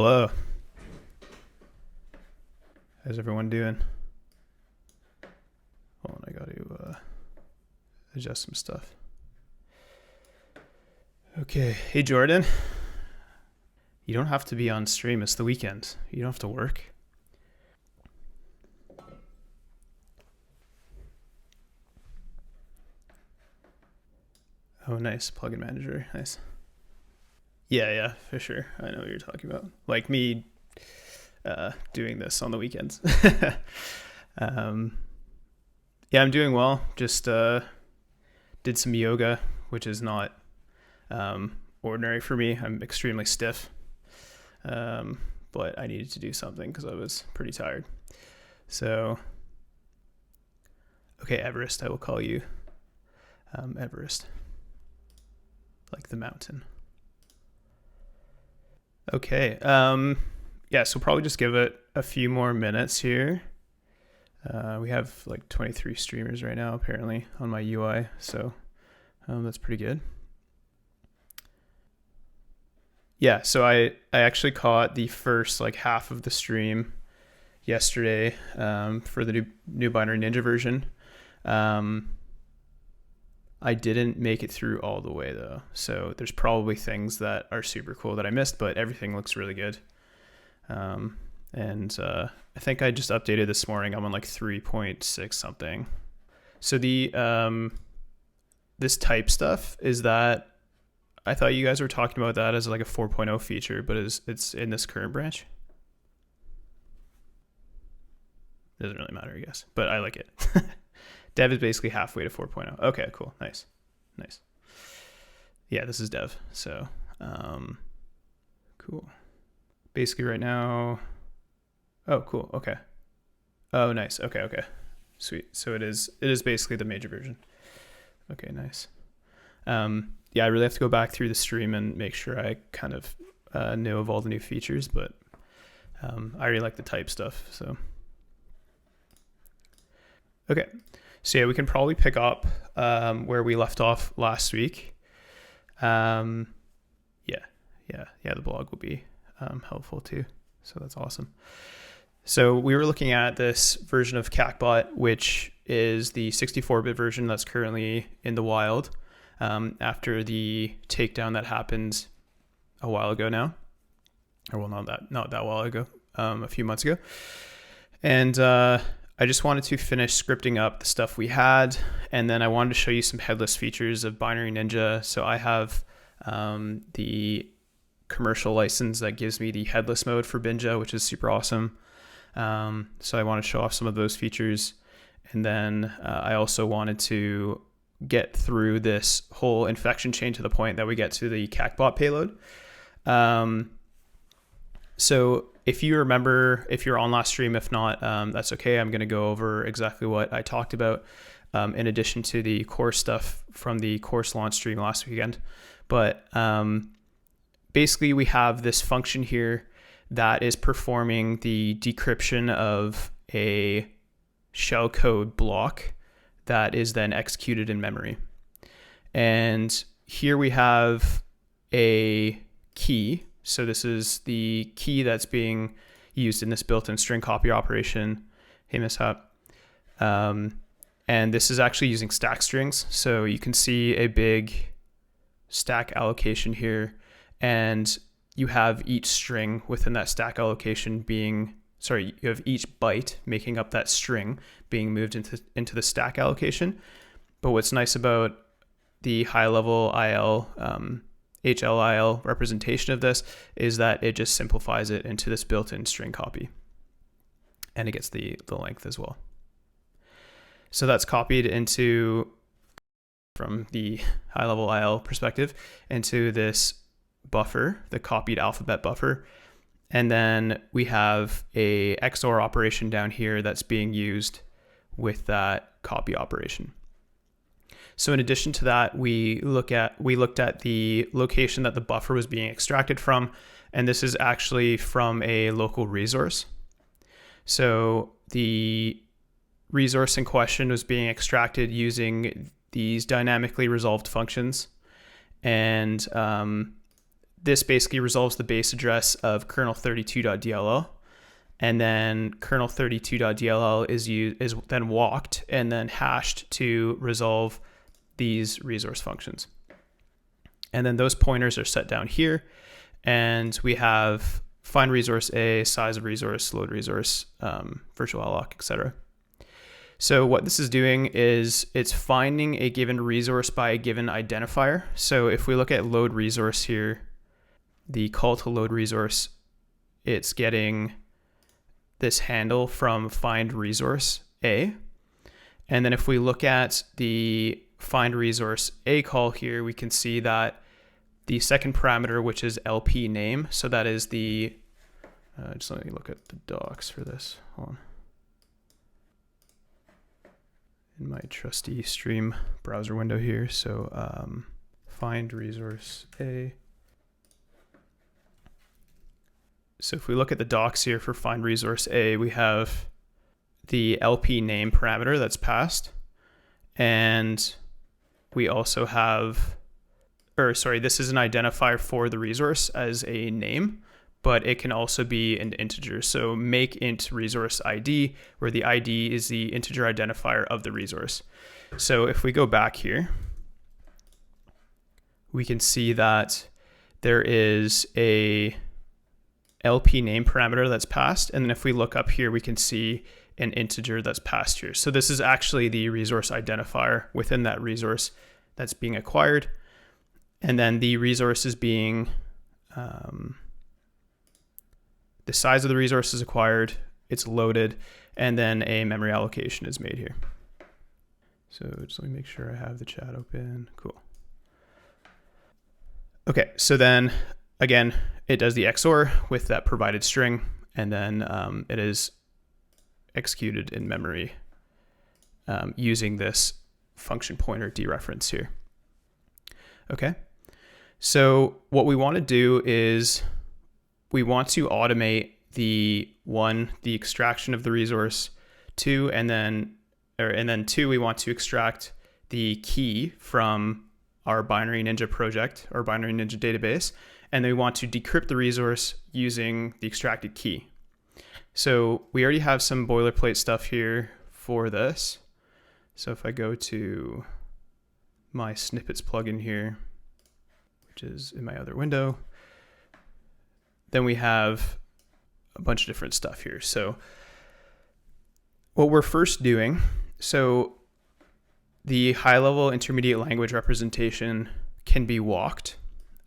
Hello. How's everyone doing? Hold on, I got to adjust some stuff. Okay. Hey, Jordan. You don't have to be on stream. It's the weekend. You don't have to work. Oh, nice. Plugin manager. Nice. Yeah, for sure. I know what you're talking about. Like me doing this on the weekends. Yeah, I'm doing well. Just did some yoga, which is not ordinary for me. I'm extremely stiff. But I needed to do something because I was pretty tired. So, okay, Everest, I will call you Everest. Like the mountain. Okay. Yeah, so probably just give it a few more minutes here. We have like 23 streamers right now, apparently, on my UI. So that's pretty good. Yeah, so I actually caught the first like half of the stream yesterday for the new Binary Ninja version. I didn't make it through all the way though. So there's probably things that are super cool that I missed, but everything looks really good. I think I just updated this morning. I'm on like 3.6 something. So the this type stuff, is that, I thought you guys were talking about that as like a 4.0 feature, but it's in this current branch? Doesn't really matter, I guess, but I like it. Dev is basically halfway to 4.0. Okay, cool. Nice. Yeah, this is dev. So, cool. Basically right now. Oh, cool. Okay. Oh, nice. Okay. Sweet. So it is basically the major version. Okay, nice. Yeah, I really have to go back through the stream and make sure I kind of know of all the new features, but I really like the type stuff. So, okay. So yeah, we can probably pick up where we left off last week. Yeah, the blog will be helpful too. So that's awesome. So we were looking at this version of Qakbot, which is the 64-bit version that's currently in the wild after the takedown that happened a while ago now. Or well, not that while ago, a few months ago. And I just wanted to finish scripting up the stuff we had, and then I wanted to show you some headless features of Binary Ninja. So I have the commercial license that gives me the headless mode for Binja, which is super awesome. So I want to show off some of those features. And then I also wanted to get through this whole infection chain to the point that we get to the Qakbot payload. So if you remember, if you're on last stream, if not, that's okay. I'm going to go over exactly what I talked about in addition to the course stuff from the course launch stream last weekend. But basically, we have this function here that is performing the decryption of a shellcode block that is then executed in memory. And here we have a key. So this is the key that's being used in this built-in string copy operation. Hey, mishap. And this is actually using stack strings. So you can see a big stack allocation here, and you have each string within that stack allocation you have each byte making up that string being moved into the stack allocation. But what's nice about the high-level IL, HLIL representation of this is that it just simplifies it into this built-in string copy. And it gets the length as well. So that's copied into, from the high-level IL perspective, into this buffer, the copied alphabet buffer. And then we have a XOR operation down here that's being used with that copy operation. So in addition to that, we looked at the location that the buffer was being extracted from, and this is actually from a local resource. So the resource in question was being extracted using these dynamically resolved functions, and this basically resolves the base address of kernel32.dll. And then kernel32.dll is then walked and then hashed to resolve these resource functions. And then those pointers are set down here. And we have find resource A, size of resource, load resource, virtual alloc, etc. So what this is doing is it's finding a given resource by a given identifier. So if we look at load resource here, the call to load resource, it's getting this handle from find resource A. And then if we look at the find resource A call here, we can see that the second parameter, which is LP name, so that is the, just let me look at the docs for this. Hold on. In my trusty Stream browser window here. So find resource A. So if we look at the docs here for find resource A, we have the LP name parameter that's passed. And we also have, this is an identifier for the resource as a name, but it can also be an integer. So make int resource ID, where the ID is the integer identifier of the resource. So if we go back here, we can see that there is a LP name parameter that's passed. And then if we look up here, we can see an integer that's passed here. So this is actually the resource identifier within that resource that's being acquired. And then the resource is being, the size of the resource is acquired, it's loaded, and then a memory allocation is made here. So just let me make sure I have the chat open. Cool. Okay, so then again, it does the XOR with that provided string, and then it is executed in memory using this function pointer dereference here. Okay, so what we want to do is we want to automate the extraction of the resource, and then we want to extract the key from our Binary Ninja project, our Binary Ninja database, and then we want to decrypt the resource using the extracted key. So we already have some boilerplate stuff here for this. So if I go to my snippets plugin here, which is in my other window, then we have a bunch of different stuff here. So what we're first doing, so the high-level intermediate language representation can be walked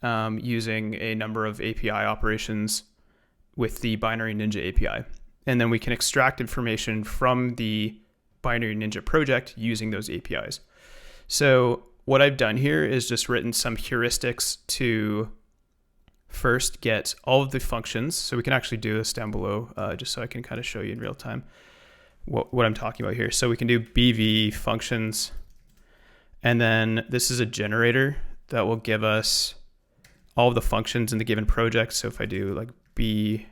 using a number of API operations with the Binary Ninja API. And then we can extract information from the Binary Ninja project using those APIs. So what I've done here is just written some heuristics to first get all of the functions. So we can actually do this down below just so I can kind of show you in real time what I'm talking about here. So we can do BV functions. And then this is a generator that will give us all of the functions in the given project. So if I do like B,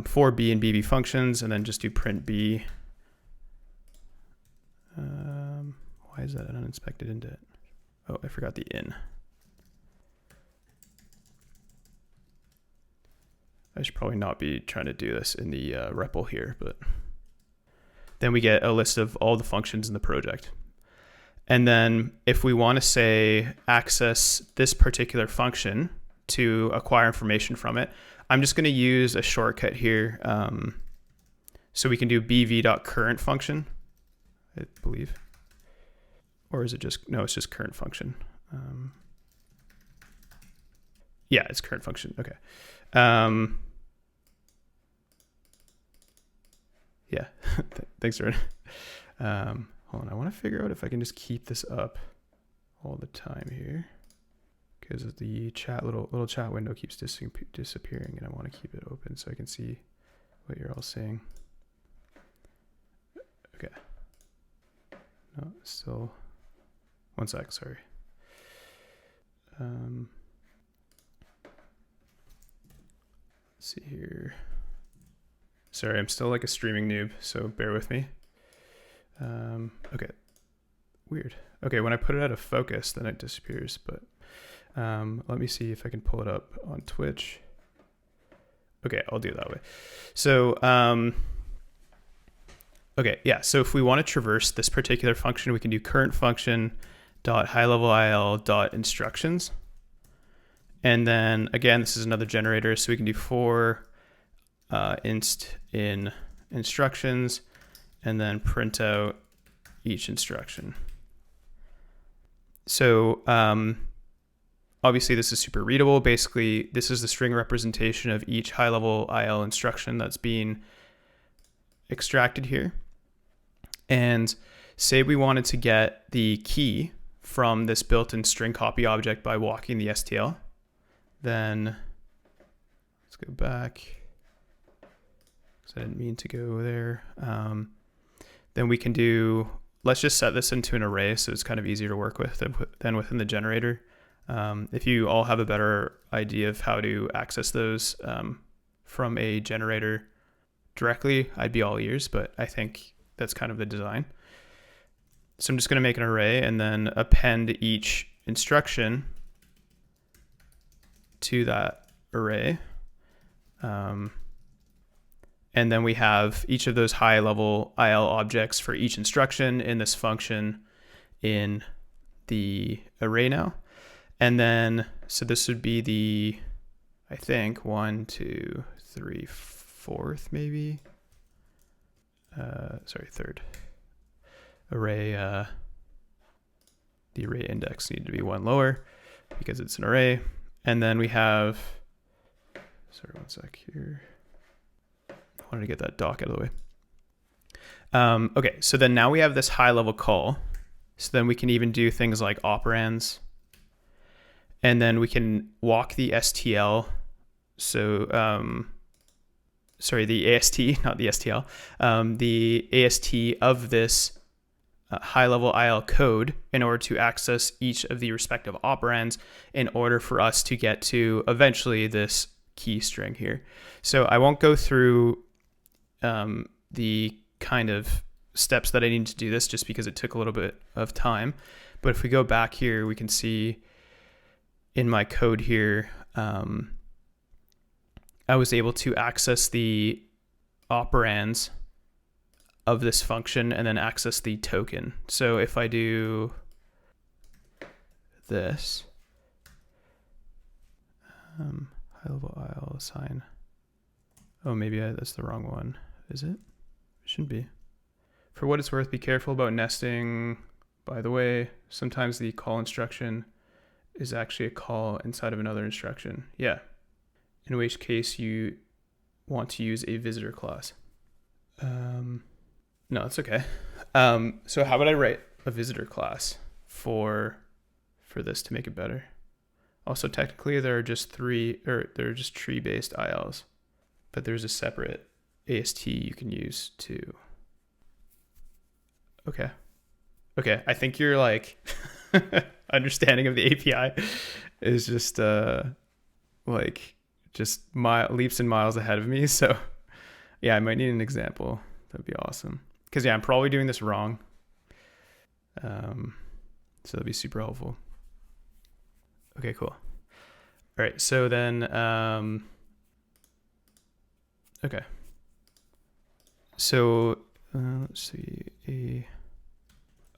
for B and BV functions, and then just do print B. Why is that an uninspected indent? Oh, I forgot the in. I should probably not be trying to do this in the REPL here, but then we get a list of all the functions in the project. And then if we want to say access this particular function to acquire information from it, I'm just going to use a shortcut here. So we can do bv.current function, I believe. Or is it just, no, it's just current function. Yeah, it's current function. Okay. Yeah, thanks, Aaron. Hold on, I want to figure out if I can just keep this up all the time here, because the chat little chat window keeps disappearing, and I want to keep it open so I can see what you're all saying. Okay. No, still. One sec, sorry. Let's see here. Sorry, I'm still like a streaming noob, so bear with me. Okay, weird. Okay, when I put it out of focus, then it disappears, but Let me see if I can pull it up on Twitch. Okay, I'll do it that way. So, okay, yeah. So if we want to traverse this particular function, we can do current function dot high level IL dot instructions. And then again, this is another generator. So we can do for inst in instructions and then print out each instruction. So obviously this is super readable. Basically, this is the string representation of each high level IL instruction that's being extracted here. And say we wanted to get the key from this built-in string copy object by walking the STL. Then let's go back, because I didn't mean to go there. Then we can do, let's just set this into an array so it's kind of easier to work with than within the generator. If you all have a better idea of how to access those from a generator directly, I'd be all ears, but I think that's kind of the design. So I'm just going to make an array and then append each instruction to that array. And then we have each of those high level IL objects for each instruction in this function in the array now. And then, so this would be the, I think, 1, 2, 3, 4th maybe. Sorry, 3rd array. The array index needed to be 1 lower because it's an array. And then we have, sorry, one sec here. I wanted to get that doc out of the way. Okay, so then now we have this high level call. So then we can even do things like operands. And then we can walk the STL. So, sorry, the AST, not the STL. The AST of this high level IL code in order to access each of the respective operands in order for us to get to eventually this key string here. So I won't go through the kind of steps that I need to do this just because it took a little bit of time. But if we go back here, we can see in my code here, I was able to access the operands of this function and then access the token. So if I do this, high level IL assign. Oh, maybe that's the wrong one. Is it? It shouldn't be. For what it's worth, be careful about nesting. By the way, sometimes the call instruction is actually a call inside of another instruction. Yeah. In which case you want to use a visitor class. No, it's okay. So how about I write a visitor class for this to make it better? Also, technically there are just tree-based ILs, but there's a separate AST you can use too. Okay. I think your like understanding of the API is just leaps and miles ahead of me. So yeah, I might need an example. That'd be awesome. Because yeah, I'm probably doing this wrong. So that'd be super helpful. Okay, cool. All right, so then, okay. So let's see,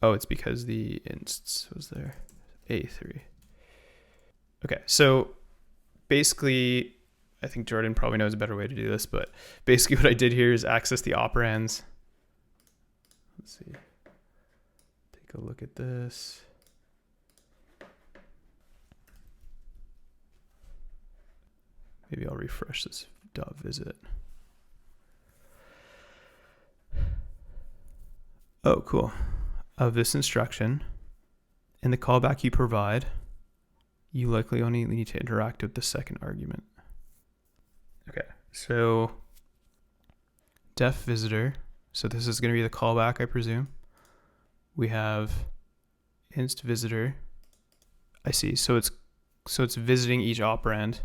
oh, it's because the instance was there, A3. Okay, so basically, I think Jordan probably knows a better way to do this, but basically what I did here is access the operands. Let's see, take a look at this. Maybe I'll refresh this .visit. Oh, cool. Of this instruction, in the callback you provide, you likely only need to interact with the second argument. Okay, so def visitor. So this is going to be the callback, I presume. We have inst visitor. I see. So it's visiting each operand.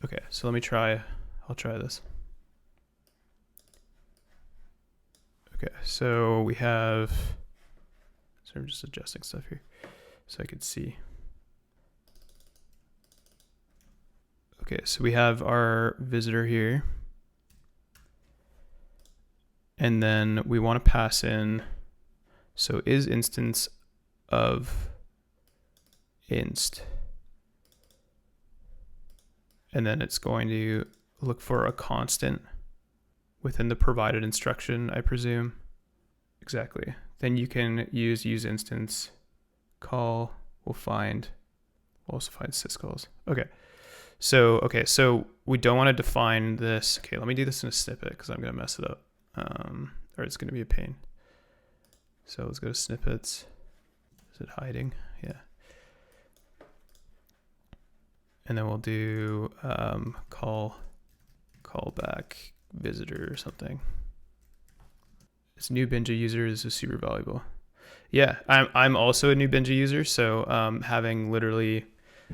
Okay, so let me try. I'll try this. Okay, so we have. So I'm just adjusting stuff here, so I could see. Okay, so we have our visitor here. And then we want to pass in, so is instance of inst. And then it's going to look for a constant within the provided instruction, I presume. Exactly. Then you can use instance call. We'll also find syscalls. Okay. So we don't want to define this. Okay, let me do this in a snippet because I'm going to mess it up. Or it's going to be a pain. So let's go to snippets. Is it hiding? Yeah. And then we'll do callback visitor or something. This new Binja user is super valuable. Yeah, I'm also a new Binja user, so having literally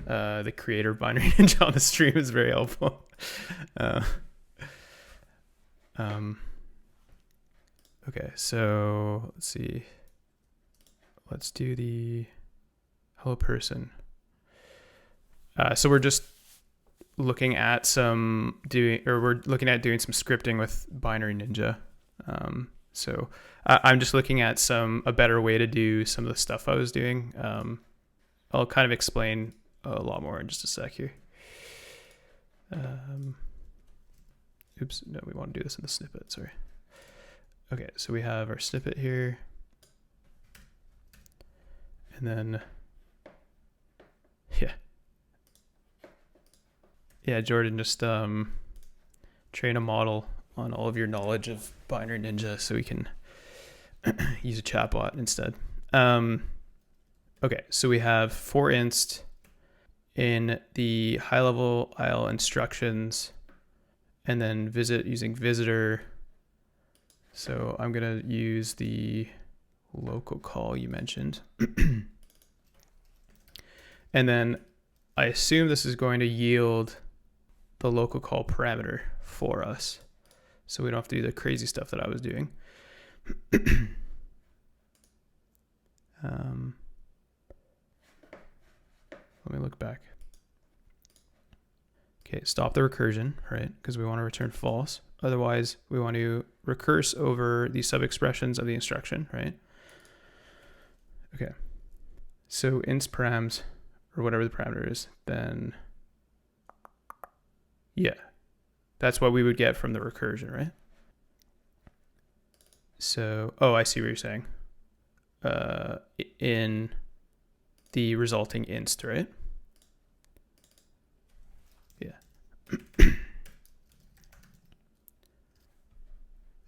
the creator of Binary Ninja on the stream is very helpful. Okay, so let's see. Let's do the hello person. So we're just looking at doing some scripting with Binary Ninja. So I'm just looking at a better way to do some of the stuff I was doing. I'll kind of explain a lot more in just a sec here. Oops, no, we want to do this in the snippet, sorry. Okay, so we have our snippet here. And then, yeah, Jordan, just train a model on all of your knowledge of Binary Ninja so we can use a chatbot instead. Okay, so we have for inst in the high level IL instructions, and then visit using visitor. So I'm gonna use the local call you mentioned. And then I assume this is going to yield the local call parameter for us, so we don't have to do the crazy stuff that I was doing. Let me look back. Okay, stop the recursion, right? Because we want to return false. Otherwise, we want to recurse over the sub-expressions of the instruction, right? Okay. So inst params, or whatever the parameter is, then yeah, that's what we would get from the recursion, right? So, oh, I see what you're saying. In the resulting inst, right? Yeah.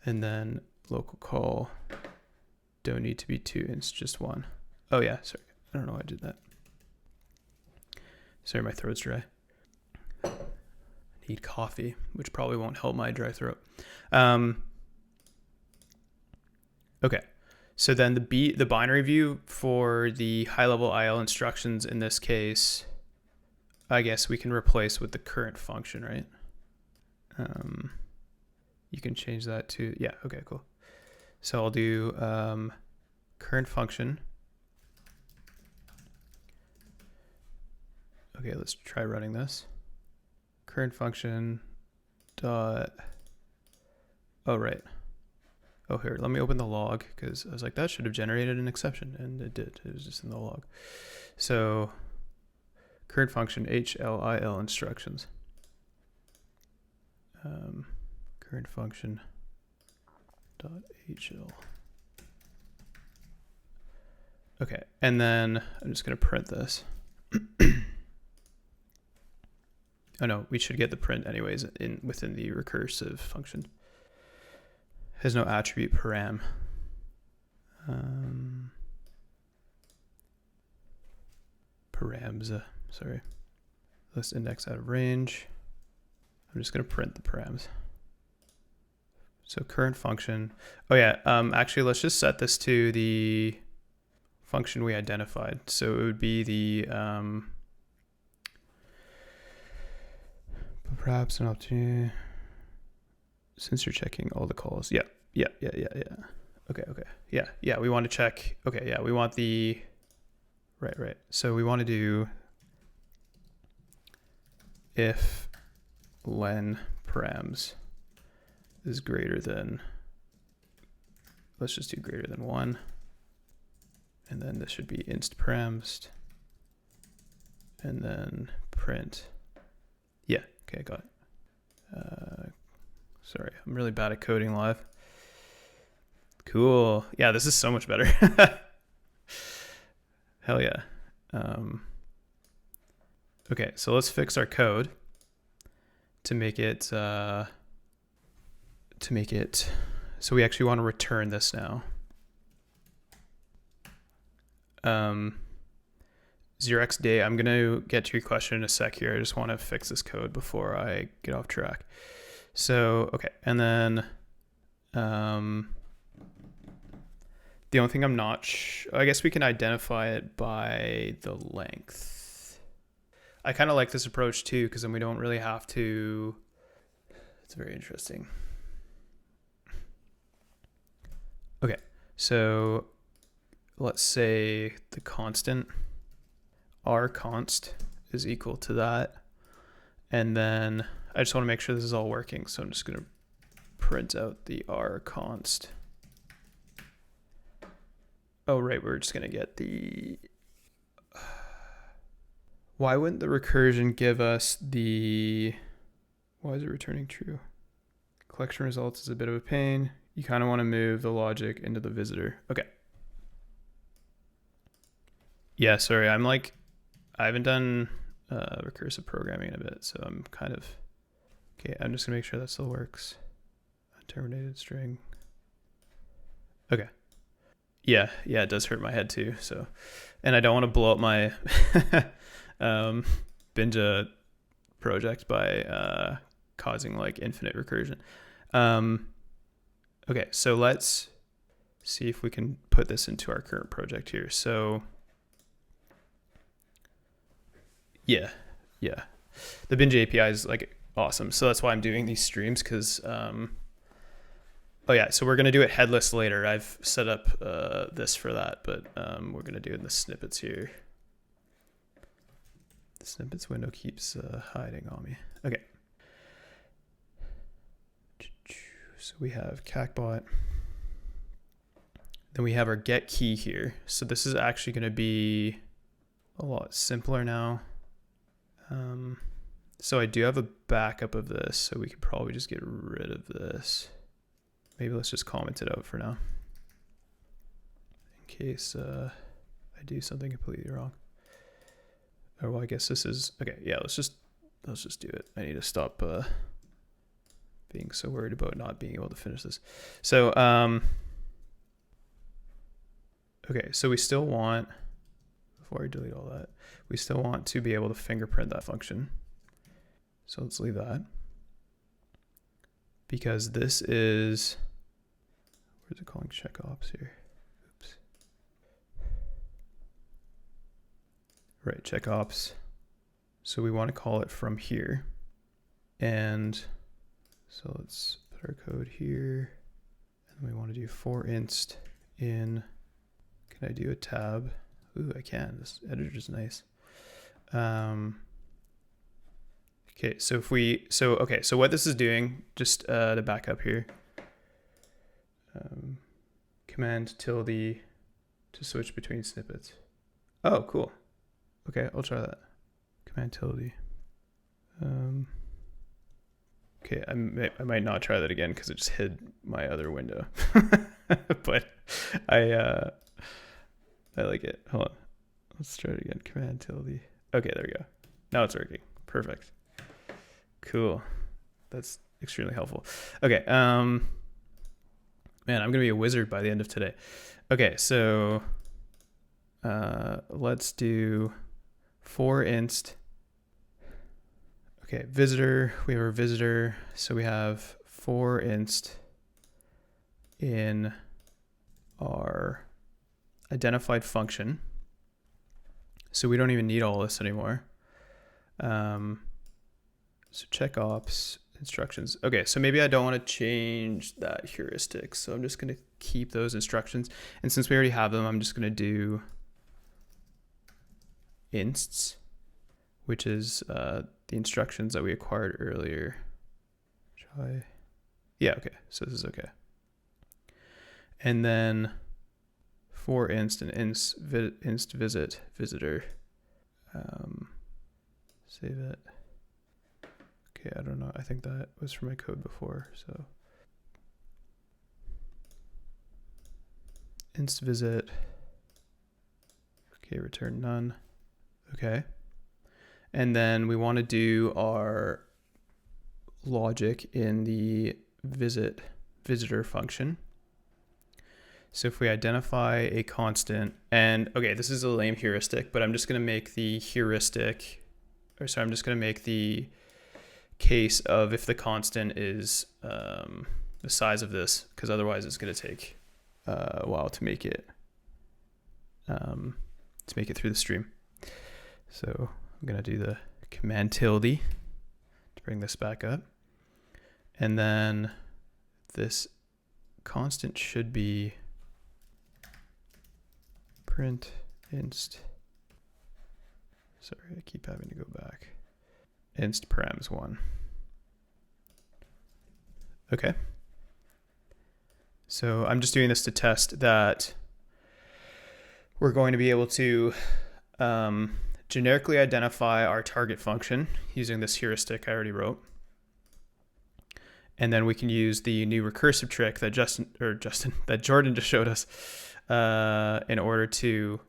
And then local call don't need to be 2 inst, just 1. Oh yeah, sorry. I don't know why I did that. Sorry, my throat's dry. I need coffee, which probably won't help my dry throat. Okay, so then the binary view for the high-level IL instructions in this case, I guess we can replace with the current function, right? You can change that to, yeah, okay, cool. So I'll do current function. Okay, let's try running this. Current function dot, oh, right. Oh, here, let me open the log, because I was like, that should have generated an exception, and it did. It was just in the log. So current function HLIL instructions. Current function dot HL. Okay, and then I'm just going to print this. Oh no, we should get the print anyways within the recursive function. Has no attribute param. Params, sorry. List index out of range. I'm just going to print the params. So current function. Oh yeah, actually let's just set this to the function we identified. So it would be the perhaps an opportunity since you're checking all the calls. Yeah. Okay. Yeah, we want to check. Okay, yeah, we want the right. So we want to do if len params is greater than, let's just do greater than 1. And then this should be inst params. And then print. Yeah, okay, got it. Sorry, I'm really bad at coding live. Cool. Yeah, this is so much better. Hell yeah. Okay, so let's fix our code to make it so we actually want to return this now. 0x day, I'm gonna get to your question in a sec here. I just want to fix this code before I get off track. So okay, and then the only thing I'm not I guess we can identify it by the length. I kind of like this approach too, because then we don't really have to. It's very interesting. Okay, so let's say the constant rconst is equal to that, and then I just want to make sure this is all working, so I'm just going to print out the rconst. Oh right, we're just going to get the, why wouldn't the recursion give us the, why is it returning true? Collection results is a bit of a pain. You kind of want to move the logic into the visitor. Okay. Yeah, sorry, I'm like, I haven't done recursive programming in a bit, so I'm kind of, okay, I'm just gonna make sure that still works. Terminated string. Okay. Yeah, it does hurt my head too, so, and I don't want to blow up my Binja project by causing like infinite recursion. Okay, so let's see if we can put this into our current project here. So yeah, the Binja API is like awesome, so that's why I'm doing these streams, because oh yeah, so we're gonna do it headless later. I've set up this for that, but we're gonna do it in the snippets here. The snippets window keeps hiding on me. Okay. So we have Qakbot. Then we have our get key here. So this is actually going to be a lot simpler now. So I do have a backup of this, so we could probably just get rid of this. Maybe let's just comment it out for now, in case I do something completely wrong. Oh, well, I guess this is okay. Yeah, let's just do it. I need to stop being so worried about not being able to finish this. So okay, so we still want, before I delete all that, we still want to be able to fingerprint that function. So let's leave that, because this is, where's it calling check ops here? Oops. Right, check ops. So we want to call it from here. And so let's put our code here. And we want to do for inst in, can I do a tab? Ooh, I can. This editor is nice. Okay, so if we, okay, so what this is doing, just to back up here, command tilde to switch between snippets. Oh, cool. Okay, I'll try that. Command tilde. Okay, I might not try that again because it just hid my other window. But I like it. Hold on. Let's try it again. Command tilde. Okay, there we go. Now it's working. Perfect. Cool. That's extremely helpful. Okay. Man, I'm gonna be a wizard by the end of today. Okay, so let's do for inst. Okay, visitor. We have our visitor. So we have for inst in our identified function. So we don't even need all this anymore. So check ops instructions. Okay, so maybe I don't want to change that heuristic. So I'm just going to keep those instructions. And since we already have them, I'm just going to do insts, which is the instructions that we acquired earlier. Try. Yeah, okay. So this is okay. And then for inst and inst visit visitor. Save it. Okay, I don't know. I think that was from my code before. So inst visit. Okay, return none. Okay. And then we want to do our logic in the visitor function. So if we identify a constant, and okay, this is a lame heuristic, but I'm just going to make the heuristic, or sorry, I'm just going to make the case of if the constant is the size of this, because otherwise it's going to take a while to make it through the stream. So I'm going to do the command tilde to bring this back up. And then this constant should be print inst. Sorry, I keep having to go back. Inst params 1. Okay. So I'm just doing this to test that we're going to be able to generically identify our target function using this heuristic I already wrote. And then we can use the new recursive trick that that Jordan just showed us in order to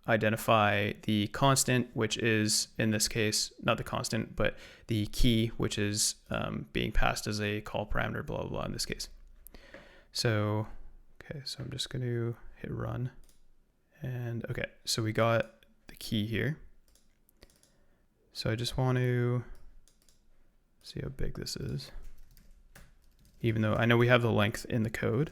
identify the constant, which is in this case, not the constant, but the key, which is being passed as a call parameter, blah, blah, blah in this case. So, okay, so I'm just going to hit run. And okay, so we got the key here. So I just want to see how big this is, even though I know we have the length in the code.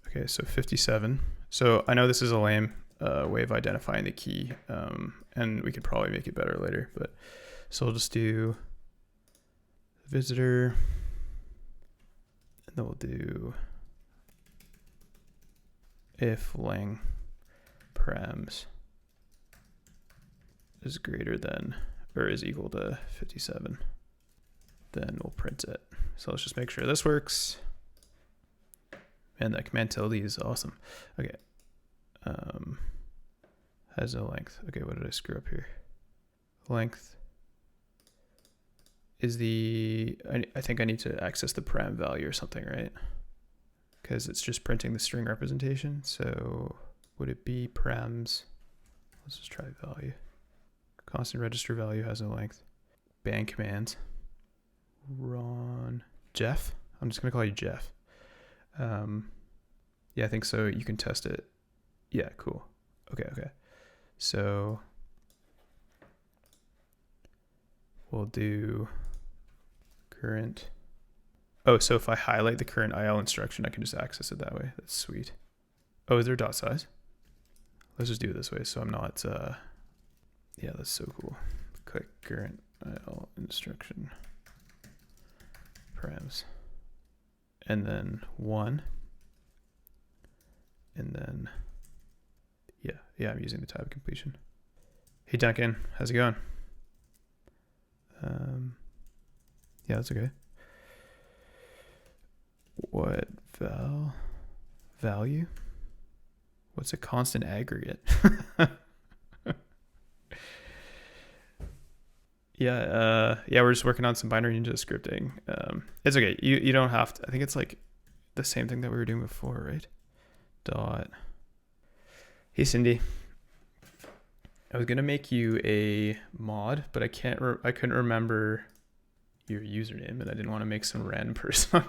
Okay, so 57. So I know this is a lame way of identifying the key, and we could probably make it better later, but so I'll just do visitor, and then we'll do if lang params is greater than or is equal to 57, then we'll print it. So let's just make sure this works. And that command tilde is awesome. Okay. Has no length. Okay, what did I screw up here? Length is I think I need to access the param value or something, right? Because it's just printing the string representation. So would it be params? Let's just try value. Constant register value has no length. Ban commands. Ron. Jeff? I'm just going to call you Jeff. Yeah, I think so. You can test it. Yeah, cool. Okay. So we'll do current. Oh, so if I highlight the current IL instruction, I can just access it that way. That's sweet. Oh, is there dot size? Let's just do it this way so I'm not, yeah, that's so cool. Click current IL instruction params. And then 1. And then, yeah, I'm using the tab completion. Hey Duncan, how's it going? Yeah, that's okay. What value? What's a constant aggregate? Yeah, we're just working on some binary ninja scripting. It's okay. You don't have to. I think it's like the same thing that we were doing before, right? Dot. Hey Cindy. I was gonna make you a mod, but I couldn't remember your username, and I didn't want to make some random person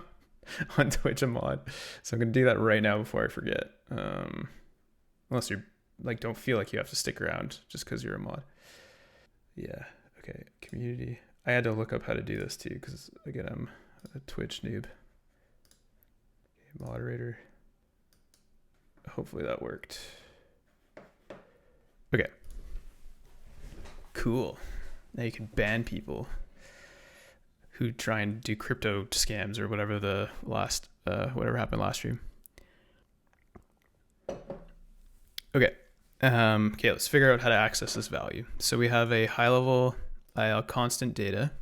on Twitch a mod. So I'm gonna do that right now before I forget. Unless you're like don't feel like you have to stick around just because you're a mod. Yeah. Okay, community. I had to look up how to do this too, because again, I'm a Twitch noob. Okay, moderator. Hopefully that worked. Okay. Cool. Now you can ban people who try and do crypto scams or whatever the last, whatever happened last stream. Okay. Okay, let's figure out how to access this value. So we have a high level IL constant data.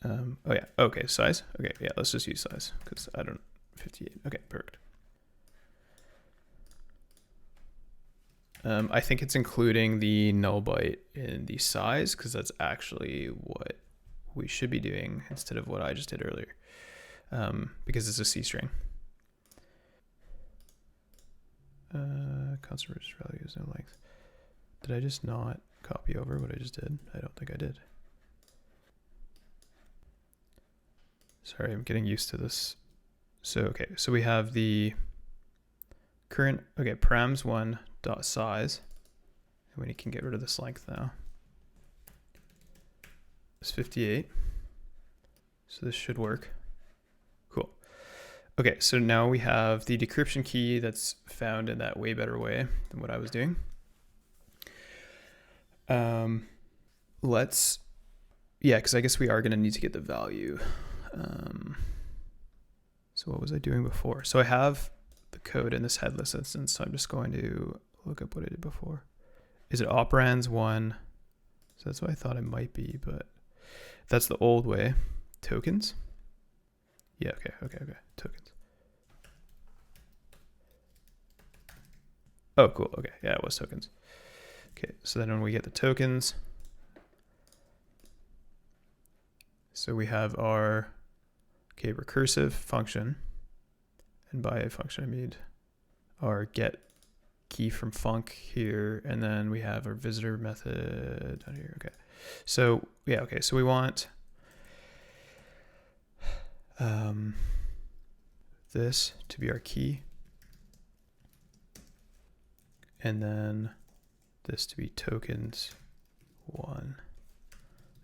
Oh yeah, okay, size. Okay, yeah, let's just use size because I don't, 58. Okay, perfect. I think it's including the null byte in the size because that's actually what we should be doing instead of what I just did earlier, because it's a C string. Constant register value is no length. Did I just not copy over what I just did? I don't think I did. Sorry, I'm getting used to this. So, okay, so we have the current, okay, params1 dot size. And we can get rid of this length now. It's 58. So this should work. Cool. Okay, so now we have the decryption key that's found in that way better way than what I was doing. Yeah, because I guess we are going to need to get the value. So what was I doing before? So I have the code in this headless instance, so I'm just going to look up what I did before. Is it operands 1? So that's what I thought it might be, but that's the old way. Tokens? Yeah, okay. Tokens. Oh, cool. Okay, yeah, it was tokens. Okay, so then when we get the tokens, so we have our, okay, recursive function, and by a function I mean our get key from func here, and then we have our visitor method down here. Okay, so yeah, okay, so we want this to be our key, and then this to be tokens 1.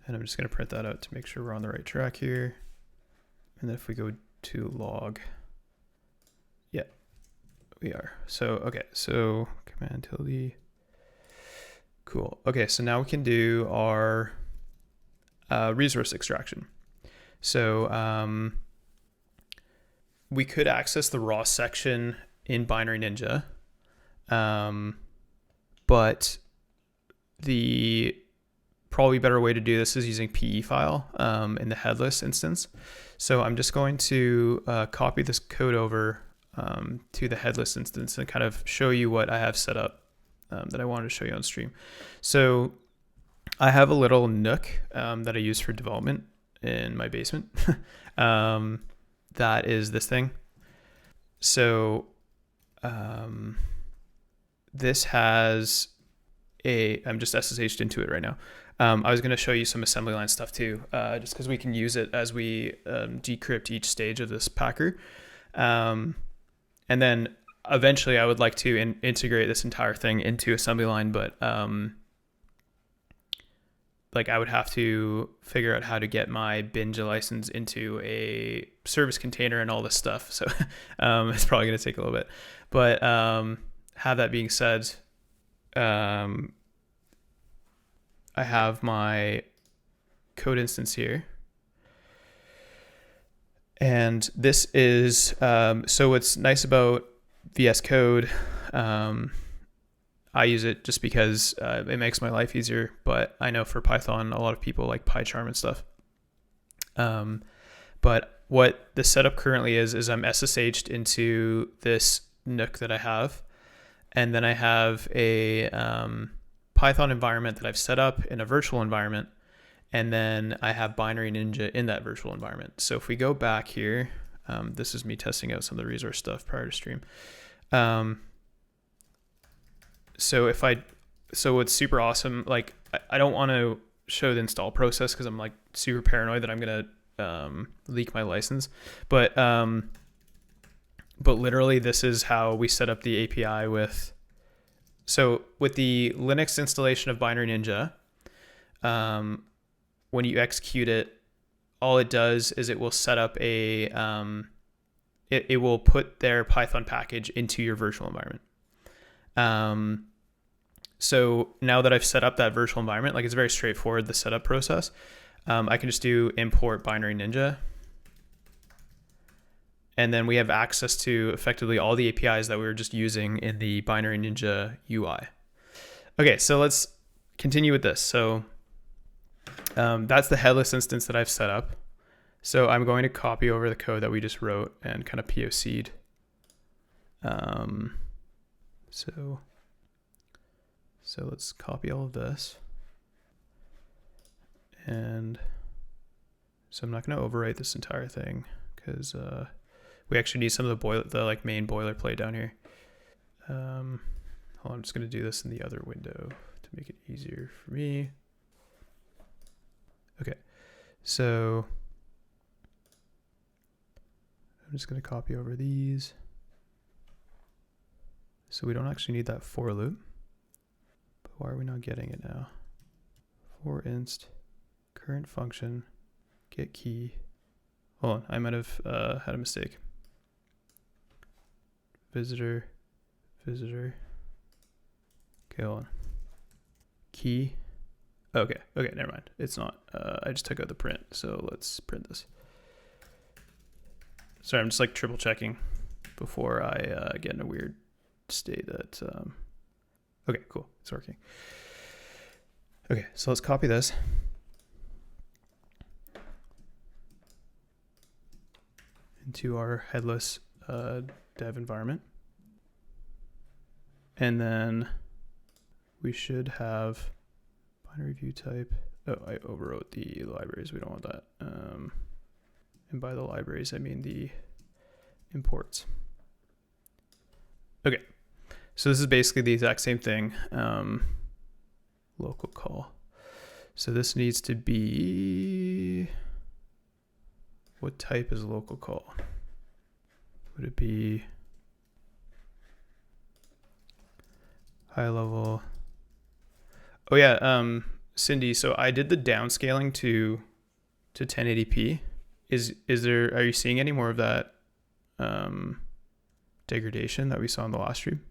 And I'm just going to print that out to make sure we're on the right track here. And then if we go to log, yeah, we are. So, okay, so command tilde. Cool. Okay, so now we can do our resource extraction. So we could access the raw section in Binary Ninja, but the probably better way to do this is using PE file in the headless instance. So I'm just going to copy this code over to the headless instance and kind of show you what I have set up that I wanted to show you on stream. So I have a little nook that I use for development in my basement. That is this thing. So this has I'm just SSH'd into it right now. I was going to show you some assembly line stuff too, just because we can use it as we decrypt each stage of this packer. And then eventually I would like to integrate this entire thing into assembly line, but like I would have to figure out how to get my Binja license into a service container and all this stuff. So it's probably going to take a little bit. But have that being said, I have my code instance here. And this is, so what's nice about VS Code, I use it just because it makes my life easier, but I know for Python, a lot of people like PyCharm and stuff. But what the setup currently is I'm SSH'd into this nook that I have. And then I have a Python environment that I've set up in a virtual environment. And then I have Binary Ninja in that virtual environment. So if we go back here, this is me testing out some of the resource stuff prior to stream. So what's super awesome, like I don't want to show the install process because I'm like super paranoid that I'm going to leak my license. But literally this is how we set up the API with the Linux installation of Binary Ninja, when you execute it, all it does is it will set up it will put their Python package into your virtual environment. So now that I've set up that virtual environment, like it's very straightforward, the setup process. I can just do import Binary Ninja. And then we have access to effectively all the APIs that we were just using in the Binary Ninja UI. Okay, so let's continue with this. So that's the headless instance that I've set up. So I'm going to copy over the code that we just wrote and kind of POC'd. So let's copy all of this. And so I'm not going to overwrite this entire thing because we actually need some of the like main boilerplate down here. Hold on, I'm just going to do this in the other window to make it easier for me. Okay, so I'm just going to copy over these. So we don't actually need that for loop. But why are we not getting it now? For inst current function get key. Hold on, I might have had a mistake. Visitor. Okay, hold on. Key. Okay, never mind. It's not. I just took out the print, so let's print this. Sorry, I'm just like triple checking before I get in a weird state that. Okay, cool. It's working. Okay, so let's copy this. Into our headless dev environment. And then we should have binary view type. Oh, I overwrote the libraries. We don't want that. And by the libraries, I mean the imports. Okay, so this is basically the exact same thing. Local call. So this needs to be, what type is local call? Would it be high level? Oh yeah, Cindy, so I did the downscaling to 1080p. Are you seeing any more of that degradation that we saw in the last stream?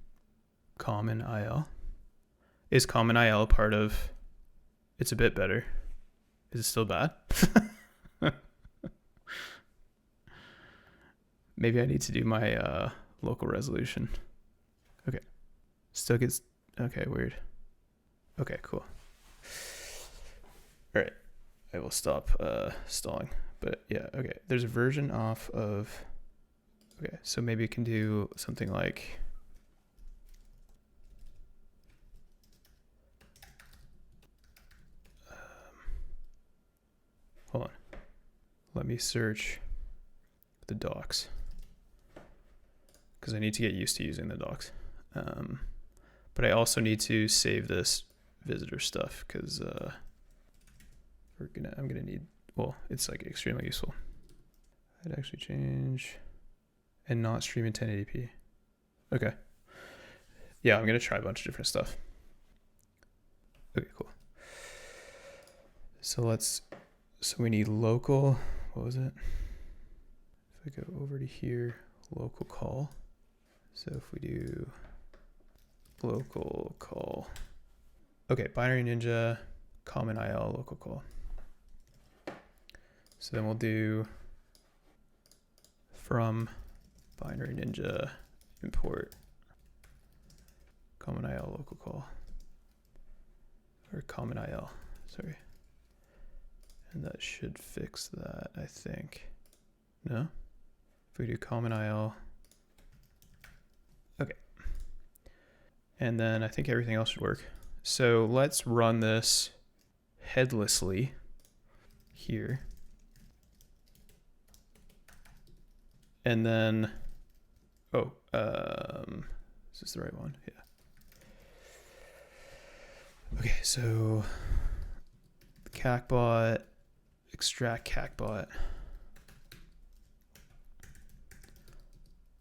Common IL. Is Common IL part of, it's a bit better. Is it still bad? Maybe I need to do my local resolution. Okay. Still gets, okay, weird. Okay, cool. All right, I will stop stalling. But yeah, okay, there's a version off of, okay, so maybe it can do something like, hold on, let me search the docs because I need to get used to using the docs. But I also need to save this visitor stuff because I'm gonna need, well, it's like extremely useful. I'd actually change and not stream in 1080p. Okay. Yeah, I'm gonna try a bunch of different stuff. Okay, cool. So we need local, what was it? If I go over to here, local call. So if we do local call, okay, Binary Ninja, Common IL, local call. So then we'll do from Binary Ninja import Common IL local call, or Common IL, sorry. And that should fix that, I think. No? If we do Common IL, okay. And then I think everything else should work. So let's run this headlessly here. And then, oh, is this the right one? Yeah. Okay, so Qakbot, extract Qakbot.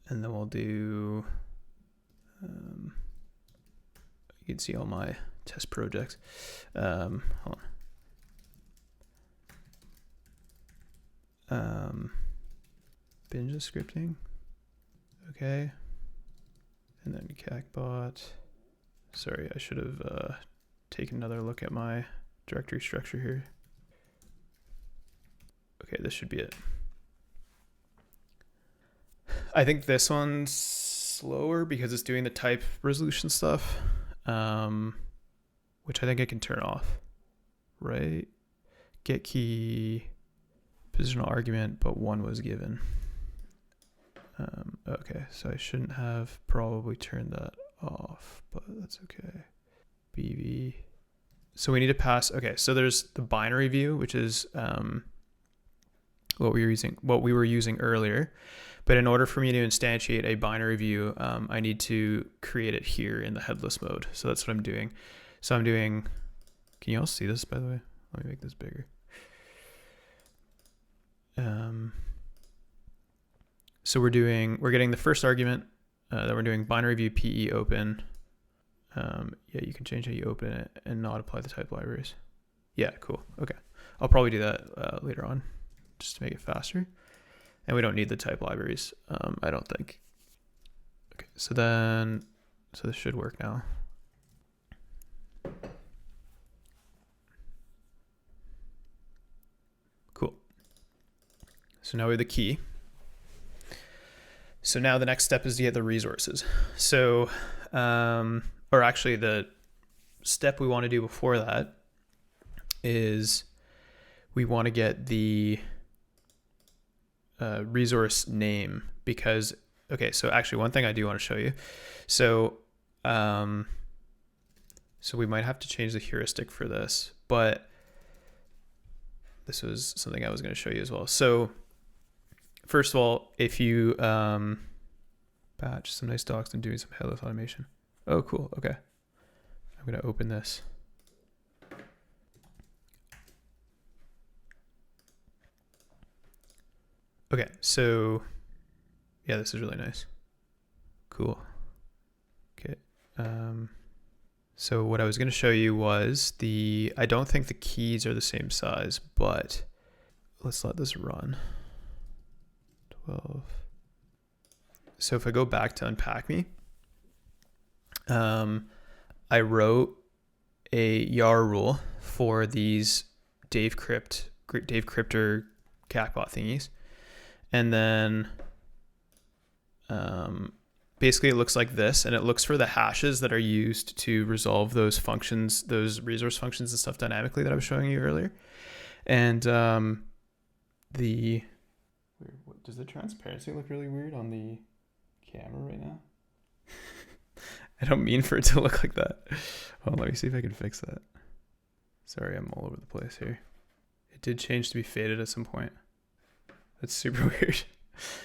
And then we'll do, you can see all my test projects. Hold on. Binge the scripting. Okay. And then Qakbot. Sorry, I should have taken another look at my directory structure here. Okay, this should be it. I think this one's slower because it's doing the type resolution stuff, which I think I can turn off, right? Get key, positional argument, but one was given. Okay, so I shouldn't have probably turned that off, but that's okay. BV. So we need to pass, okay, so there's the binary view, which is what we were using earlier. But in order for me to instantiate a binary view, I need to create it here in the headless mode. So that's what I'm doing. So I'm doing, can you all see this, by the way? Let me make this bigger. So we're getting the first argument, then we're doing binary view PE open. Yeah, you can change how you open it and not apply the type libraries. Yeah, cool. Okay. I'll probably do that later on just to make it faster. And we don't need the type libraries, I don't think. Okay, so this should work now. Cool. So now we have the key. So now the next step is to get the resources. So, or actually the step we want to do before that is we want to get the resource name, because, okay, so actually one thing I do want to show you. So, so we might have to change the heuristic for this, but this was something I was going to show you as well. So first of all, if you batch some nice docs and doing some headless automation. Oh, cool. Okay. I'm going to open this. Okay, so yeah, this is really nice. Cool. Okay. So what I was going to show you was I don't think the keys are the same size, but let's let this run. 12. So if I go back to Unpacking, I wrote a YAR rule for these decrypter Qakbot thingies. And then basically it looks like this, and it looks for the hashes that are used to resolve those functions, those resource functions and stuff dynamically that I was showing you earlier. And does the transparency look really weird on the camera right now? I don't mean for it to look like that. Hold on, let me see if I can fix that. Sorry, I'm all over the place here. It did change to be faded at some point. That's super weird.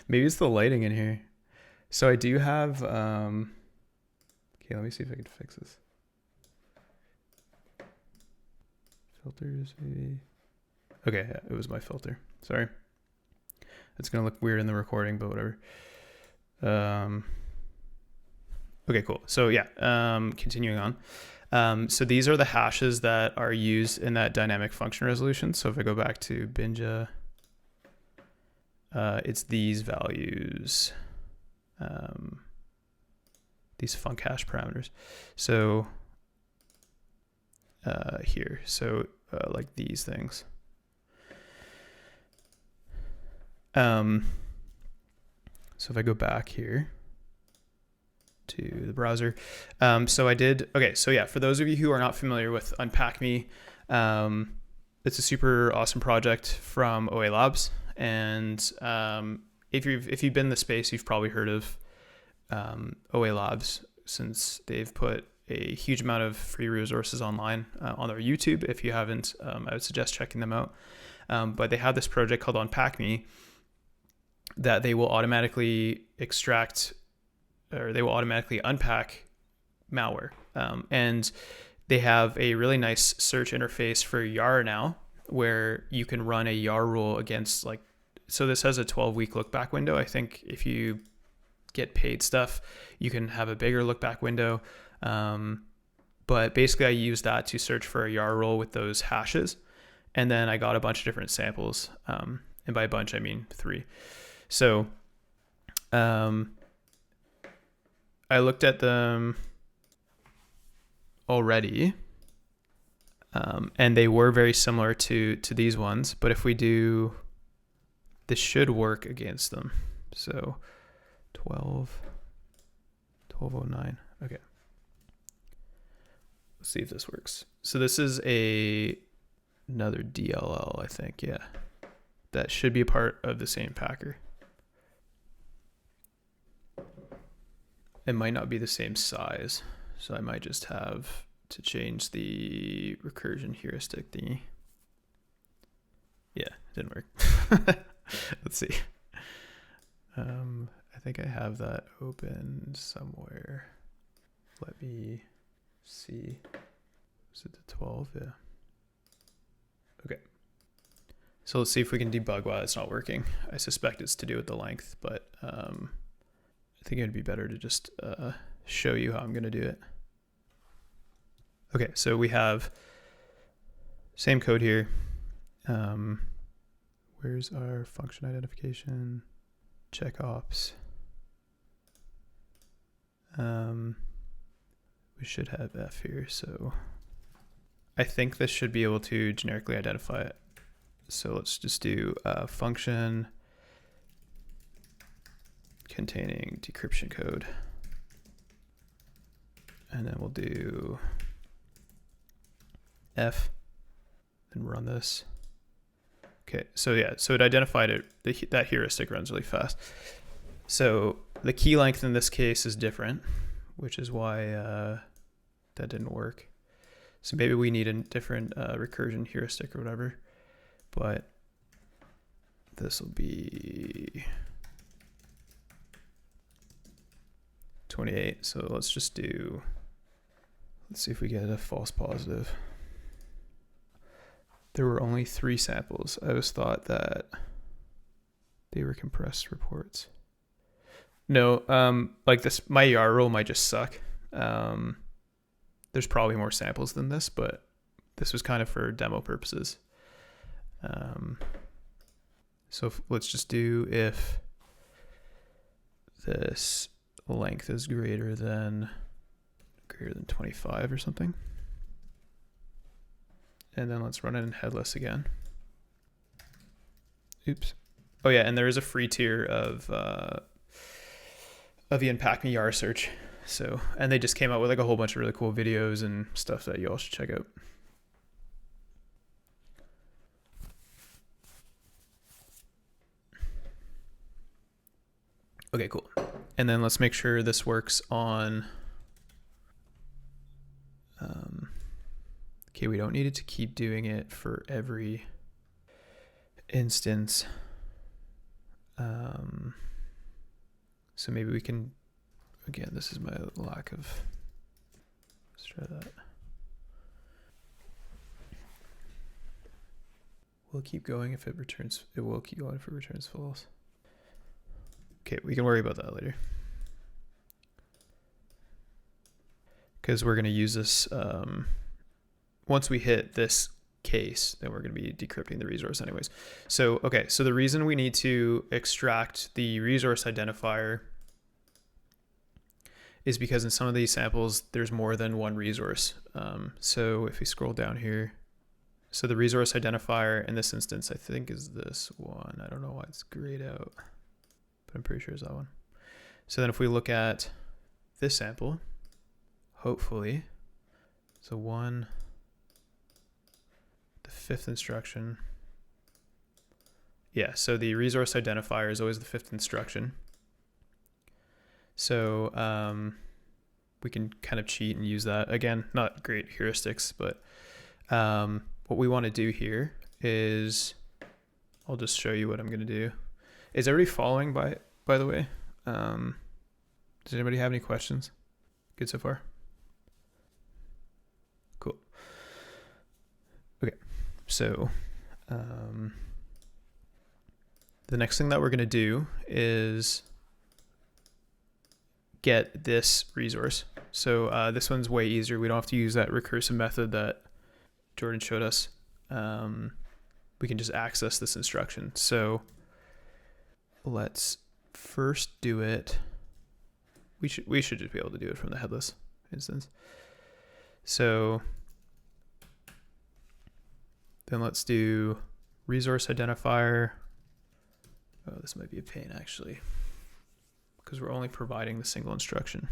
Maybe it's the lighting in here. So I do have, okay, let me see if I can fix this. Filters, maybe. Okay, yeah, it was my filter. Sorry. It's going to look weird in the recording, but whatever. Okay, cool. So yeah, continuing on. So these are the hashes that are used in that dynamic function resolution. So if I go back to Binja, it's these values, these func hash parameters. So here, so like these things. So if I go back here to the browser, so I did, okay, so yeah, for those of you who are not familiar with Unpacking, it's a super awesome project from OA Labs. And if you've been in the space, you've probably heard of OA Labs, since they've put a huge amount of free resources online on their YouTube. If you haven't, I would suggest checking them out. But they have this project called Unpacking that they will automatically extract, or they will automatically unpack malware. And they have a really nice search interface for YAR now, where you can run a YAR rule against, like, so this has a 12-week look back window. I think if you get paid stuff, you can have a bigger look back window. But basically I used that to search for a YAR rule with those hashes. And then I got a bunch of different samples. And by a bunch, I mean 3. So I looked at them already. And they were very similar to these ones, but if we do, this should work against them. So 1209. Okay. Let's see if this works. So this is another DLL, I think. Yeah. That should be a part of the same packer. It might not be the same size, so I might just have to change the recursion heuristic thingy. Yeah, it didn't work. Let's see. I think I have that open somewhere. Let me see. Is it the 12? Yeah. Okay. So let's see if we can debug why it's not working. I suspect it's to do with the length, but I think it'd be better to just show you how I'm going to do it. Okay, so we have same code here. Where's our function identification? Check ops. We should have F here, so I think this should be able to generically identify it. So let's just do a function containing decryption code. And then we'll do F and run this. Okay, so yeah, so it identified it. That heuristic runs really fast. So the key length in this case is different, which is why that didn't work. So maybe we need a different recursion heuristic or whatever. But this will be 28. So let's just do, let's see if we get a false positive. There were only 3 samples. I always thought that they were compressed reports. No, like this, my ER rule might just suck. There's probably more samples than this, but this was kind of for demo purposes. So let's just do if this length is greater than 25 or something. And then let's run it in Headless again. Oops. Oh yeah, and there is a free tier of the Unpacking YAR search. So, and they just came out with like a whole bunch of really cool videos and stuff that you all should check out. Okay, cool. And then let's make sure this works on, okay, we don't need it to keep doing it for every instance. So maybe we can, again, this is my lack of, let's try that. We'll keep going if it returns, it will keep going if it returns false. Okay, we can worry about that later. Because we're going to use this, once we hit this case, then we're going to be decrypting the resource anyways. So, okay, so the reason we need to extract the resource identifier is because in some of these samples, there's more than one resource. So if we scroll down here, so the resource identifier in this instance, I think is this one. I don't know why it's grayed out, but I'm pretty sure it's that one. So then if we look at this sample, hopefully, so one, the 5th instruction. Yeah, so the resource identifier is always the 5th instruction. So we can kind of cheat and use that. Again, not great heuristics, but what we want to do here is, I'll just show you what I'm going to do. Is everybody following by the way? Does anybody have any questions? Good so far? Cool. Okay, so the next thing that we're going to do is get this resource. So this one's way easier. We don't have to use that recursive method that Jordan showed us. We can just access this instruction. So let's first do it. We should just be able to do it from the Headless instance. So then let's do resource identifier. Oh, this might be a pain actually, because because we're only providing the single instruction.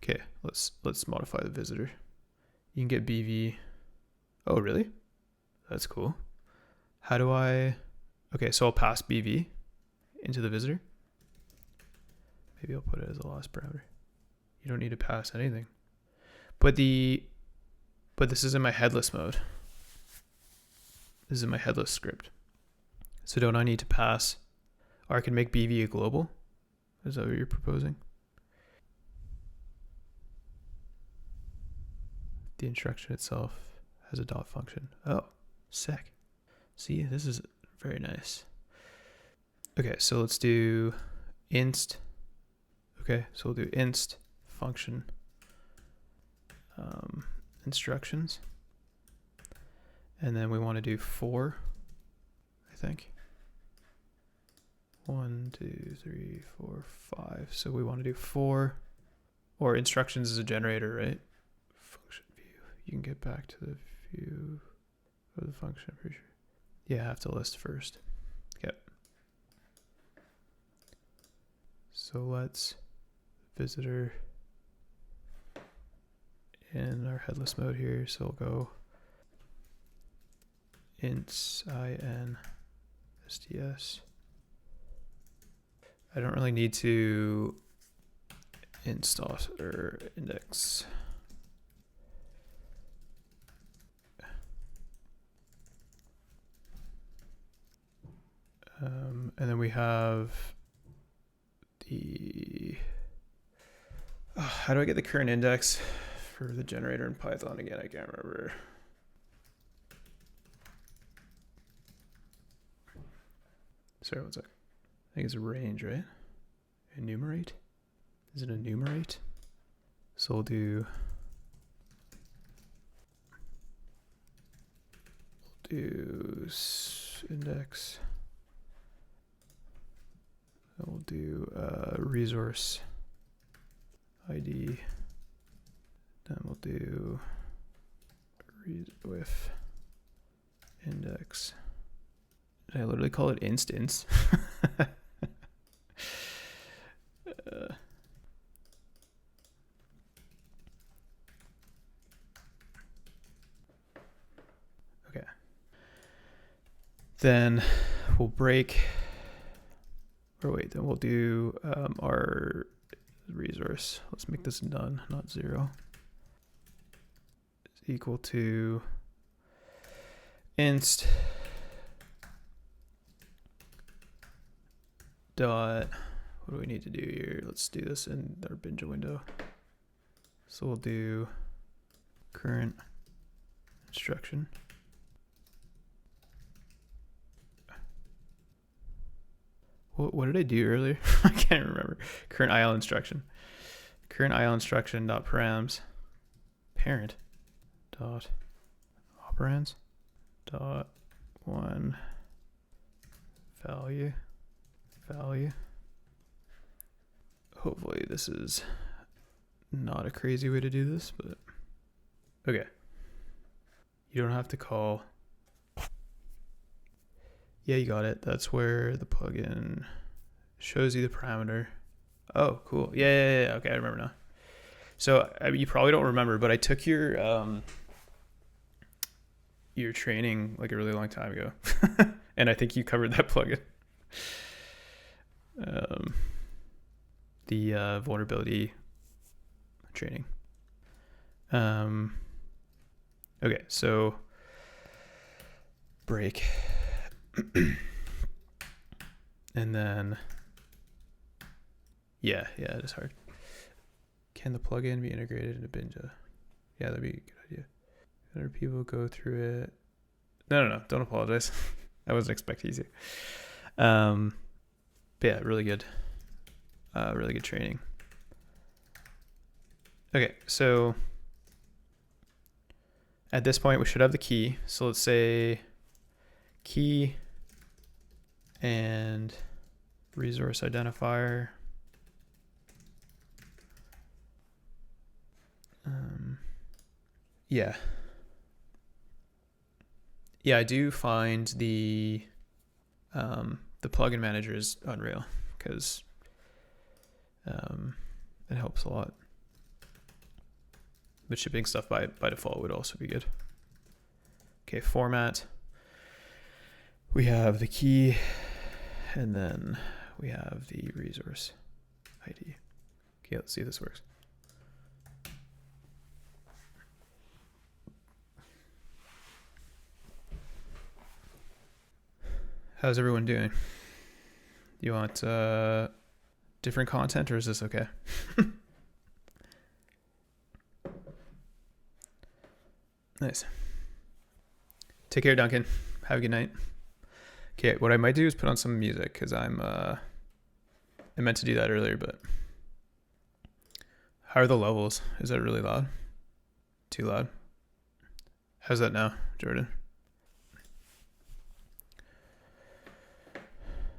Okay, let's modify the visitor. You can get BV. Oh, really? That's cool. How do I... Okay, so I'll pass BV into the visitor. Maybe I'll put it as a last parameter. You don't need to pass anything. But this is in my headless mode. This is in my headless script. So don't I need to pass, or I can make BV a global? Is that what you're proposing? The instruction itself has a dot function. Oh, sick. See, this is very nice. Okay, so let's do inst. Okay, so we'll do inst function instructions. And then we want to do 4, I think. 1, 2, 3, 4, 5. So we want to do 4, or instructions is a generator, right? Function view. You can get back to the view of the function, I'm pretty sure. Yeah, I have to list first. Yep. So let's visitor in our headless mode here. So we'll go int in sts. I don't really need to install or index. And then we have the, how do I get the current index for the generator in Python again? I can't remember. Sorry, what's that? I think it's a range, right? Enumerate? Is it enumerate? So we'll do index. We'll do resource ID. Then we'll do with index. Did I literally call it instance? Okay. Then we'll break, or wait, then we'll do our resource. Let's make this none, not 0. Is equal to inst dot, what do we need to do here? Let's do this in our Binja window. So we'll do current instruction. What did I do earlier? I can't remember. Current IL instruction. Current IL instruction dot params parent dot operands dot 1 value. Hopefully this is not a crazy way to do this, but okay. You don't have to call. Yeah, you got it. That's where the plugin shows you the parameter. Oh, cool. Yeah. Okay, I remember now. So you probably don't remember, but I took your training like a really long time ago, and I think you covered that plugin. The vulnerability training. Okay, so break. And then, yeah, it is hard. Can the plugin be integrated into Binja? Yeah, that'd be a good idea. Other people go through it. No, don't apologize. I wasn't expecting you to. But yeah, really good training. Okay, so at this point we should have the key. So let's say key and resource identifier. Yeah, I do find the the plugin manager is unreal because it helps a lot. But shipping stuff by default would also be good. Okay, format. We have the key, and then we have the resource ID. Okay, let's see if this works. How's everyone doing? You want different content, or is this okay? Nice. Take care, Duncan. Have a good night. Okay, what I might do is put on some music because I meant to do that earlier, but how are the levels? Is that really loud? Too loud? How's that now, Jordan?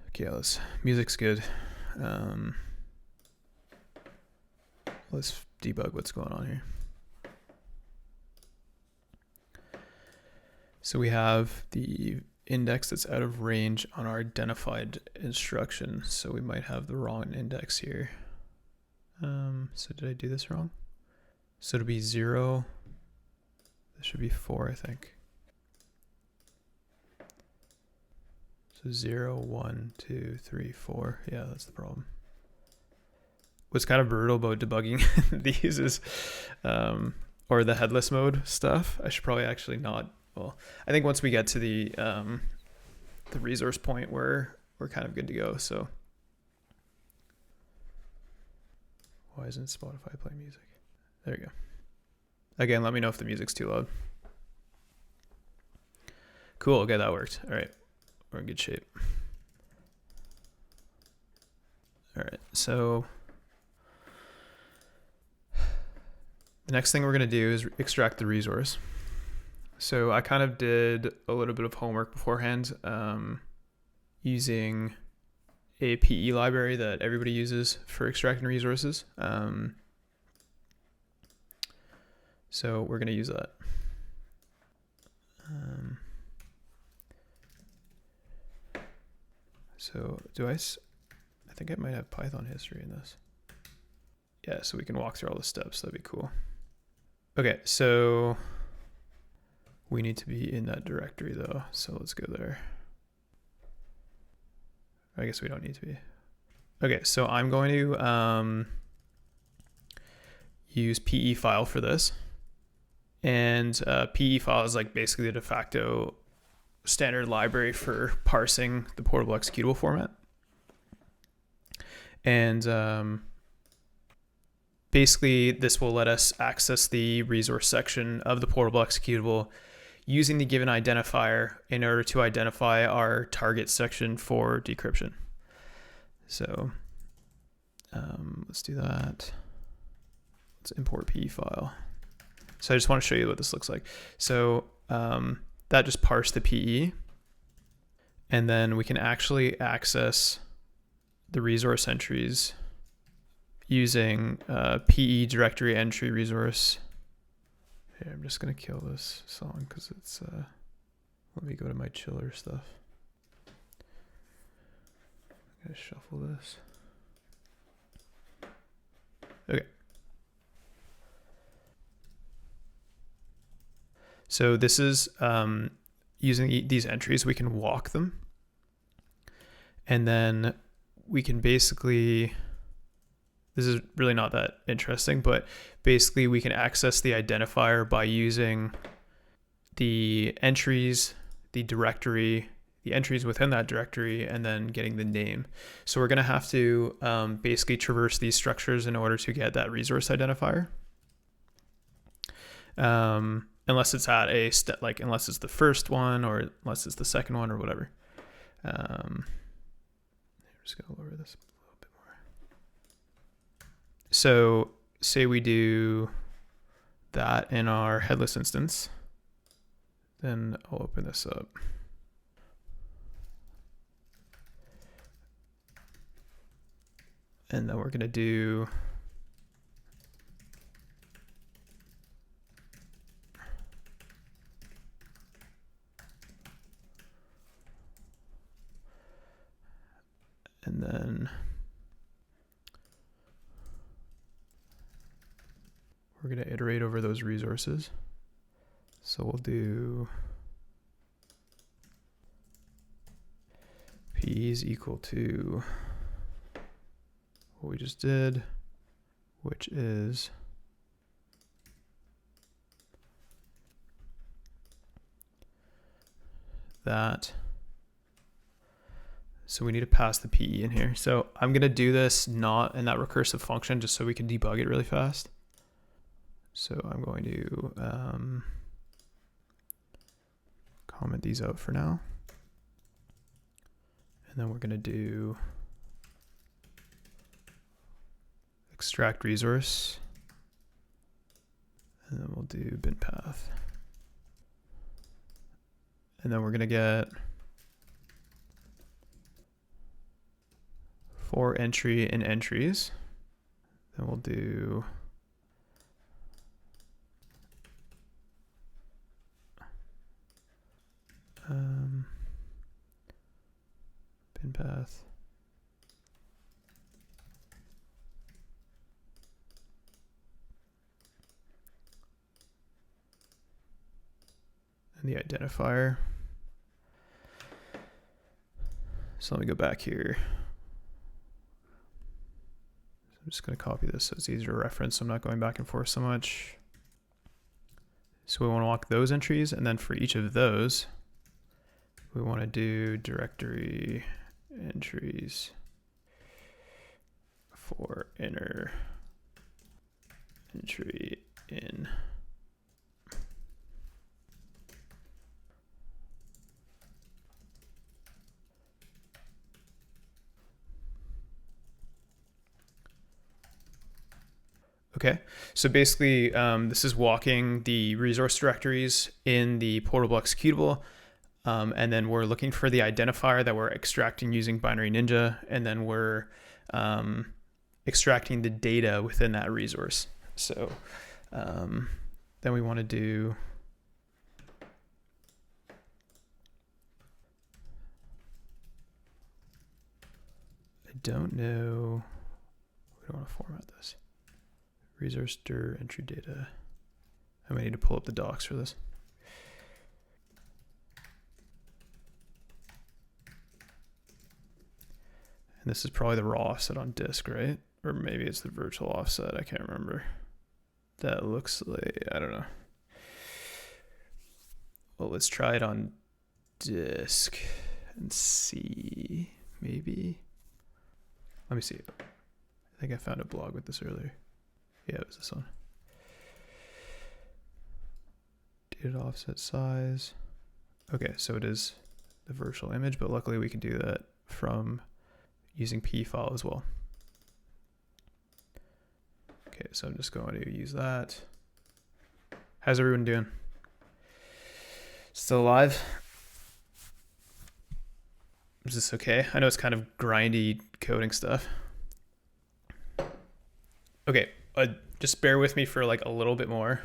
Okay, music's good. Let's debug what's going on here. So we have the index that's out of range on our identified instruction. So we might have the wrong index here. So did I do this wrong? So it'll be 0. This should be 4, I think. So 0, 1, 2, 3, 4. Yeah, that's the problem. What's kind of brutal about debugging these is, or the headless mode stuff, I should probably actually not. Well, I think once we get to the resource point, we're kind of good to go. So why isn't Spotify playing music? There you go. Again, let me know if the music's too loud. Cool. Okay, that worked. All right, we're in good shape. All right, so the next thing we're going to do is extract the resource. So I kind of did a little bit of homework beforehand using a PE library that everybody uses for extracting resources. So we're going to use that. So I think I might have Python history in this. Yeah, so we can walk through all the steps. That'd be cool. Okay, so we need to be in that directory though. So let's go there. I guess we don't need to be. Okay, so I'm going to use PE file for this. And PE file is like basically the de facto standard library for parsing the portable executable format. And basically this will let us access the resource section of the portable executable using the given identifier in order to identify our target section for decryption. So let's do that. Let's import PE file. So I just want to show you what this looks like. So that just parsed the PE, and then we can actually access the resource entries using PE directory entry resource. Here, I'm just gonna kill this song because it's let me go to my chiller stuff. I'm gonna shuffle this. Okay. So this is using these entries, we can walk them, and then we can basically, this is really not that interesting, but basically we can access the identifier by using the entries, the directory, the entries within that directory, and then getting the name. So we're going to have to basically traverse these structures in order to get that resource identifier. Unless it's at a step, like unless it's the first one or unless it's the second one or whatever. I'm just going to lower this a little bit more. So say we do that in our headless instance, then I'll open this up. And then we're going to do And then we're going to iterate over those resources. So we'll do P is equal to what we just did, which is that. So we need to pass the PE in here. So I'm going to do this not in that recursive function just so we can debug it really fast. So I'm going to comment these out for now. And then we're going to do extract resource. And then we'll do bin path. And then we're going to get for entry in entries. Then we'll do bin path. And the identifier. So let me go back here. So I'm just going to copy this so it's easier to reference. So I'm not going back and forth so much. So we want to walk those entries, and then for each of those, we want to do directory entries for inner entry in. Okay, so basically this is walking the resource directories in the portable executable, and then we're looking for the identifier that we're extracting using Binary Ninja, and then we're extracting the data within that resource. So then we want to do I don't know, we don't want to format this. Resource dir entry data. I might need to pull up the docs for this. And this is probably the raw offset on disk, right? Or maybe it's the virtual offset, I can't remember. That looks like, I don't know. Well, let's try it on disk and see, maybe. Let me see. I think I found a blog with this earlier. Yeah, it was this one. Data offset size. Okay, so it is the virtual image, but luckily we can do that from using P file as well. Okay, so I'm just going to use that. How's everyone doing? Still alive? Is this okay? I know it's kind of grindy coding stuff. Okay. Just bear with me for like a little bit more.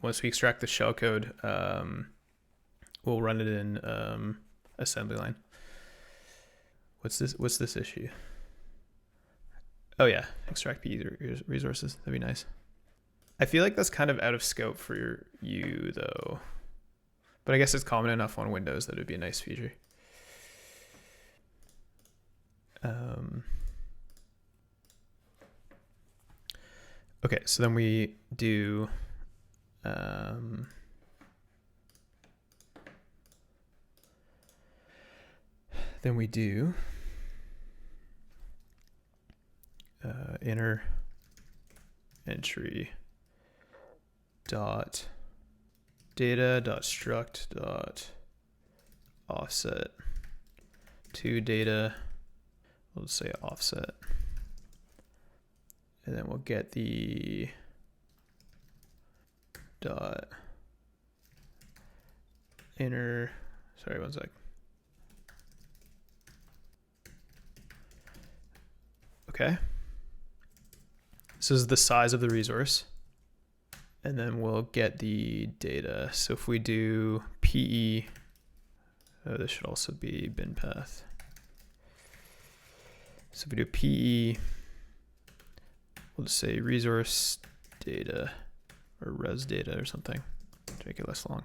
Once we extract the shellcode, we'll run it in assembly line. What's this issue? Oh yeah, extract PE resources. That'd be nice. I feel like that's kind of out of scope for you though, but I guess it's common enough on Windows that it'd be a nice feature. Okay, so then we do inner entry dot data dot struct dot offset to data. We'll just say offset. And then we'll get the dot inner, sorry, one sec. Okay. This is the size of the resource. And then we'll get the data. So if we do PE, this should also be bin path. So if we do PE, we'll just say resource data or res data or something to make it less long.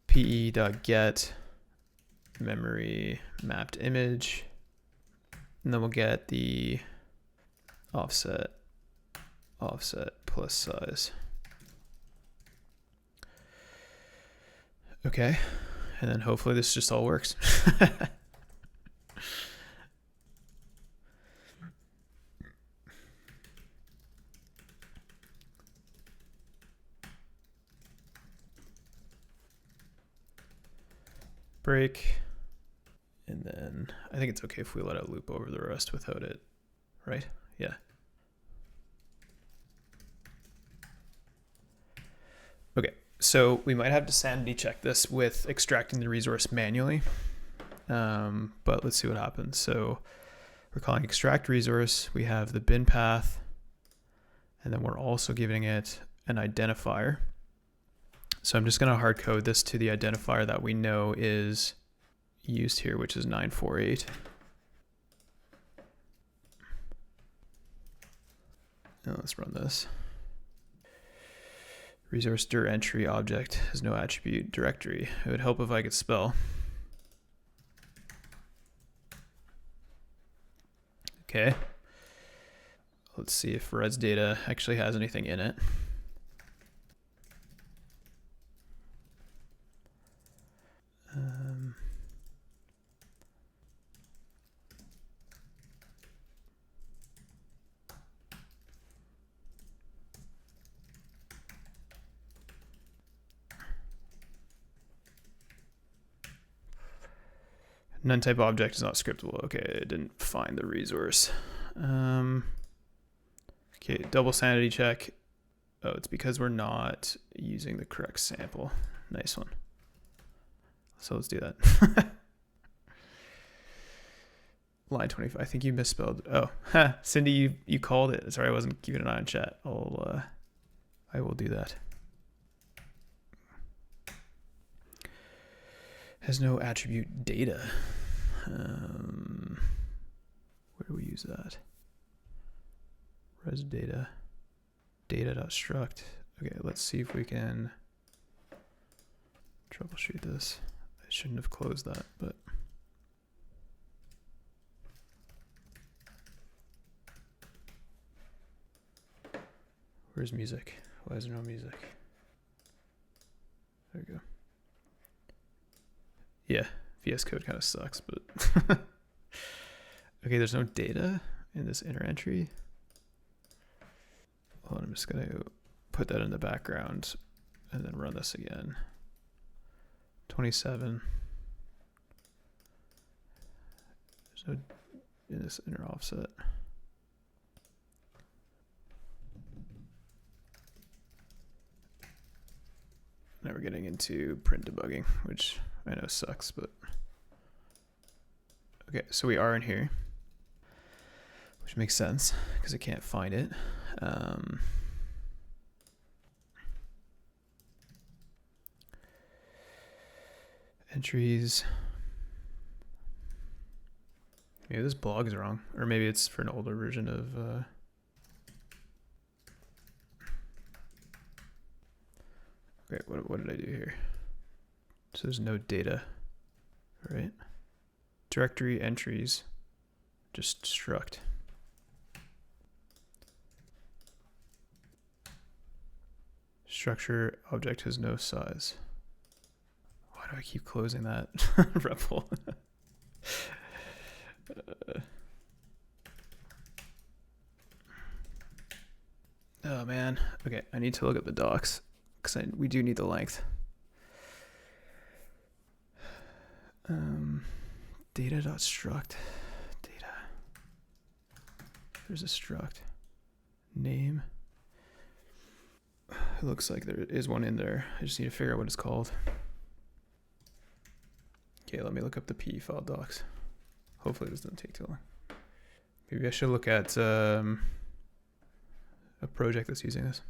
PE.get memory mapped image, and then we'll get the offset plus size. Okay, and then hopefully this just all works. Break, and then I think it's okay if we let it loop over the rest without it, right? Yeah. Okay, so we might have to sanity check this with extracting the resource manually, but let's see what happens. So we're calling extract resource, we have the bin path, and then we're also giving it an identifier. So I'm just going to hard code this to the identifier that we know is used here, which is 948. Now let's run this. Resource dir entry object has no attribute directory. It would help if I could spell. Okay. Let's see if res data actually has anything in it. None type object is not scriptable. Okay, it didn't find the resource. Okay, double sanity check. Oh, it's because we're not using the correct sample. Nice one. So let's do that. Line 25. I think you misspelled. Oh, Cindy, you called it. Sorry, I wasn't keeping an eye on chat. I will do that. Has no attribute data. Where do we use that? Res data. Data.struct. Okay, let's see if we can troubleshoot this. I shouldn't have closed that, but. Where's music? Why is there no music? There we go. Yeah, VS Code kind of sucks, but okay, there's no data in this inner entry. Hold on, I'm just gonna put that in the background and then run this again. 27. There's no in this inner offset. Now we're getting into print debugging, which I know sucks, but okay, so we are in here, which makes sense because I can't find it. Entries. Maybe this blog is wrong, or maybe it's for an older version of. Okay, what did I do here? So there's no data, right? Directory entries, just struct. Structure object has no size. Why do I keep closing that REPL? Oh man. Okay, I need to look at the docs because we do need the length. Data.struct. Data. There's a struct. Name. It looks like there is one in there. I just need to figure out what it's called. Okay, let me look up the PE file docs. Hopefully this doesn't take too long. Maybe I should look at a project that's using this.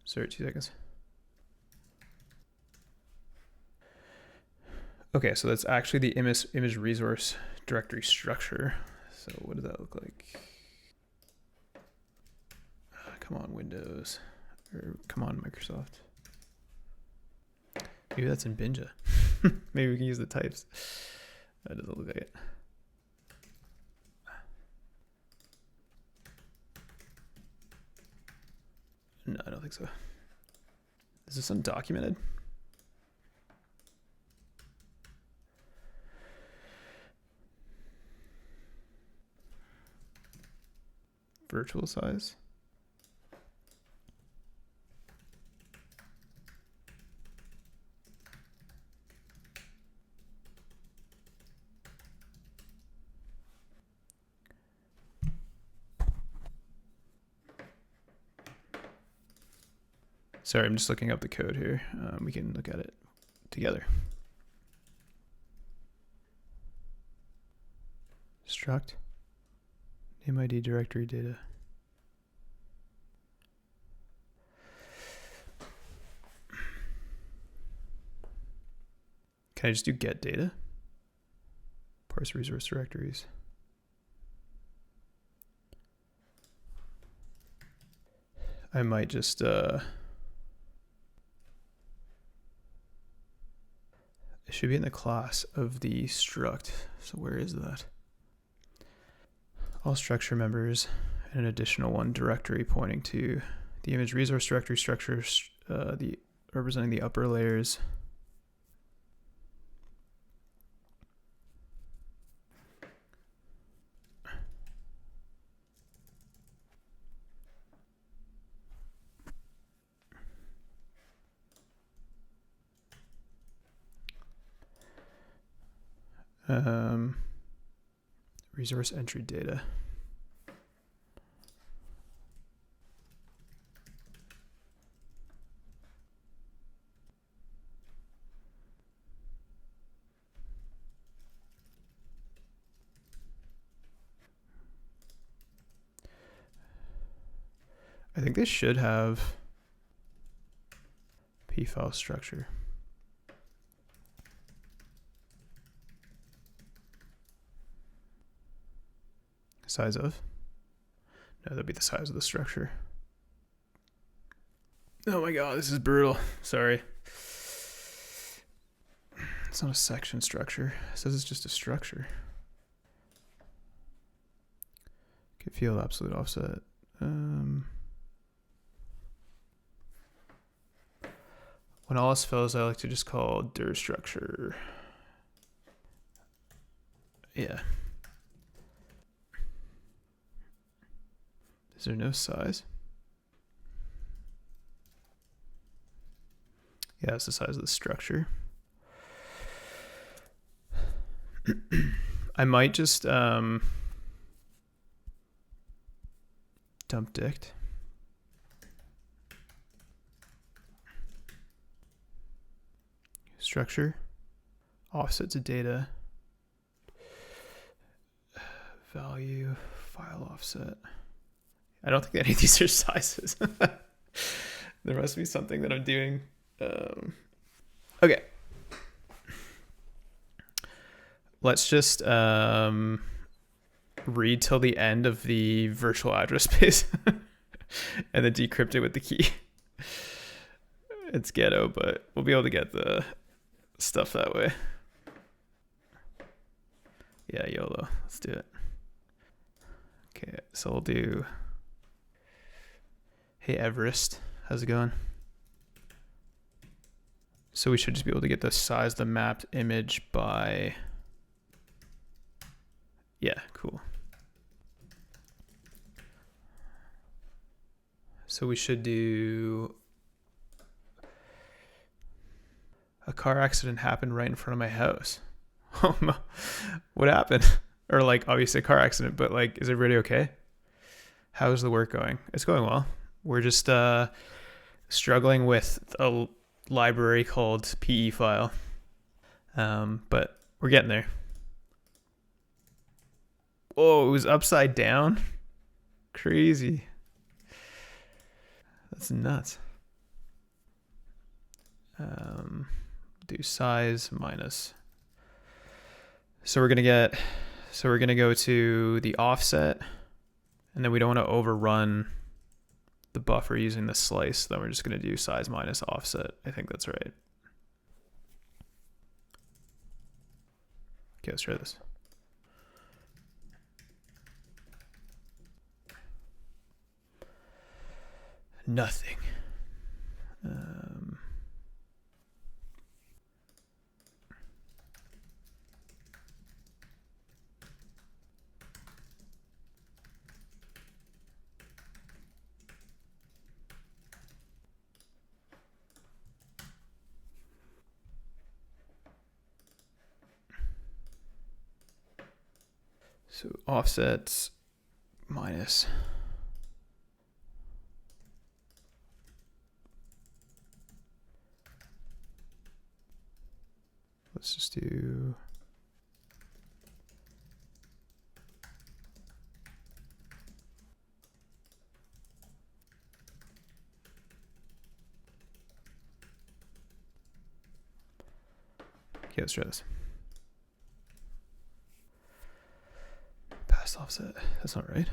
Sorry, 2 seconds. Okay, so that's actually the image resource directory structure. So what does that look like? Come on, Windows, or come on, Microsoft. Maybe that's in Binja. Maybe we can use the types. That doesn't look like it. No, I don't think so. Is this undocumented? Virtual size? Sorry, I'm just looking up the code here. We can look at it together. Struct, name ID directory data. Can I just do get data? Parse resource directories. I might just it should be in the class of the struct. So where is that? All structure members and an additional one directory pointing to the image resource directory structures, the representing the upper layers. Resource entry data. I think this should have P file structure. Size of? No, that'd be the size of the structure. Oh my god, this is brutal. Sorry. It's not a section structure. It says it's just a structure. Okay, field absolute offset. When all else fails, I like to just call dir structure. Yeah. Is there no size? Yeah, it's the size of the structure. I might just dump dict. Structure, offset to data, value, file offset. I don't think any of these are sizes. There must be something that I'm doing. Okay. Let's just read till the end of the virtual address space and then decrypt it with the key. It's ghetto, but we'll be able to get the stuff that way. Yeah, YOLO. Let's do it. Okay, so we'll do... Hey, Everest. How's it going? So we should just be able to get the size of the mapped image by... Yeah, cool. So we should do... A car accident happened right in front of my house. Oh no. What happened? Or like, obviously a car accident, but like, is everybody okay? How's the work going? It's going well. We're just struggling with a library called PE file. But we're getting there. Oh, it was upside down? Crazy. That's nuts. Do size minus So we're gonna go to the offset, and then we don't want to overrun the buffer using the slice. Then we're just gonna do size minus offset. I think that's right. Okay, let's try this. Nothing. So offsets minus. Let's just do. Okay, let's try this. Past offset. That's not right.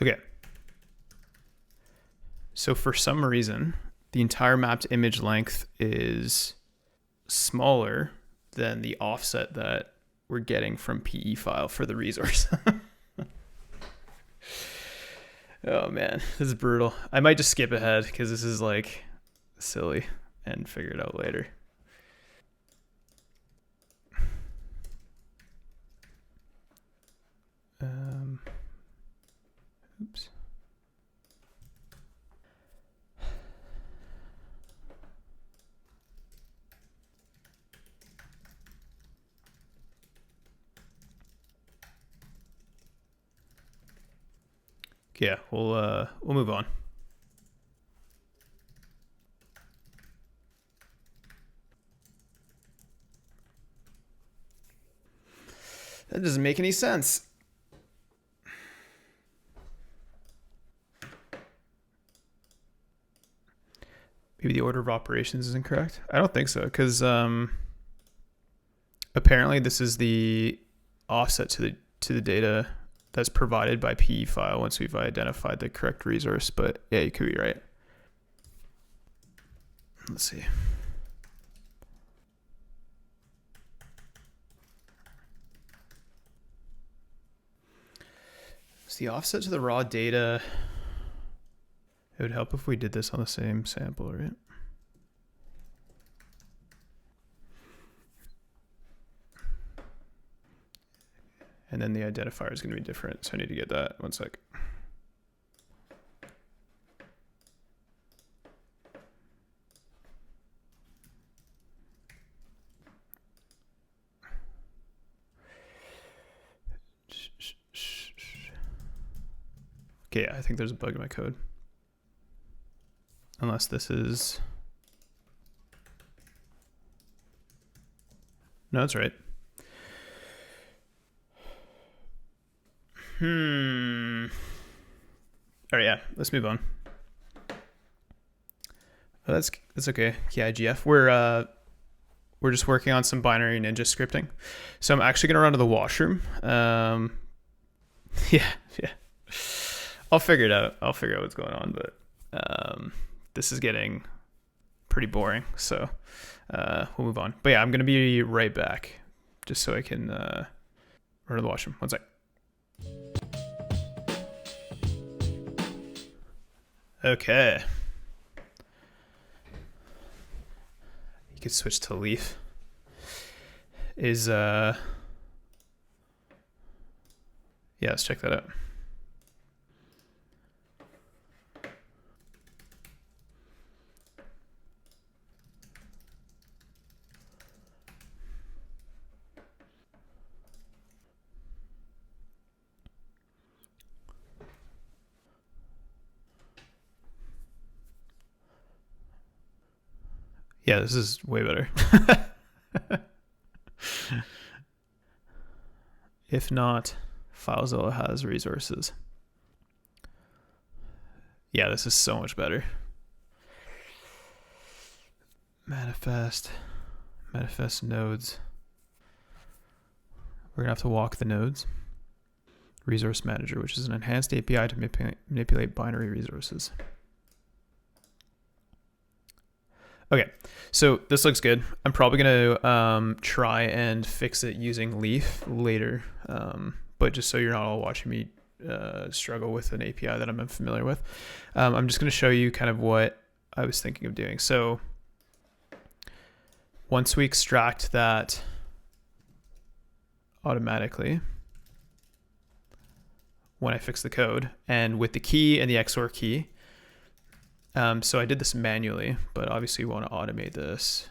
Okay. So for some reason, the entire mapped image length is smaller than the offset that we're getting from PE file for the resource. Oh man, this is brutal. I might just skip ahead because this is like silly and figure it out later. Oops. Yeah, we'll move on. That doesn't make any sense. Maybe the order of operations is incorrect. I don't think so, because apparently this is the offset to the data that's provided by PE file once we've identified the correct resource. But yeah, you could be right. Let's see. It's the offset to the raw data. It would help if we did this on the same sample, right? And then the identifier is going to be different, so I need to get that. One sec. Okay, I think there's a bug in my code. Unless this is... No, that's right. All right, yeah, let's move on. Oh, that's okay. Yeah, GF. We're just working on some binary ninja scripting. So I'm actually gonna run to the washroom. Yeah. I'll figure it out. I'll figure out what's going on, but this is getting pretty boring. So we'll move on. But yeah, I'm gonna be right back, just so I can run to the washroom. One sec. Okay. You could switch to Leaf. Yeah, let's check that out. Yeah, this is way better. If not, FileZilla has resources. Yeah, this is so much better. Manifest nodes. We're gonna have to walk the nodes. Resource manager, which is an enhanced API to manipulate binary resources. Okay, so this looks good. I'm probably gonna try and fix it using Leaf later, but just so you're not all watching me struggle with an API that I'm unfamiliar with, I'm just gonna show you kind of what I was thinking of doing. So once we extract that automatically, when I fix the code, and with the key and the XOR key, so I did this manually, but obviously we want to automate this.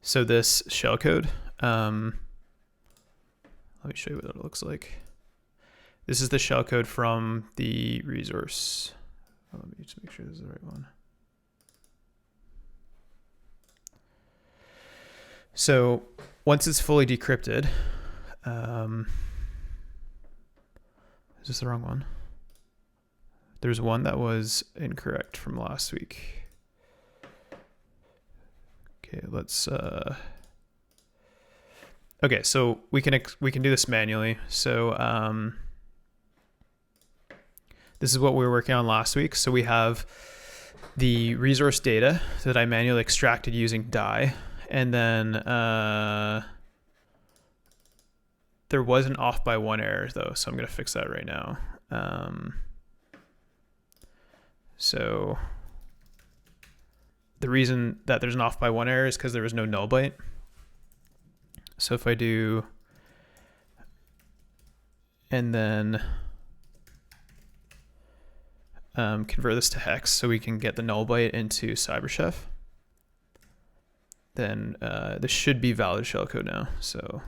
So this shellcode, let me show you what it looks like. This is the shellcode from the resource. Oh, let me just make sure this is the right one. So once it's fully decrypted, is this the wrong one? There's one that was incorrect from last week. Okay, let's okay, so we can do this manually. So this is what we were working on last week. So we have the resource data that I manually extracted using die, and then there was an off by one error though, so I'm gonna fix that right now. So the reason that there's an off by one error is because there was no null byte. So if I do, and then convert this to hex so we can get the null byte into CyberChef, then this should be valid shellcode now. So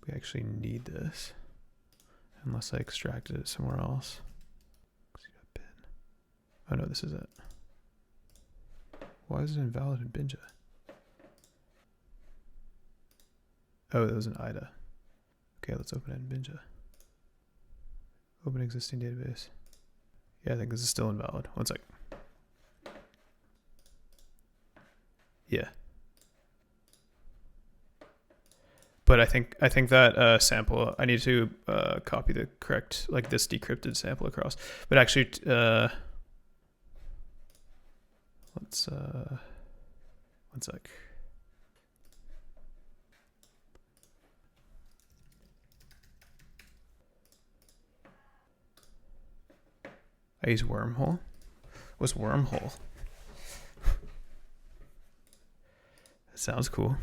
we actually need this unless I extracted it somewhere else. Oh no, this is it. Why is it invalid in Binja? Oh, that was an IDA. Okay, let's open it in Binja. Open existing database. Yeah, I think this is still invalid. One sec. Yeah. But I think that sample, I need to copy the correct, like this decrypted sample across. But actually, let's, one sec. I use wormhole. What's wormhole? That sounds cool.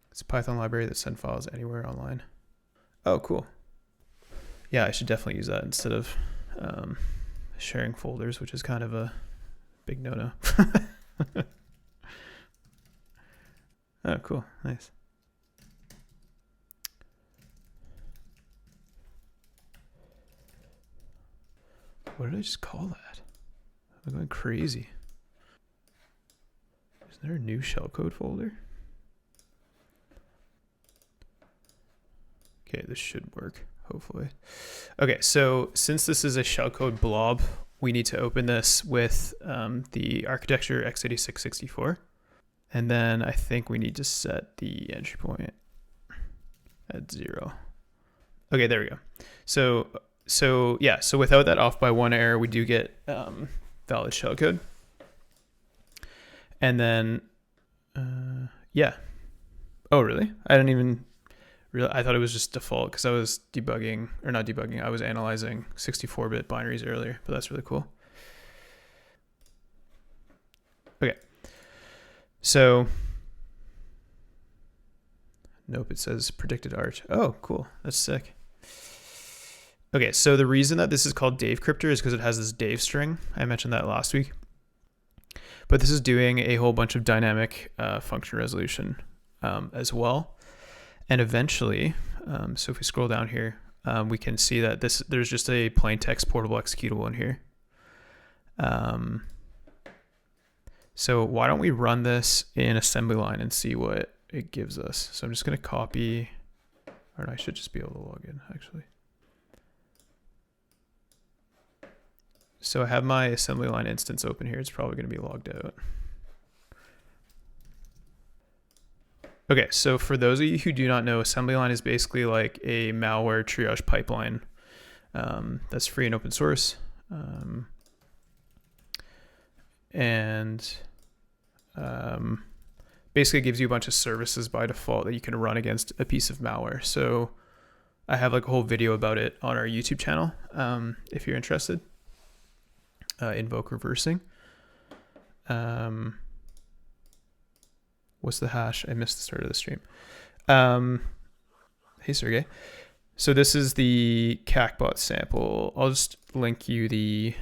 It's a Python library that sends files anywhere online. Oh, cool. Yeah, I should definitely use that instead of sharing folders, which is kind of a big no-no. Oh, cool. Nice. What did I just call that? I'm going crazy. Is there a new shellcode folder? Okay, this should work, hopefully. Okay, so since this is a shellcode blob, we need to open this with the architecture x86-64. And then I think we need to set the entry point at 0. Okay, there we go. So yeah, so without that off by one error, we do get valid shellcode. And then, yeah. Oh, really? I didn't even I thought it was just default because I was debugging, or not debugging, I was analyzing 64-bit binaries earlier, but that's really cool. Okay. So, nope, it says predicted arch. Oh, cool. That's sick. Okay, so the reason that this is called decryptor is because it has this Dave string. I mentioned that last week. But this is doing a whole bunch of dynamic function resolution as well. And eventually, so if we scroll down here, we can see that there's just a plain text portable executable in here. So why don't we run this in assembly line and see what it gives us. So I'm just going to copy, or I should just be able to log in actually. So I have my assembly line instance open here. It's probably going to be logged out. Okay, so for those of you who do not know, assembly line is basically like a malware triage pipeline that's free and open source. Basically gives you a bunch of services by default that you can run against a piece of malware. So I have like a whole video about it on our YouTube channel if you're interested. Invoke reversing. What's the hash? I missed the start of the stream. Hey, Sergey. So this is the Qakbot sample. I'll just link you the...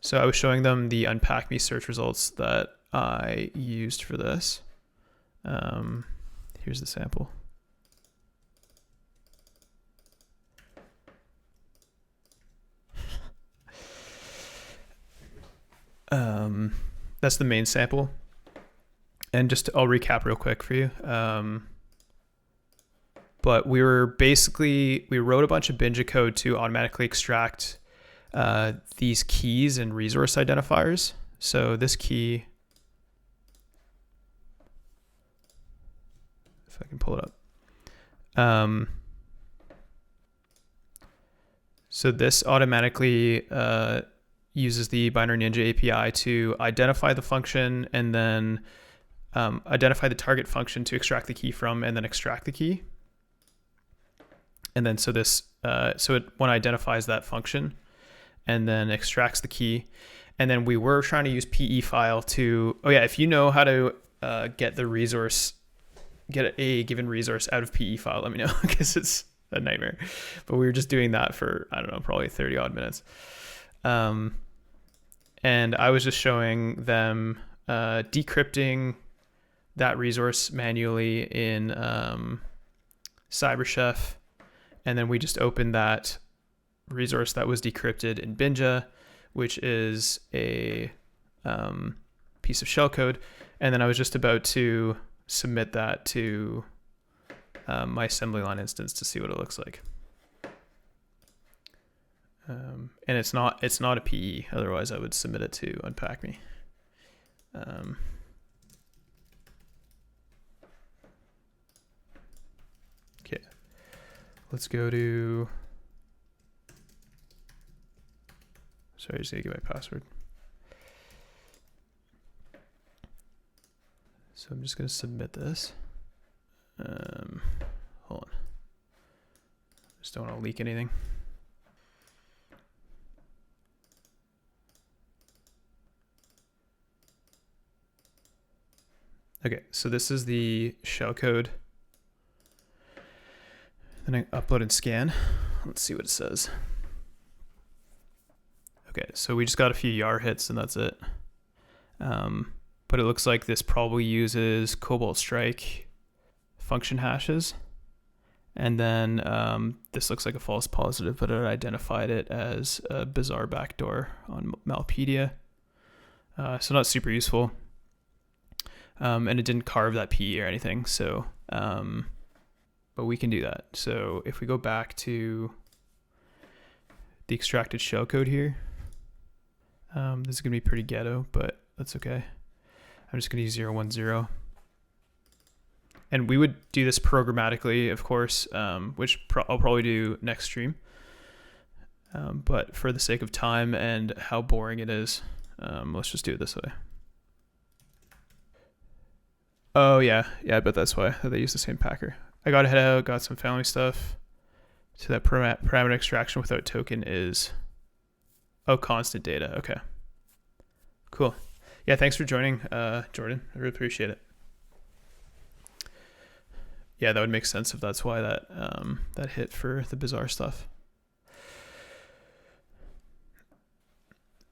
So I was showing them the Unpack Me search results that I used for this. Here's the sample. That's the main sample. And I'll recap real quick for you. But we wrote a bunch of Binja code to automatically extract these keys and resource identifiers. So this key, if I can pull it up. So this automatically uses the Binary Ninja API to identify the function and then identify the target function to extract the key from and then extract the key. And then so it one identifies that function and then extracts the key. And then we were trying to use PE file to, if you know how to get a given resource out of PE file, let me know because it's a nightmare. But we were just doing that for, I don't know, probably 30 odd minutes. And I was just showing them decrypting that resource manually in CyberChef. And then we just opened that resource that was decrypted in Binja, which is a piece of shellcode. And then I was just about to submit that to my assembly line instance to see what it looks like. And it's not a PE, otherwise I would submit it to Unpack Me. Okay, let's go to, sorry, I just gotta get my password. So I'm just gonna submit this. Hold on. Just don't want to leak anything. Okay, so this is the shellcode. Then I upload and scan. Let's see what it says. Okay, so we just got a few YAR hits and that's it. But it looks like this probably uses Cobalt Strike function hashes. And then this looks like a false positive, but it identified it as a bizarre backdoor on Malpedia. So not super useful. And it didn't carve that PE or anything. So, but we can do that. So if we go back to the extracted shellcode here, this is going to be pretty ghetto, but that's okay. I'm just going to use 010. And we would do this programmatically, of course, which I'll probably do next stream. But for the sake of time and how boring it is, let's just do it this way. Oh yeah, I bet that's why they use the same packer. I got ahead out, got some family stuff. So that parameter extraction without token is, constant data. Okay, cool. Yeah, thanks for joining, Jordan. I really appreciate it. Yeah, that would make sense if that's why that that hit for the bizarre stuff.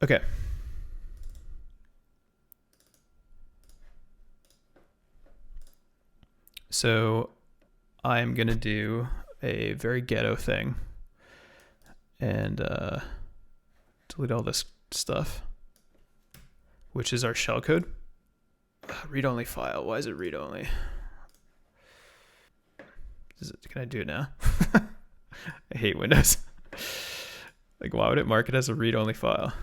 Okay. So I'm gonna do a very ghetto thing and delete all this stuff, which is our shellcode. Read-only file. Why is it read-only? Can I do it now? I hate Windows. Like, why would it mark it as a read-only file?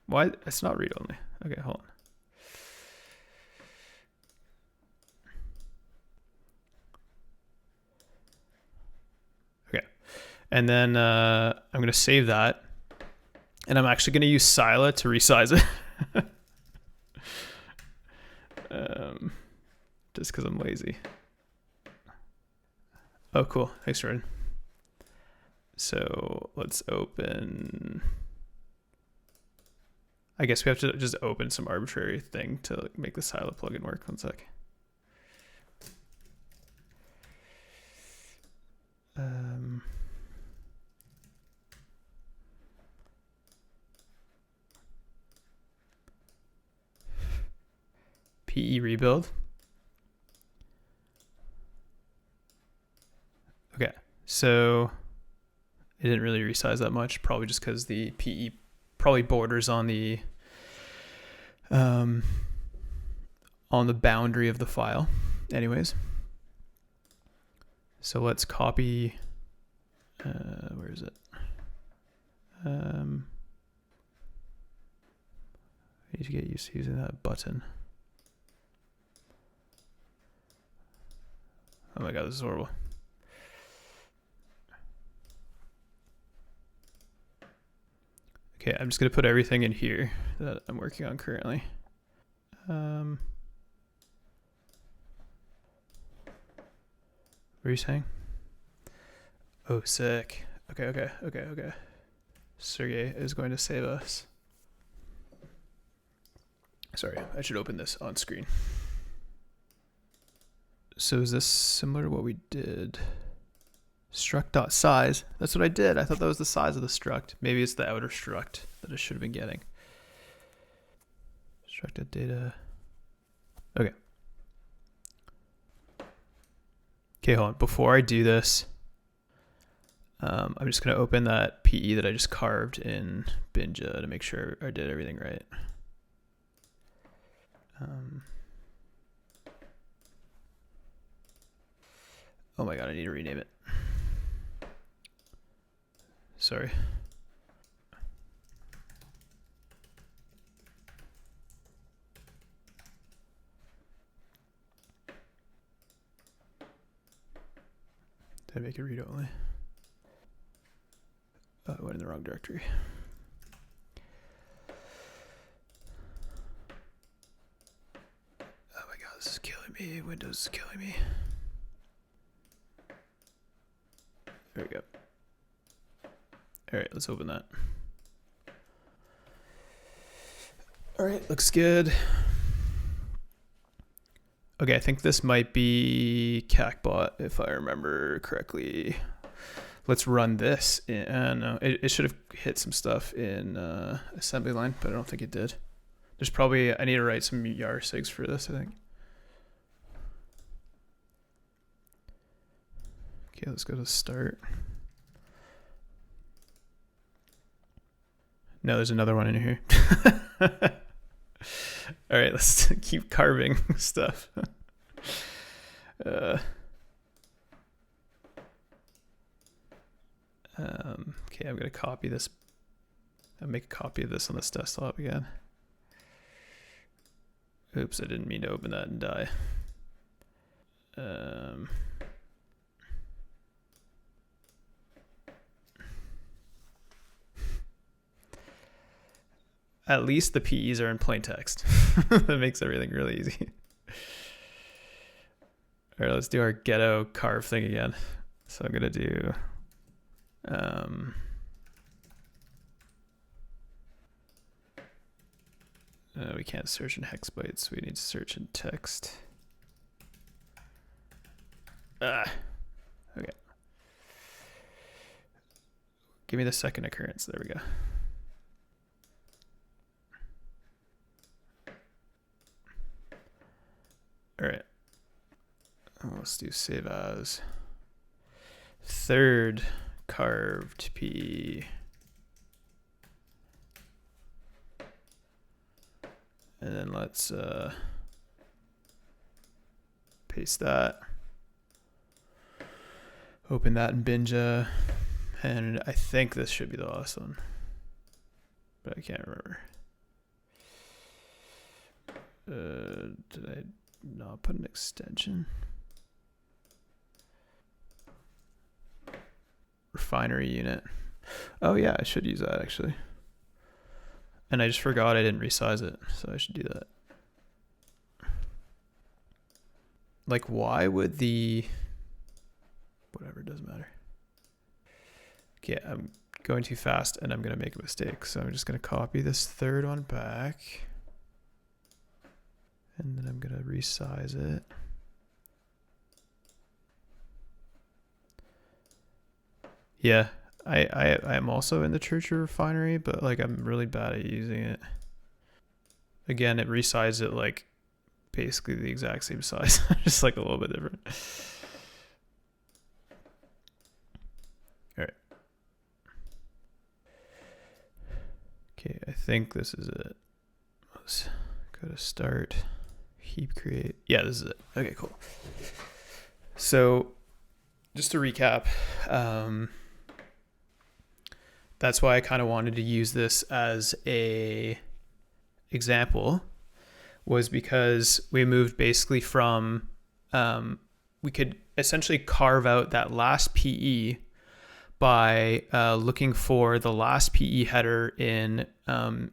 Why? It's not read-only. Okay, hold on. Okay, and then I'm gonna save that, and I'm actually gonna use Scylla to resize it. Just because I'm lazy. Oh, cool. Thanks, Jordan. So let's open. I guess we have to just open some arbitrary thing to make the Scylla plugin work. 1 sec. PE rebuild. Okay, so it didn't really resize that much, probably just because the PE probably borders on the boundary of the file. Anyways, so let's copy. Where is it? I need to get used to using that button. Oh my god, this is horrible. Okay, I'm just gonna put everything in here that I'm working on currently. What are you saying? Oh, sick. Okay. Sergey is going to save us. Sorry, I should open this on screen. So is this similar to what we did? Struct.size. That's what I did. I thought that was the size of the struct. Maybe it's the outer struct that I should have been getting. Struct.data. Okay. Okay, hold on. Before I do this, I'm just going to open that PE that I just carved in Binja to make sure I did everything right. Oh my god, I need to rename it. Sorry. Did I make it read only? Oh, I went in the wrong directory. Oh my god, this is killing me. Windows is killing me. There we go. All right, let's open that. All right, looks good. Okay, I think this might be Qakbot if I remember correctly. Let's run this. No, it should have hit some stuff in assembly line, but I don't think it did. There's probably, I need to write some YAR sigs for this, I think. Okay, let's go to start. No, there's another one in here. All right, let's keep carving stuff. Okay, I'm gonna copy this. I'll make a copy of this on this desktop again. Oops, I didn't mean to open that and die. At least the PEs are in plain text. That makes everything really easy. All right, let's do our ghetto carve thing again. So I'm gonna do we can't search in hex bytes, we need to search in text. Okay. Give me the second occurrence. There we go. All right. let's do save as third carved PE. And then let's paste that. Open that in Binja. And I think this should be the last one, but I can't remember. Did I not put an extension? Refinery unit. Oh yeah, I should use that actually. And I just forgot I didn't resize it, so I should do that. Like, why would the... Whatever, it doesn't matter. Okay, I'm going too fast and I'm going to make a mistake. So I'm just going to copy this third one back. And then I'm going to resize it. Yeah, I am also in the Church Refinery, but like I'm really bad at using it. Again, it resized it like basically the exact same size, just like a little bit different. All right. Okay, I think this is it. Let's go to start, heap create. Yeah, this is it. Okay, cool. So just to recap, that's why I kind of wanted to use this as a example, was because we moved basically from, we could essentially carve out that last PE by looking for the last PE header in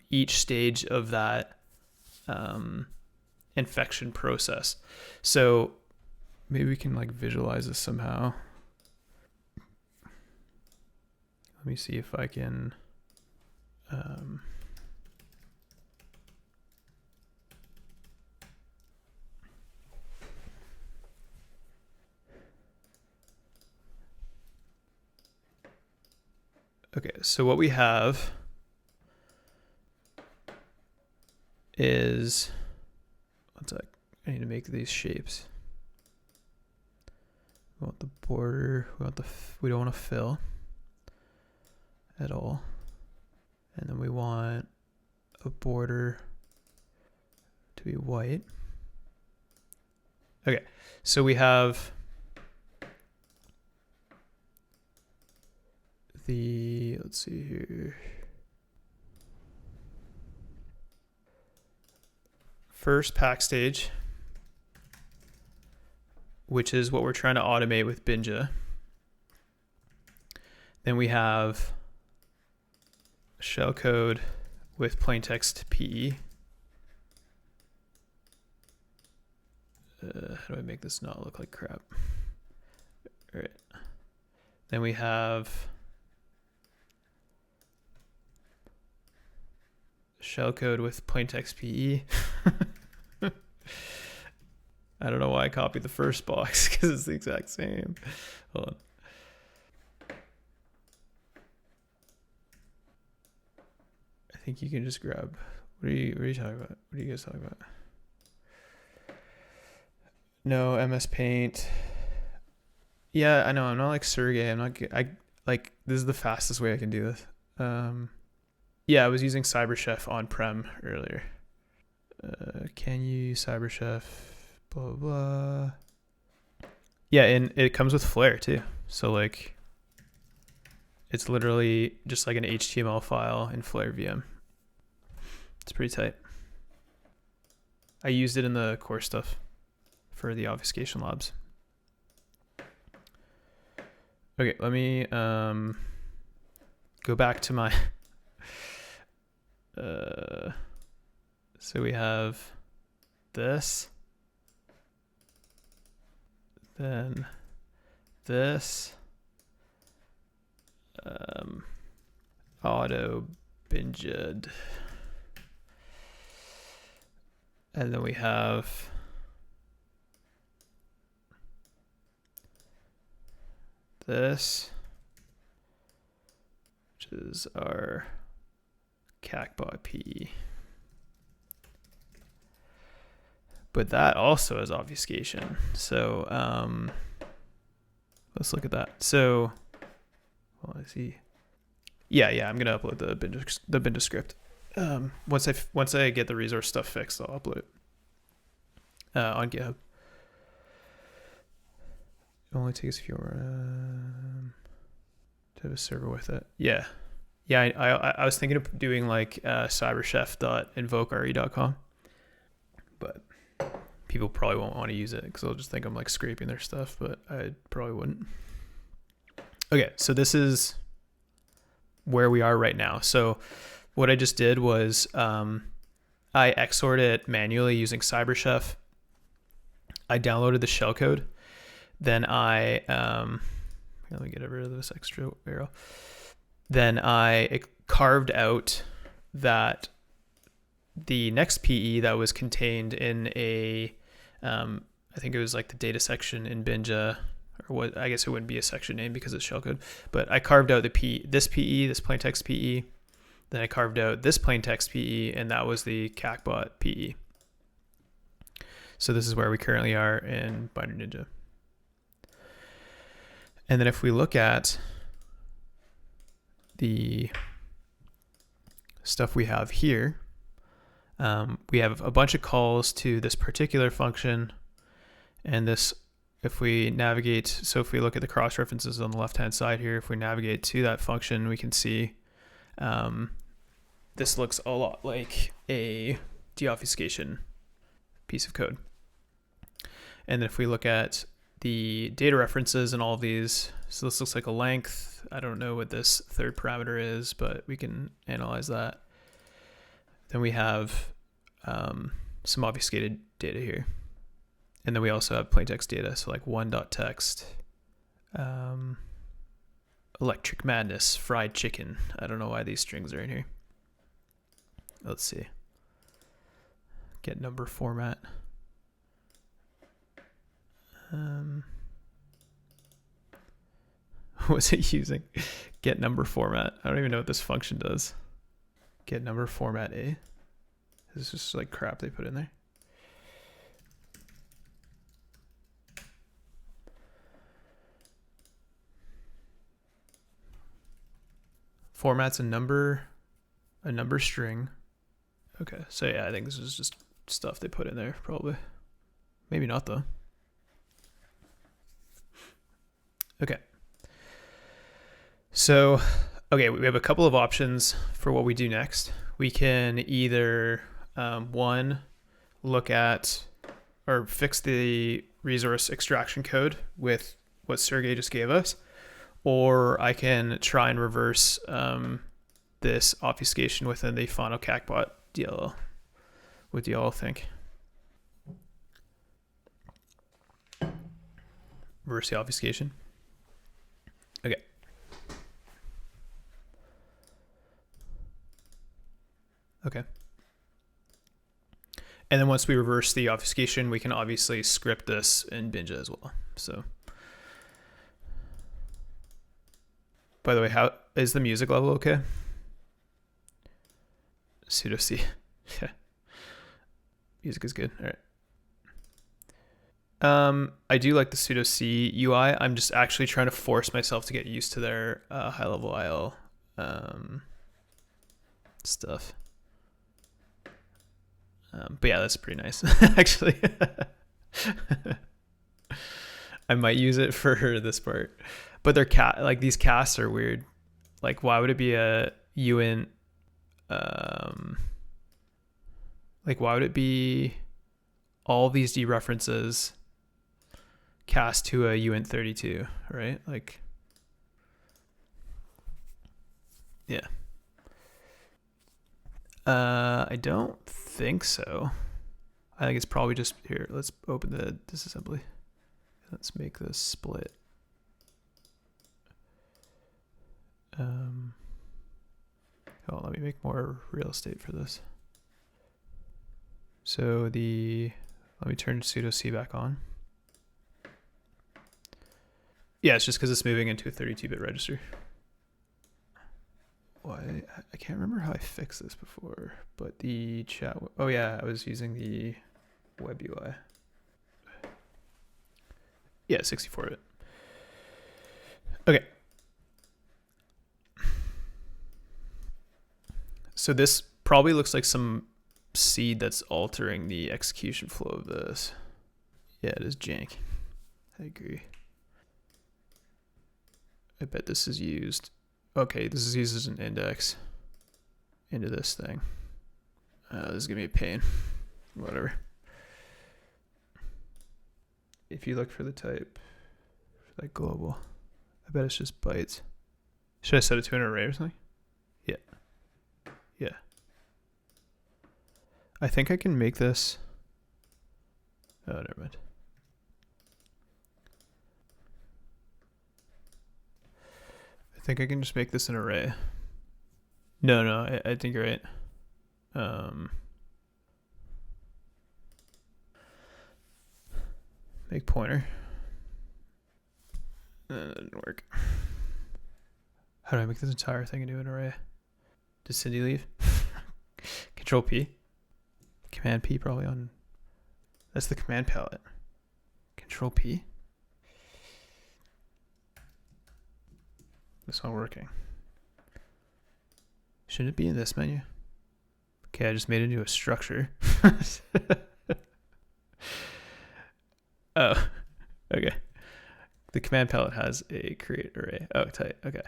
each stage of that infection process. So maybe we can like visualize this somehow. Let me see if I can okay, so what we have is, one sec, I need to make these shapes. We want the border, we don't want to fill at all. And then we want a border to be white. Okay, so we have the, let's see here. First pack stage, which is what we're trying to automate with Binja. Then we have Shellcode with plaintext PE. How do I make this not look like crap? All right. Then we have Shellcode with plaintext PE. I don't know why I copied the first box because it's the exact same. Hold on. I think you can just grab. What are you talking about? What are you guys talking about? No, MS Paint. Yeah, I know. I'm not like Sergey. I'm not. I like this is the fastest way I can do this. Yeah, I was using CyberChef on-prem earlier. Can you use CyberChef? Blah, blah. Yeah, and it comes with Flare too. So like, it's literally just like an HTML file in Flare VM. It's pretty tight. I used it in the core stuff for the obfuscation labs. Okay, let me go back to my so we have this, then this, auto binged, and then we have this, which is our Qakbot PE. but that also has obfuscation. So let's look at that. So, well, I see. Yeah, I'm gonna upload the binda script. Once I get the resource stuff fixed, I'll upload it on GitHub. It only takes a few more to have a server with it. Yeah. I was thinking of doing like cyberchef.invokere.com, but people probably won't want to use it because they'll just think I'm like scraping their stuff, but I probably wouldn't. Okay, so this is where we are right now. So what I just did was I exported it manually using CyberChef. I downloaded the shellcode. Then I, let me get rid of this extra arrow. Then I carved out that the next PE that was contained in a, I think it was like the data section in Binja, or what, I guess it wouldn't be a section name because it's shellcode, but I carved out this PE, this plaintext PE. Then I carved out this plaintext PE, and that was the Qakbot PE. So this is where we currently are in Binder Ninja. And then if we look at the stuff we have here, we have a bunch of calls to this particular function. And this, if we navigate, so if we look at the cross references on the left-hand side here, if we navigate to that function, we can see this looks a lot like a deobfuscation piece of code. And then if we look at the data references and all of these, so this looks like a length. I don't know what this third parameter is, but we can analyze that. Then we have some obfuscated data here. And then we also have plaintext data, so like one.text, electric madness, fried chicken. I don't know why these strings are in here. Let's see. Get number format. What's it using? Get number format. I don't even know what this function does. Get number format A. This is just like crap they put in there. Format's a number string. Okay, so yeah, I think this is just stuff they put in there, probably. Maybe not though. Okay. So, okay, we have a couple of options for what we do next. We can either, one, look at or fix the resource extraction code with what Sergey just gave us, or I can try and reverse this obfuscation within the final Qakbot DLL. What do you all think? Reverse the obfuscation. Okay. Okay. And then once we reverse the obfuscation, we can obviously script this in Binja as well. So, by the way, how is the music level okay? Sudo C. Yeah. Music is good. All right. I do like the sudo C UI. I'm just actually trying to force myself to get used to their high level IL stuff. But yeah, that's pretty nice actually. I might use it for this part, but they're like these casts are weird. Like, why would it be a uint? Like, why would it be all these dereferences cast to a uint32, right? Like, yeah. I don't think so. I think it's probably just here. Let's open the disassembly. Let's make this split. Oh, let me make more real estate for this. So let me turn sudo C back on. Yeah, it's just because it's moving into a 32-bit register. Why? I can't remember how I fixed this before, but the chat. Oh yeah, I was using the web UI. Yeah, 64-bit. Okay. So this probably looks like some seed that's altering the execution flow of this. Yeah, it is jank. I agree. I bet this is used. Okay, this is used as an index into this thing. This is gonna be a pain. Whatever. If you look for the type, for like global, I bet it's just bytes. Should I set it to an array or something? Yeah. Yeah. I think I can make this. Oh, never mind. I think I can just make this an array. No, I think you're right. Make pointer. That didn't work. How do I make this entire thing into an array? Does Cindy leave? Control P. Command P probably on. That's the command palette. Control P. It's not working. Shouldn't it be in this menu? Okay, I just made it into a structure. Oh, okay. The command palette has a create array. Oh, tight. Okay.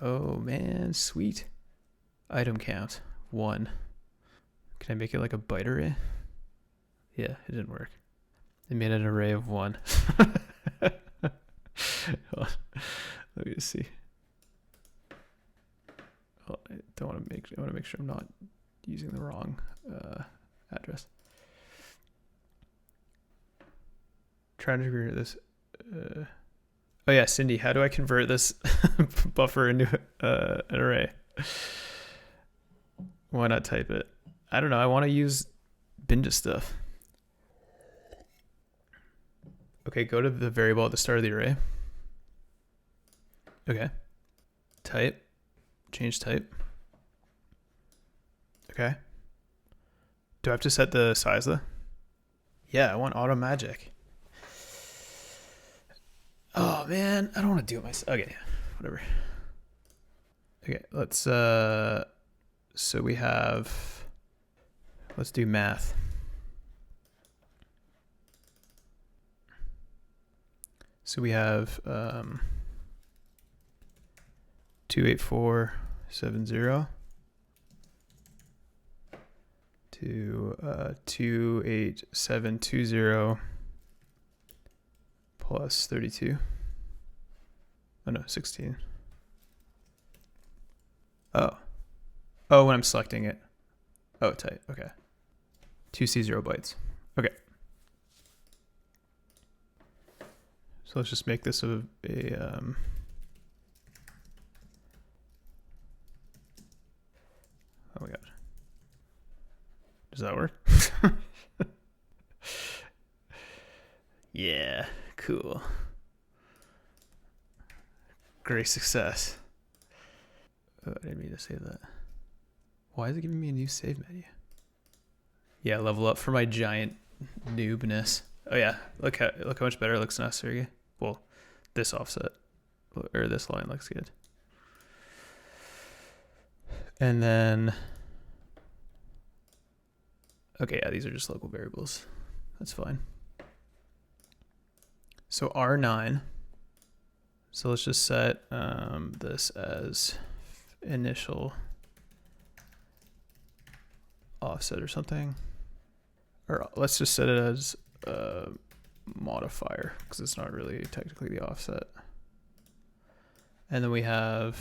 Oh man, sweet. Item count 1. Can I make it like a byte array? Yeah, it didn't work. It made an array of 1. Let me see. Oh, I don't want to make. I want to make sure I'm not using the wrong address. Trying to convert this. Oh yeah, Cindy, how do I convert this buffer into an array? Why not type it? I don't know. I want to use binja stuff. Okay, go to the variable at the start of the array. Okay. Type. Change type. Okay. Do I have to set the size though? Yeah, I want auto magic. Oh man, I don't want to do it myself. Okay, whatever. Okay, let's so we have, let's do math. So we have 28470 to 28720 plus 32. Oh no, 16. Oh, when I'm selecting it. Oh, tight. Okay. 2C0 bytes. Okay. So let's just make this a oh my god. Does that work? Yeah, cool. Great success. Oh, I didn't mean to save that. Why is it giving me a new save menu? Yeah, level up for my giant noobness. Oh yeah, look how much better it looks now, Sergey. Well, this offset or this line looks good. And then, okay, yeah, these are just local variables. That's fine. So R9. So let's just set this as initial offset or something. Or let's just set it as modifier because it's not really technically the offset. And then we have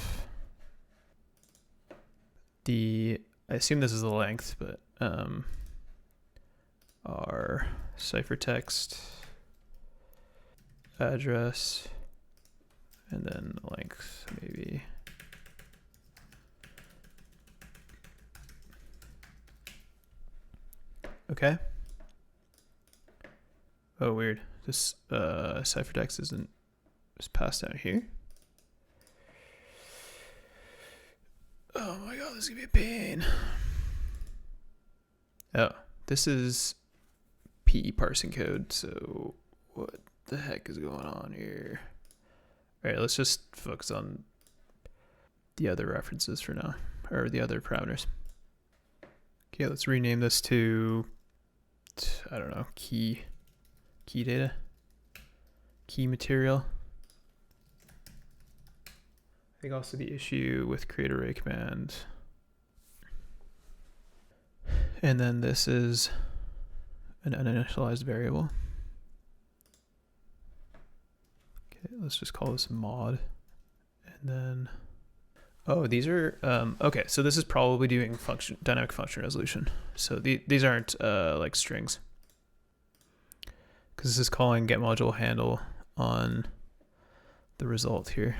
I assume this is the length, but our ciphertext address and then length maybe. Okay. Oh, weird. This ciphertext isn't just passed down here. Oh my god, this is gonna be a pain. Oh, this is PE parsing code. So what the heck is going on here? All right, let's just focus on the other references for now, or the other parameters. Okay, let's rename this to, I don't know, key data, key material. I think also the issue with create array command. And then this is an uninitialized variable. Okay, let's just call this mod. And then, oh, these are, okay, so this is probably doing dynamic function resolution. So these aren't like strings. Because this is calling get module handle on the result here.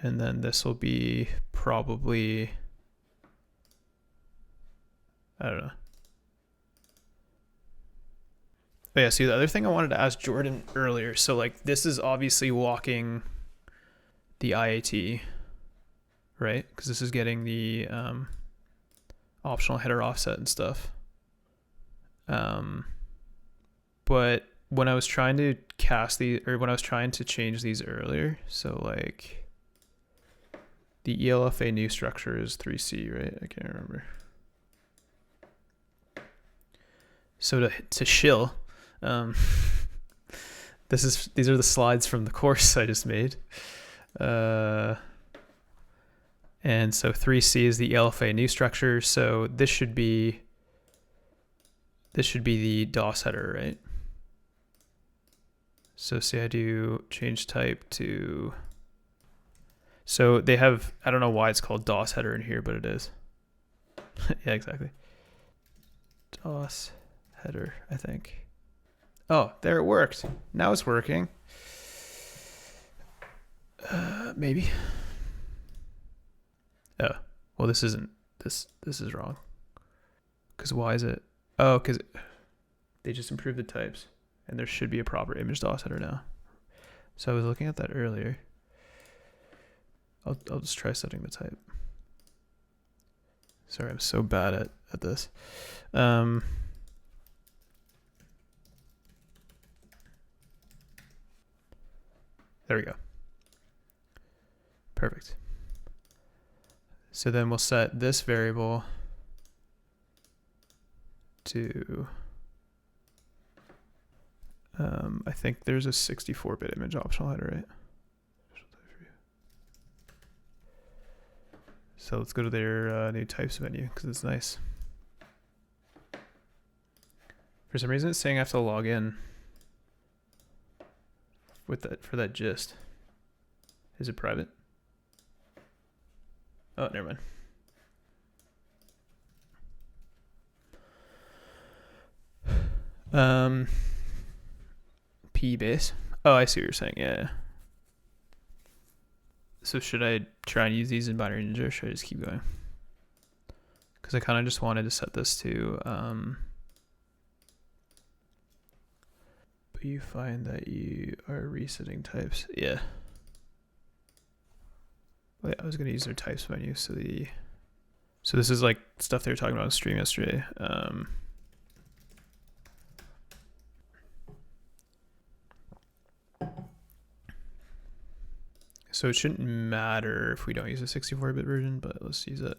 And then this will be probably, I don't know. But yeah, see, the other thing I wanted to ask Jordan earlier, so like this is obviously walking the IAT, right? Because this is getting the optional header offset and stuff. But when I was trying to when I was trying to change these earlier, so like the ELFA new structure is 3C, right? I can't remember. So to shill, these are the slides from the course I just made. And so 3C is the ELFA new structure. So this should be the DOS header, right? So say I do change type to, so they have, I don't know why it's called DOS header in here, but it is. Yeah, exactly. DOS header, I think. Oh, there it worked. Now it's working. Maybe. Oh, well, this isn't, this is wrong. Because why is it? Oh, because they just improved the types and there should be a proper image DOS header now. So I was looking at that earlier. I'll just try setting the type. Sorry, I'm so bad at this. There we go. Perfect. So then we'll set this variable to, I think there's a 64-bit image optional header, right? So let's go to their new types menu because it's nice. For some reason, it's saying I have to log in with that for that gist. Is it private? Oh, never mind. P base. Oh, I see what you're saying. Yeah. So should I try and use these in binary ninja, or should I just keep going? Because I kind of just wanted to set this to, but you find that you are resetting types. Yeah. Wait, I was going to use their types menu. So this is like stuff they were talking about on stream yesterday. So it shouldn't matter if we don't use a 64-bit version, but let's use it.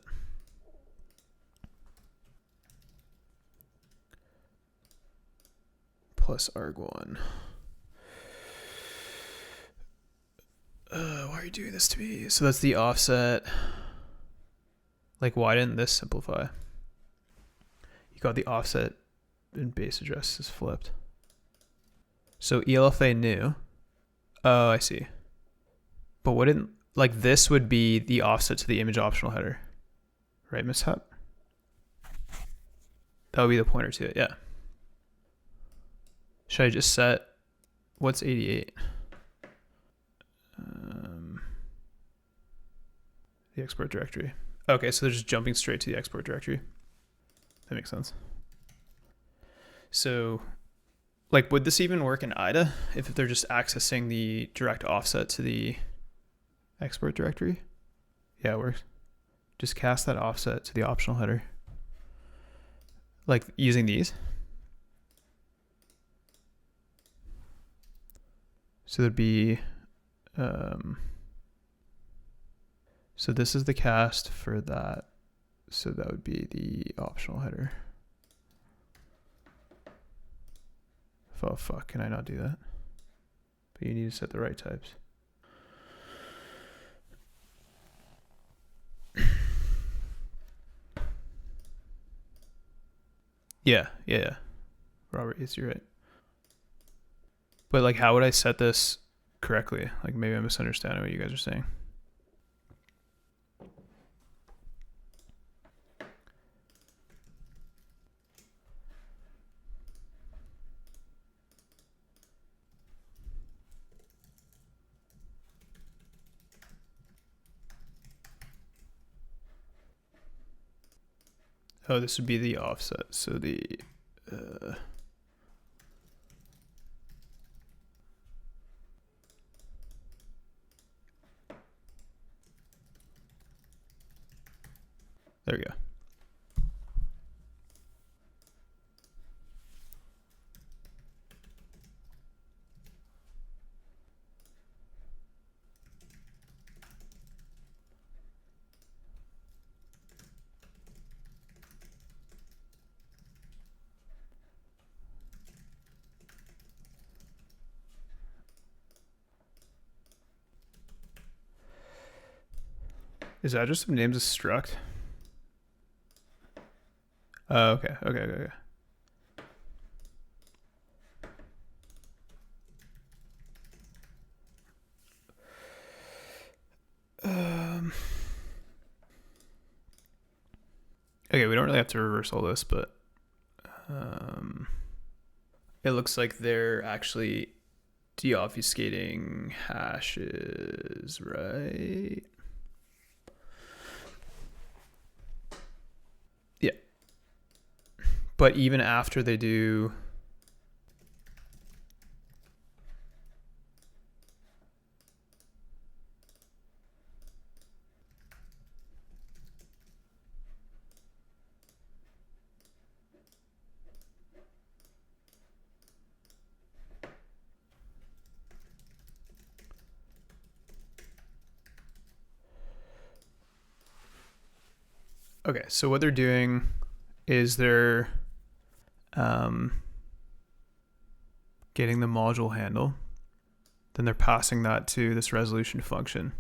Plus arg1. Why are you doing this to me? So that's the offset. Like, why didn't this simplify? You got the offset and base address is flipped. So ELFA new. Oh, I see. But wouldn't, like, this would be the offset to the image optional header, right, mishap? That would be the pointer to it, yeah. Should I just set, what's 88? The export directory. Okay, so they're just jumping straight to the export directory. That makes sense. So, like, would this even work in IDA if they're just accessing the direct offset to the export directory? Yeah, it works. Just cast that offset to the optional header. Like using these. So there'd be, so this is the cast for that. So that would be the optional header. Oh fuck, can I not do that? But you need to set the right types. Yeah. Robert, yes, you're right. But like, how would I set this correctly? Like maybe I'm misunderstanding what you guys are saying. Oh, this would be the offset. So the, there we go. Is that just some names of struct? Oh, okay. Okay, we don't really have to reverse all this, but it looks like they're actually deobfuscating hashes, right? Yeah. But even after they do, okay, so what they're doing is they're getting the module handle, then they're passing that to this resolution function,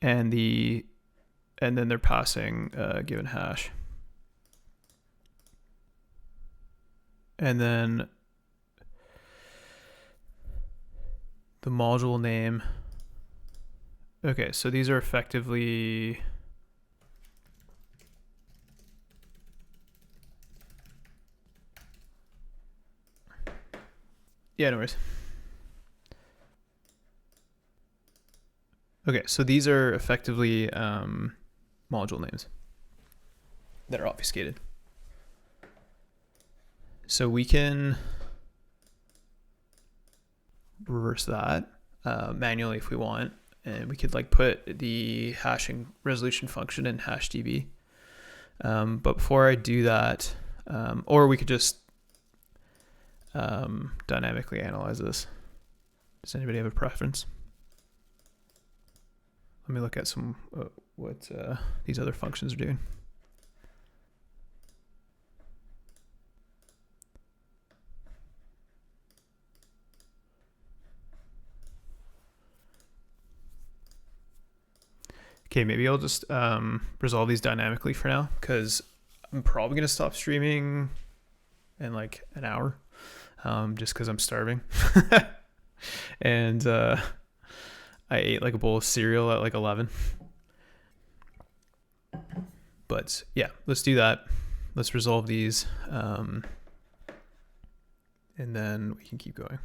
and then they're passing a given hash, and then the module name. Okay, so these are effectively, yeah, no worries. Okay, so these are effectively module names that are obfuscated. So we can reverse that manually if we want, and we could like put the hashing resolution function in hash db. But before I do that, or we could just dynamically analyze this. Does anybody have a preference? Let me look at some what these other functions are doing. Okay, maybe I'll just resolve these dynamically for now, because I'm probably going to stop streaming in like an hour, just because I'm starving. And I ate like a bowl of cereal at like 11. But yeah, let's do that. Let's resolve these, and then we can keep going.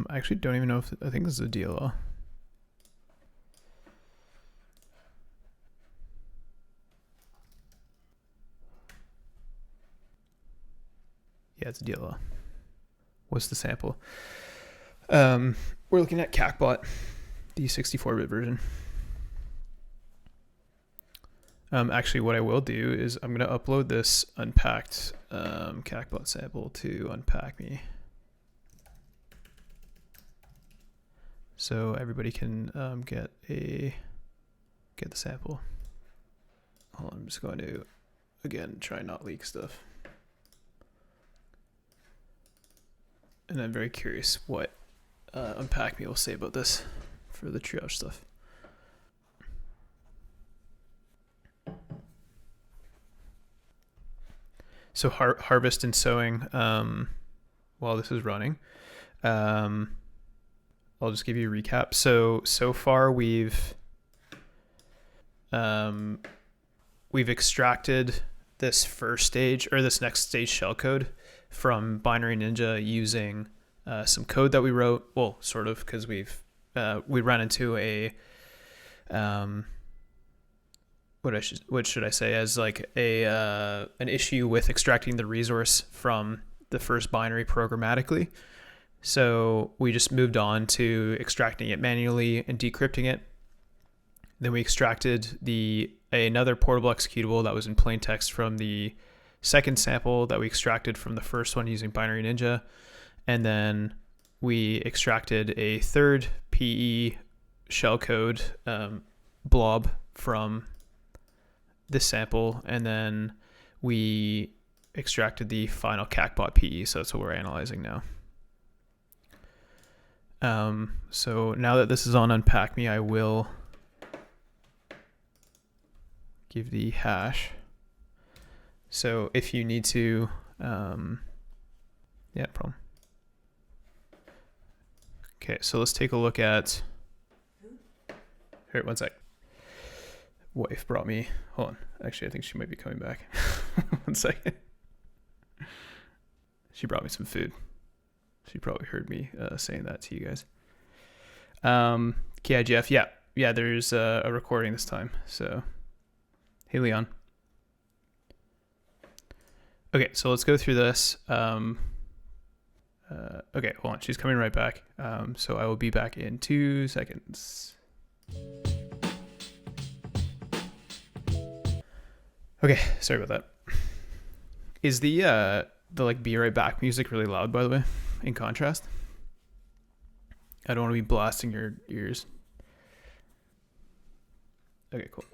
I actually don't even know if, I think this is a DLL. Yeah, it's a DLL. What's the sample? We're looking at Qakbot, the 64-bit version. Actually, what I will do is I'm going to upload this unpacked Qakbot sample to Unpack Me, so everybody can get the sample. Hold on, I'm just going to again try not leak stuff, and I'm very curious what Unpack Me will say about this for the triage stuff. So harvest and sowing, while this is running, I'll just give you a recap. So far we've extracted this first stage, or this next stage shellcode, from Binary Ninja using some code that we wrote. Well, sort of, because we ran into a what should I say, as like an issue with extracting the resource from the first binary programmatically. So we just moved on to extracting it manually and decrypting it. Then we extracted another portable executable that was in plain text from the second sample that we extracted from the first one using Binary Ninja. And then we extracted a third PE shellcode blob from this sample, and then we extracted the final Qakbot PE, so that's what we're analyzing now. So now that this is on Unpack Me, I will give the hash. So if you need to, yeah, no problem. Okay, so let's take a look at, here, one sec. Wife brought me, hold on, actually I think she might be coming back. 1 second. She brought me some food. She probably heard me saying that to you guys. KIGF, yeah, there's a recording this time. So, hey Leon. Okay, so let's go through this. Okay, hold on, she's coming right back. So I will be back in 2 seconds. Okay, sorry about that. Is the like be right back music really loud, by the way, in contrast? I don't want to be blasting your ears. Okay, cool.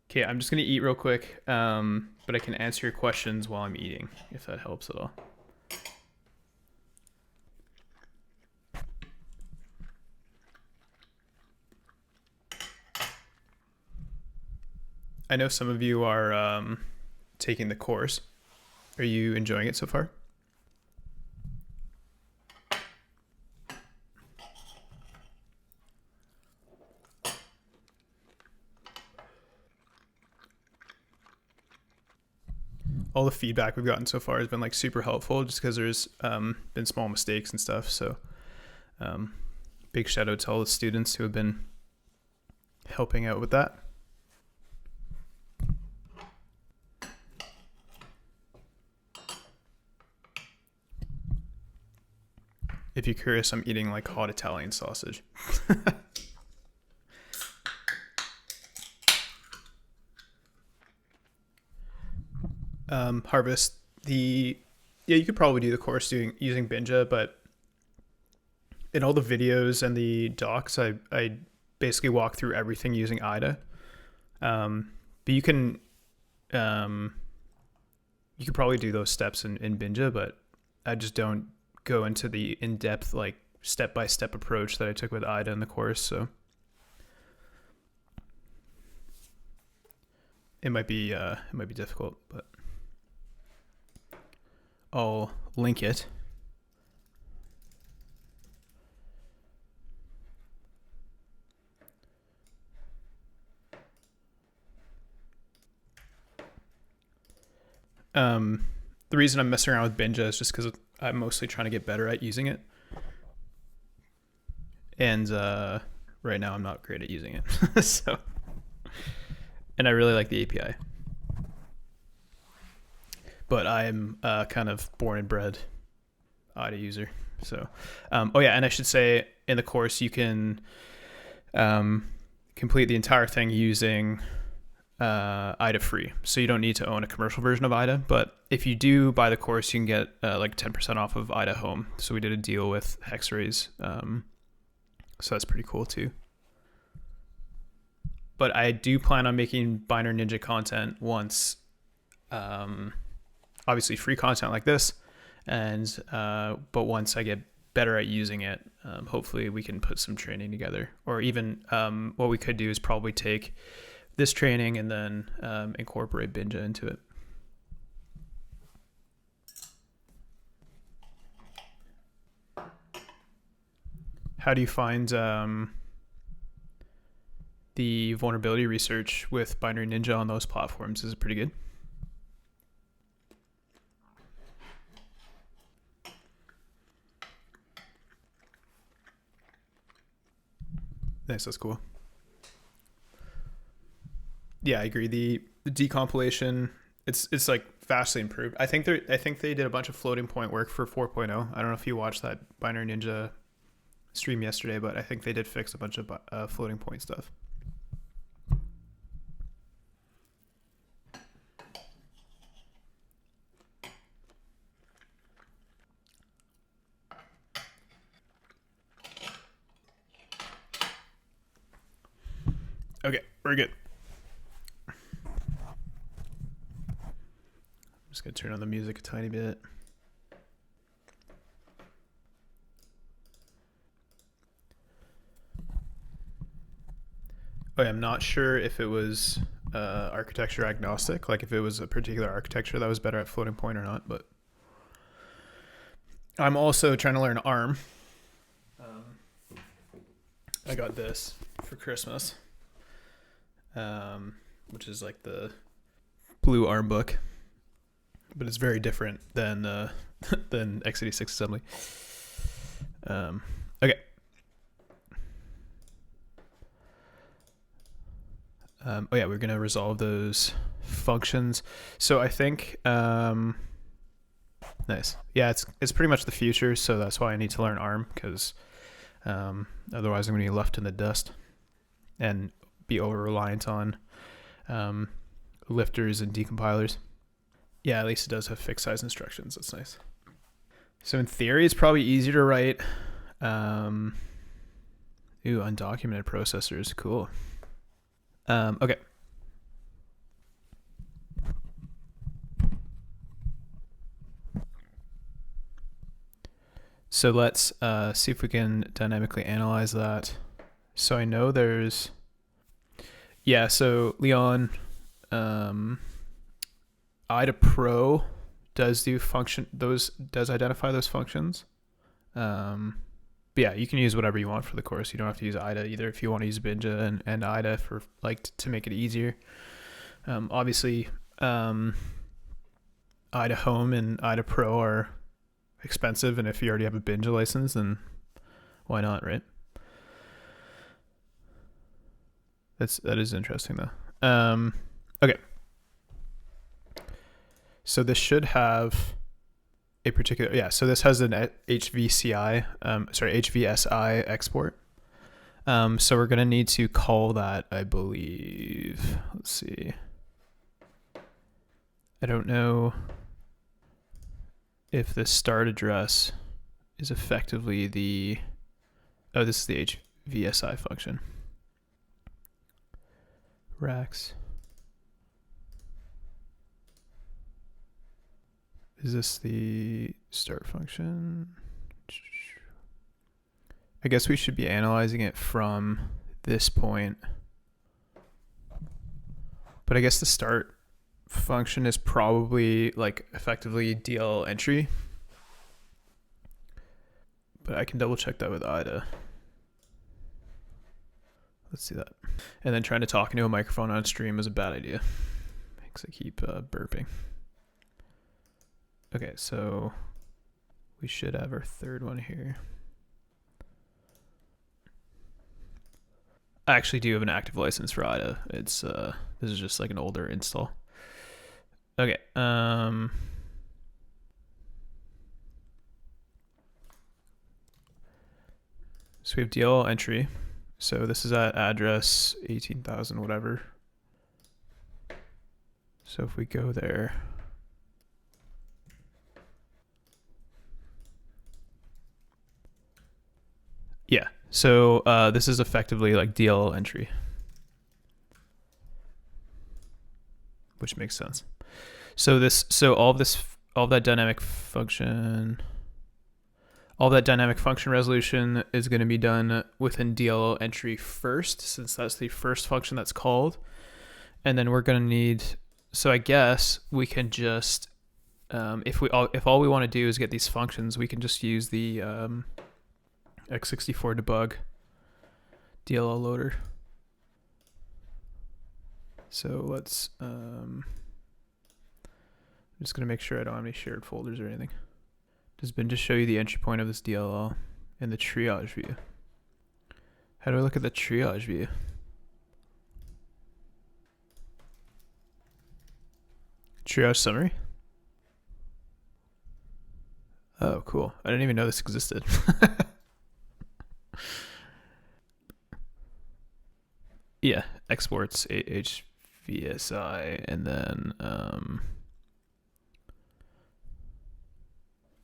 Okay, I'm just gonna eat real quick, but I can answer your questions while I'm eating, if that helps at all. I know some of you are taking the course. Are you enjoying it so far? All the feedback we've gotten so far has been like super helpful, just because there's been small mistakes and stuff. So big shout out to all the students who have been helping out with that. If you're curious, I'm eating like hot Italian sausage. Harvest, yeah, you could probably do the course using Binja, but in all the videos and the docs, I basically walk through everything using IDA. But you could probably do those steps in Binja, but I just don't go into the in-depth like step-by-step approach that I took with IDA in the course, so it might be difficult, but I'll link it. The reason I'm messing around with Binja is just because I'm mostly trying to get better at using it. And right now I'm not great at using it. So, and I really like the API. but I'm kind of born and bred IDA user. So, oh yeah, and I should say in the course you can complete the entire thing using IDA free. So you don't need to own a commercial version of IDA, but if you do buy the course, you can get like 10% off of IDA Home. So we did a deal with Hexrays. So that's pretty cool too. But I do plan on making Binary Ninja content once, obviously free content like this, and but once I get better at using it, hopefully we can put some training together. Or even what we could do is probably take this training and then incorporate Binja into it. How do you find the vulnerability research with Binary Ninja on those platforms? Is it pretty good? Nice, that's cool. Yeah, I agree. The decompilation, it's like vastly improved. I think they did a bunch of floating point work for 4.0. I don't know if you watched that Binary Ninja stream yesterday, but I think they did fix a bunch of floating point stuff. Okay, we're good. I'm just gonna turn on the music a tiny bit. Okay, I'm not sure if it was architecture agnostic, like if it was a particular architecture that was better at floating point or not, but I'm also trying to learn ARM. I got this for Christmas, which is like the blue ARM book, but it's very different than than x86 assembly. Okay. Oh yeah, we're gonna resolve those functions. So I think nice. Yeah, it's pretty much the future. So that's why I need to learn ARM, because otherwise I'm gonna be left in the dust and be over reliant on lifters and decompilers. Yeah, at least it does have fixed size instructions. That's nice. So in theory, it's probably easier to write. Undocumented processors, cool. Okay. So let's see if we can dynamically analyze that. So I know there's, yeah, so Leon, IDA Pro does do does identify those functions. But yeah, you can use whatever you want for the course. You don't have to use IDA either if you want to use Binja and IDA for like to make it easier. Obviously, IDA Home and IDA Pro are expensive, and if you already have a Binja license, then why not, right? That is interesting though. Okay. So this should have a particular, yeah, so this has an HVSI export. So we're gonna need to call that, I believe. Let's see. I don't know if the start address is effectively the, oh, this is the HVSI function. Rax. Is this the start function? I guess we should be analyzing it from this point. But I guess the start function is probably like effectively DL entry. But I can double check that with IDA. Let's see that. And then trying to talk into a microphone on stream is a bad idea because I keep burping. Okay, so we should have our third one here. I actually do have an active license for IDA. It's this is just like an older install. Okay, So we have DLL entry. So this is at address 18,000, whatever. So if we go there, yeah. So this is effectively like DLL entry, which makes sense. So all that dynamic function resolution is going to be done within DLL entry first, since that's the first function that's called. And then we're going to need, so I guess we can just, if all we want to do is get these functions, we can just use the x64 debug DLL loader. So let's, I'm just going to make sure I don't have any shared folders or anything. Does bin just show you the entry point of this DLL in the triage view? How do I look at the triage view? Triage summary? Oh, cool. I didn't even know this existed. Yeah, exports HVSI, and then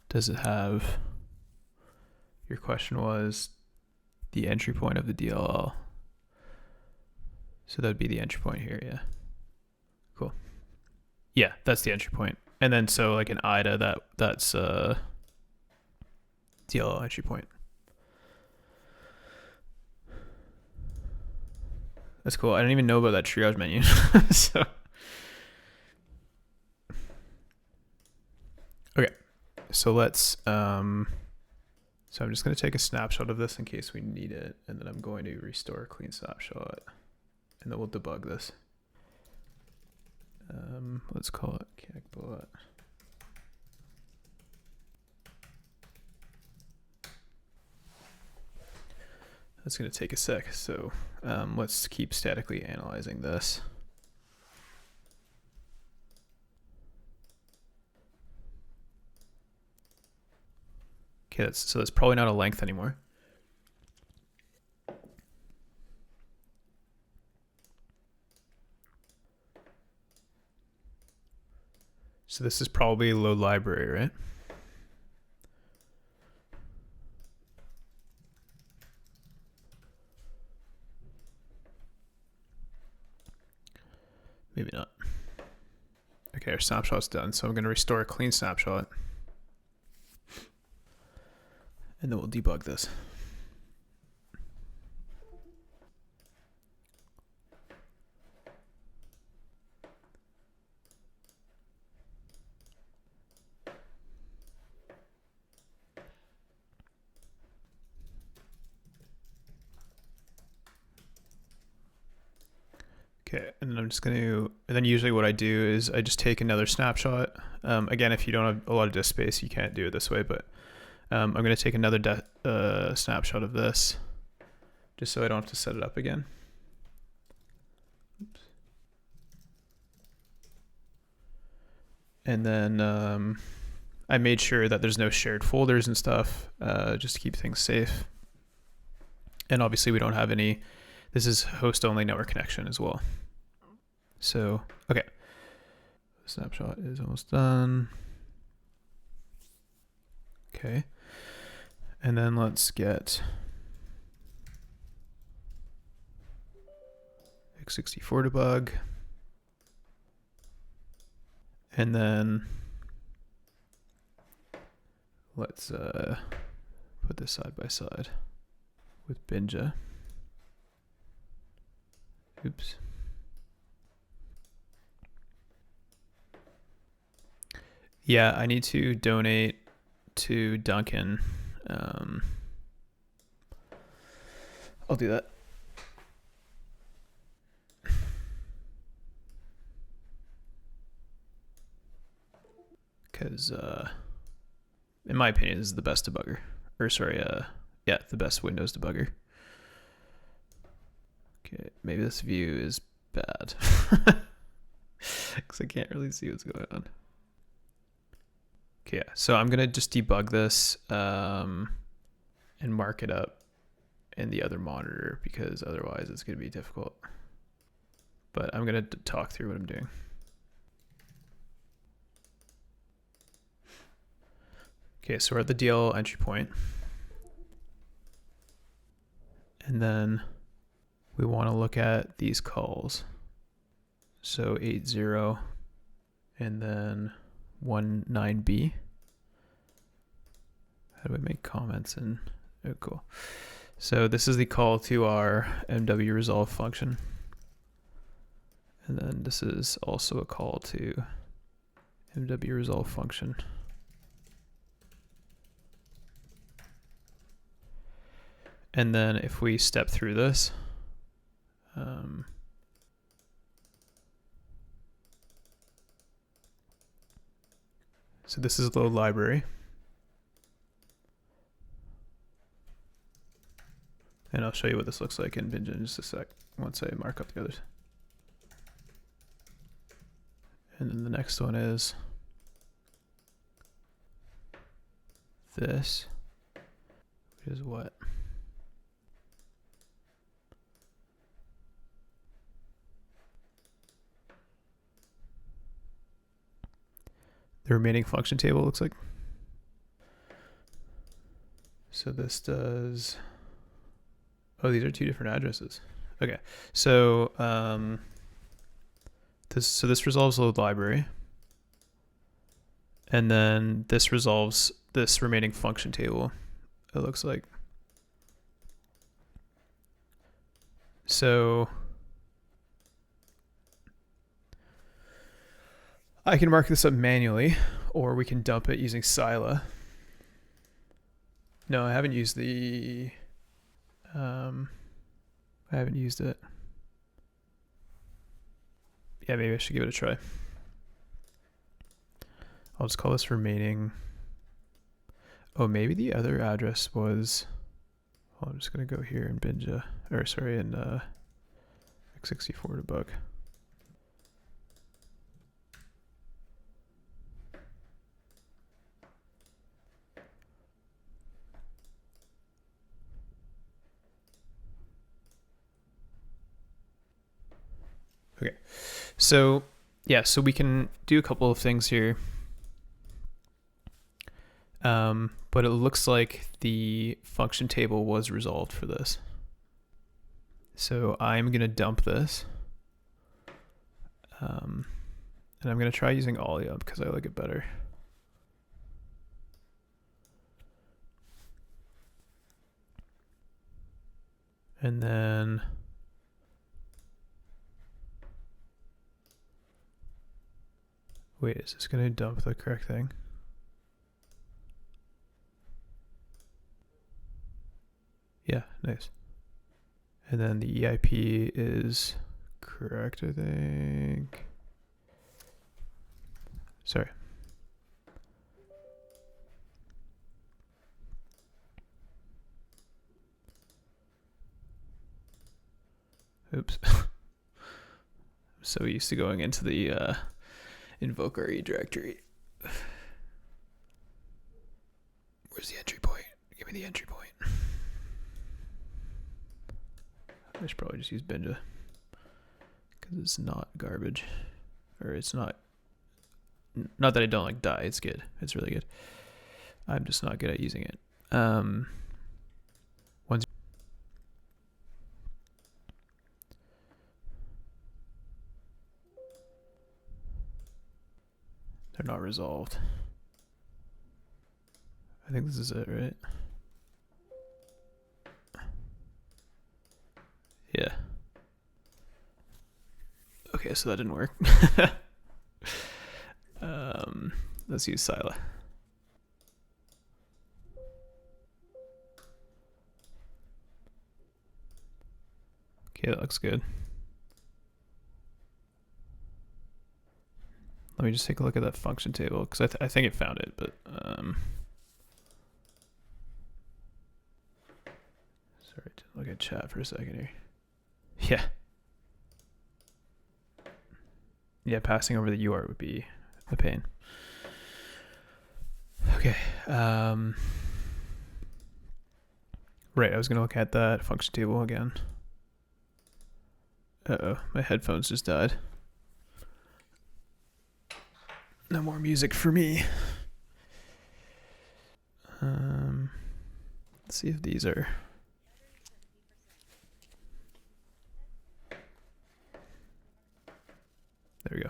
does it have, your question was the entry point of the DLL. So that'd be the entry point here, yeah. Cool. Yeah, that's the entry point. And then so like in IDA, that's DLL entry point. That's cool. I didn't even know about that triage menu. So okay. So let's so I'm just going to take a snapshot of this in case we need it, and then I'm going to restore a clean snapshot, and then we'll debug this. Let's call it Qakbot. That's going to take a sec, so let's keep statically analyzing this. Okay, so that's probably not a length anymore. So this is probably load library, right? Maybe not. Okay, our snapshot's done, so I'm going to restore a clean snapshot. And then we'll debug this. Okay, and then I'm just going to, and then usually what I do is I just take another snapshot. Again, if you don't have a lot of disk space, you can't do it this way, but I'm going to take another snapshot of this just so I don't have to set it up again. Oops. And then I made sure that there's no shared folders and stuff, just to keep things safe. And obviously we don't have any, this is host only network connection as well. So, okay. Snapshot is almost done. Okay. And then let's get x64 debug. And then let's put this side by side with Binja. Oops. Yeah, I need to donate to Duncan. I'll do that. Because, in my opinion, this is the best debugger. Or sorry, yeah, the best Windows debugger. Okay, maybe this view is bad. Because I can't really see what's going on. Okay, yeah, so I'm going to just debug this and mark it up in the other monitor, because otherwise it's going to be difficult. But I'm going to talk through what I'm doing. Okay, so we're at the DL entry point. And then we want to look at these calls. So 80 and then 19B. How do I make comments? And oh, cool. So this is the call to our MW resolve function. And then this is also a call to MW resolve function. And then if we step through this, so this is load library. And I'll show you what this looks like in Binja in just a sec, once I mark up the others. And then the next one is this, which is what? The remaining function table looks like. So this does, oh, these are two different addresses. Okay, so this resolves load library, and then this resolves this remaining function table, it looks like. So I can mark this up manually, or we can dump it using Scylla. No, I haven't used the, I haven't used it. Yeah, maybe I should give it a try. I'll just call this remaining. Oh, maybe the other address was, well, I'm just gonna go here in Binja, or sorry, in x64 debug. Okay, so yeah, so we can do a couple of things here. But it looks like the function table was resolved for this. So I'm gonna dump this. And I'm gonna try using Alia because I like it better. And then wait, is this gonna dump the correct thing? Yeah, nice. And then the EIP is correct, I think. Sorry. Oops. I'm so used to going into the invoke RE directory. Where's the entry point? Give me the entry point. I should probably just use Binja because it's not garbage, or it's not that I don't like die. It's good. It's really good. I'm just not good at using it. Once they're not resolved. I think this is it, right? Yeah. Okay, so that didn't work. Let's use Scylla. Okay, that looks good. Let me just take a look at that function table because I think it found it, but sorry, to look at chat for a second here. Yeah. Yeah, passing over the UART would be a pain. Okay. Right, I was gonna look at that function table again. Uh-oh, my headphones just died. No more music for me. Let's see if these are... There we go.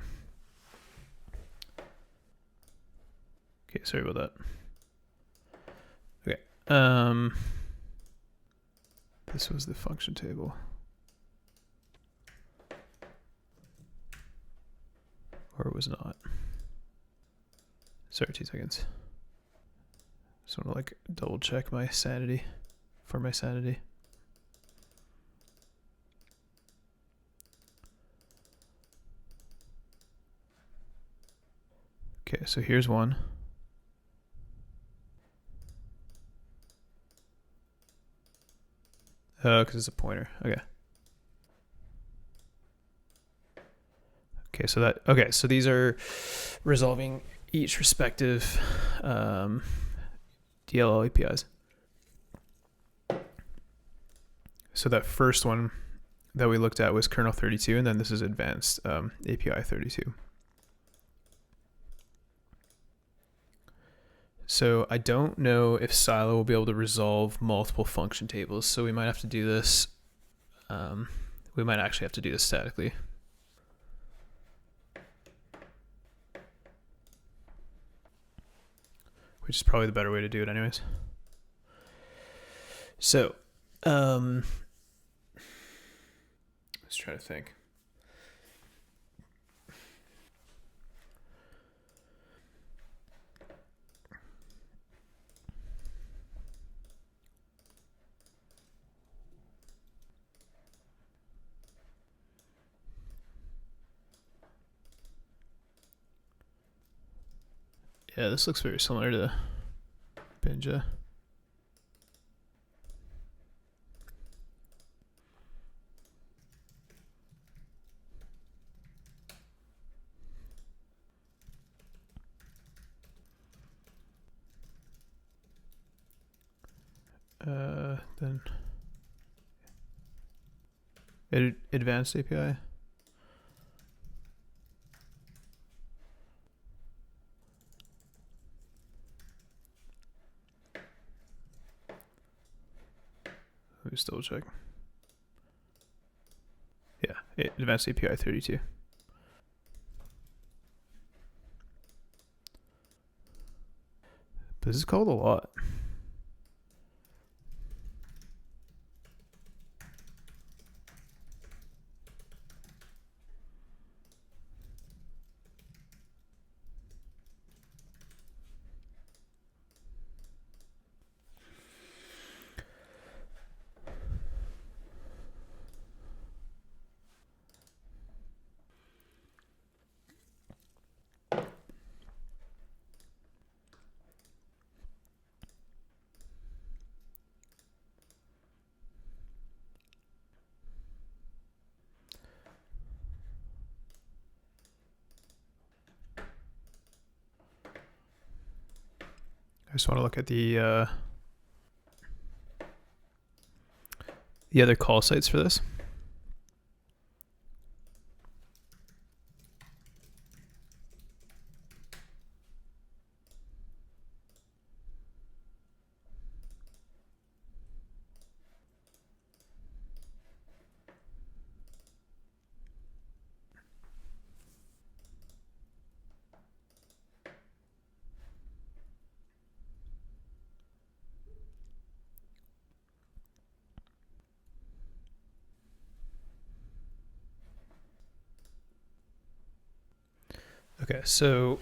Okay, sorry about that. Okay. This was the function table. Or it was not. Sorry, 2 seconds. Just want to like double check my sanity for my sanity. Okay, so here's one. Oh, because it's a pointer. Okay. Okay, so these are resolving each respective DLL APIs. So that first one that we looked at was kernel 32, and then this is advanced API 32. So I don't know if Silo will be able to resolve multiple function tables, so we might have to do this. We might actually have to do this statically. Which is probably the better way to do it anyways. So, let's try to think. Yeah, this looks very similar to Binja. Then advanced API. Let me just double check. Yeah, advanced API 32. But this is called a lot. I just want to look at the other call sites for this. Okay, so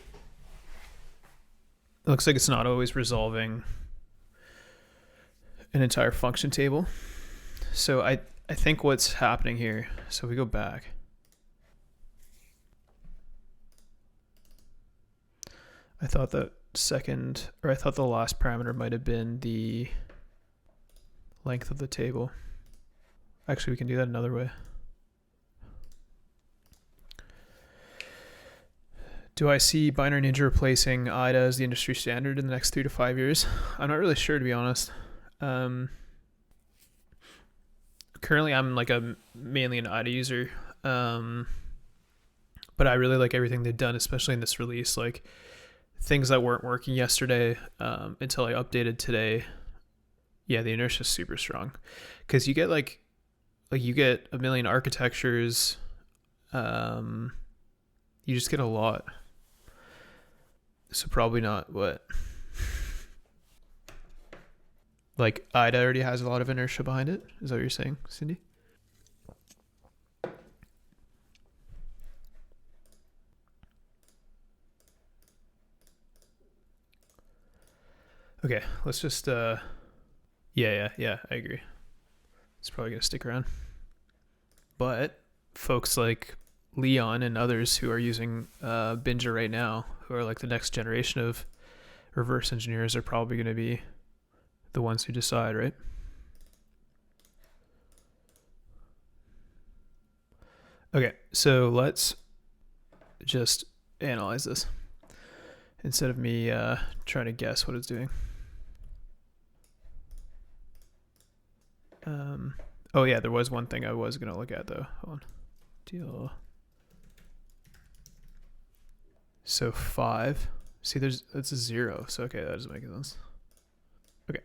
it looks like it's not always resolving an entire function table. So I think what's happening here, so we go back. I thought that I thought the last parameter might have been the length of the table. Actually, we can do that another way. Do I see Binary Ninja replacing IDA as the industry standard in the next 3 to 5 years? I'm not really sure, to be honest. currently I'm like mainly an IDA user, but I really like everything they've done, especially in this release. Like things that weren't working yesterday until I updated today. Yeah, the inertia is super strong because you get like you get a million architectures. You just get a lot. So probably not what. Like IDA already has a lot of inertia behind it. Is that what you're saying, Cindy? Okay, let's just yeah, I agree. It's probably gonna stick around. But folks like Leon and others who are using Binger right now, who are like the next generation of reverse engineers, are probably gonna be the ones who decide, right? Okay, so let's just analyze this instead of me trying to guess what it's doing. Oh yeah, there was one thing I was gonna look at though. Hold on. Deal. So 5. See, that's a 0. So okay, that doesn't make sense. Okay.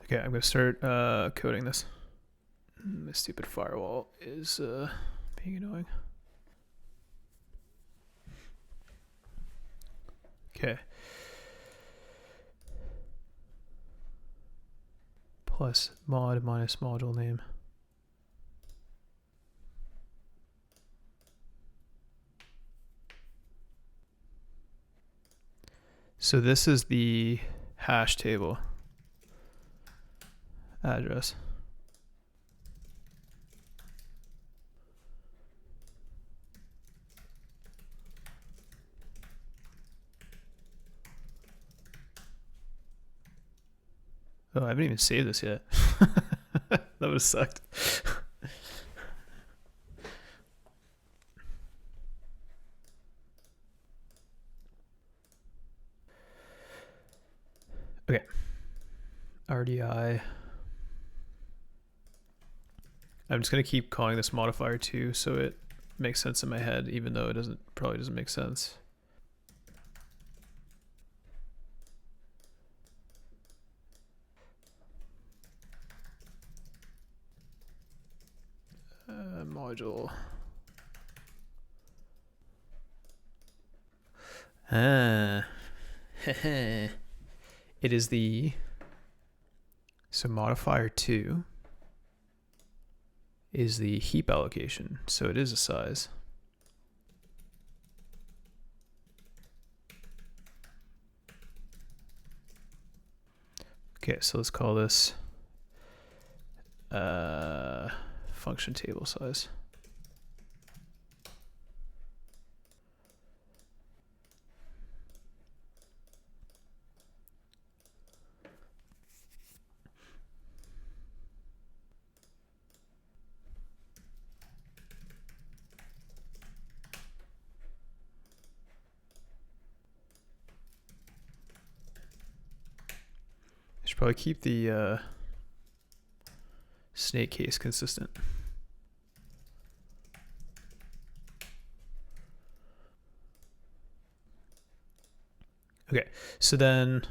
Okay, I'm gonna start coding this. This stupid firewall is being annoying. Okay. Plus mod minus module name. So this is the hash table address. Oh, I haven't even saved this yet. That would have sucked. Okay. RDI. I'm just going to keep calling this modifier 2 so it makes sense in my head, even though it probably doesn't make sense. Module. It is the, so modifier 2 is the heap allocation, so it is a size. Okay, so let's call this function table size. I should probably keep the snake case consistent. Okay, so then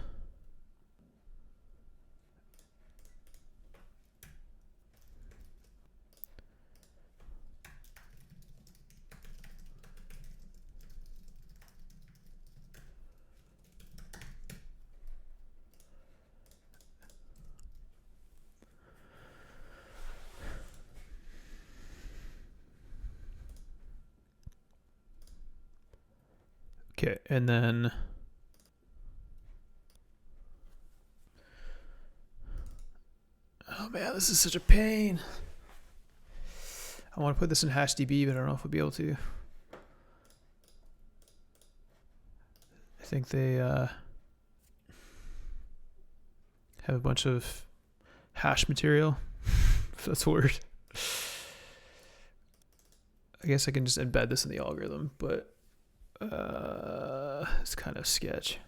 okay, and then oh man, this is such a pain. I want to put this in HashDB, but I don't know if we'll be able to. I think they have a bunch of hash material, if that's a word. I guess I can just embed this in the algorithm, but It's kind of sketch.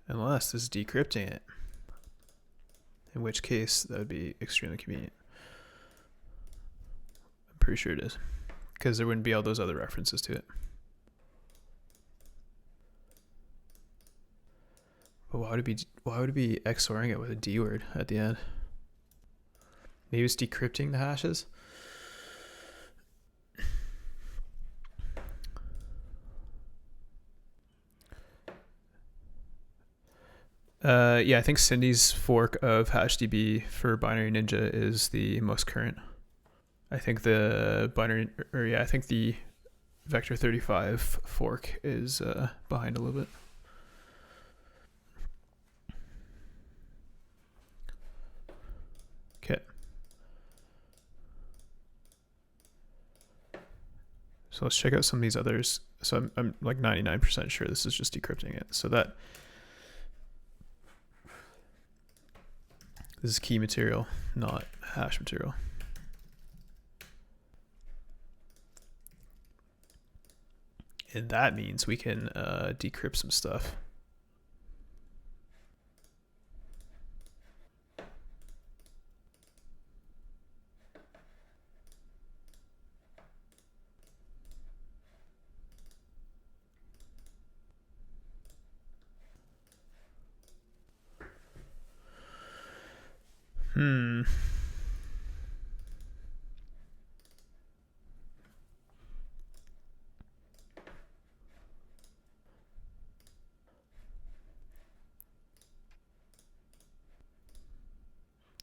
Unless this is decrypting it, in which case that would be extremely convenient. I'm pretty sure it is, because there wouldn't be all those other references to it. But why would it be XORing it with a D word at the end? Maybe it's decrypting the hashes. Yeah, I think Cindy's fork of HashDB for Binary Ninja is the most current. I think the I think the Vector 35 fork is behind a little bit. Okay. So let's check out some of these others. So I'm like 99% sure this is just decrypting it. So that this is key material, not hash material. And that means we can decrypt some stuff.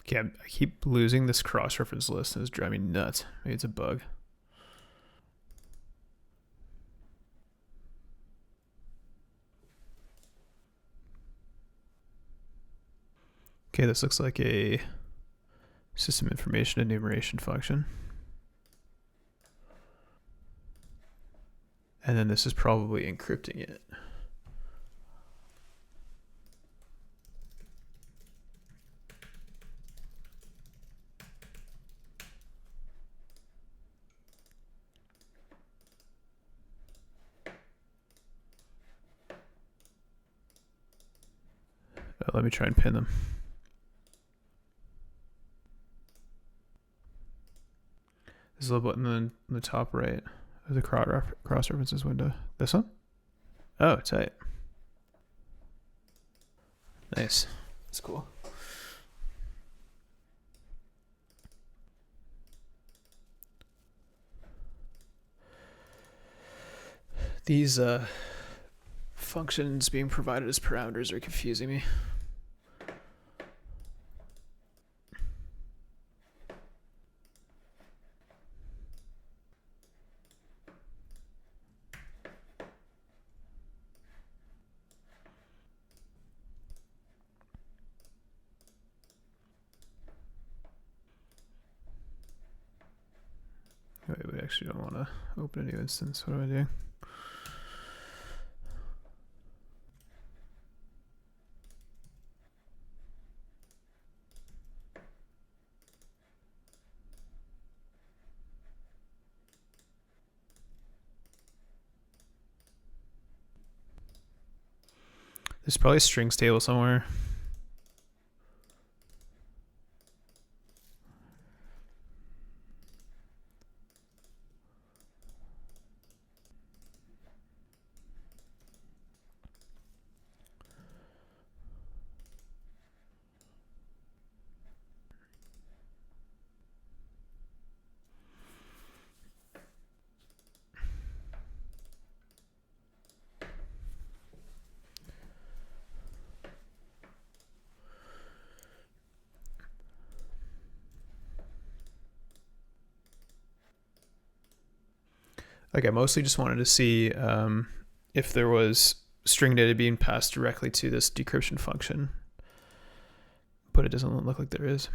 Okay, I keep losing this cross-reference list and it's driving me nuts. Maybe it's a bug. Okay, this looks like a system information enumeration function. And then this is probably encrypting it. Let me try and pin them. This little button in the top right of the cross references window. This one? Oh, tight. Nice. That's cool. These functions being provided as parameters are confusing me. Wait, we actually don't want to open a new instance. What am I doing? There's probably a strings table somewhere. Like I mostly just wanted to see if there was string data being passed directly to this decryption function, but it doesn't look like there is.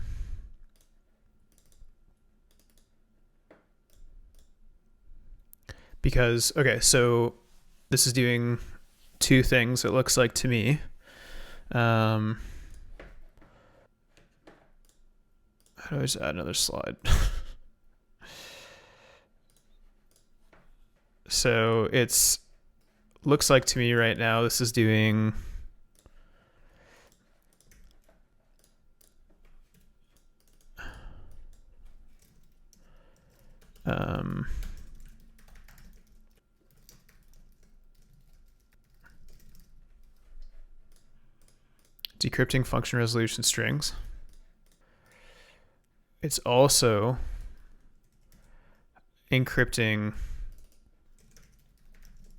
Because, okay, so this is doing two things, it looks like to me. How do I just add another slide? So it's looks like to me right now this is doing decrypting function resolution strings. It's also encrypting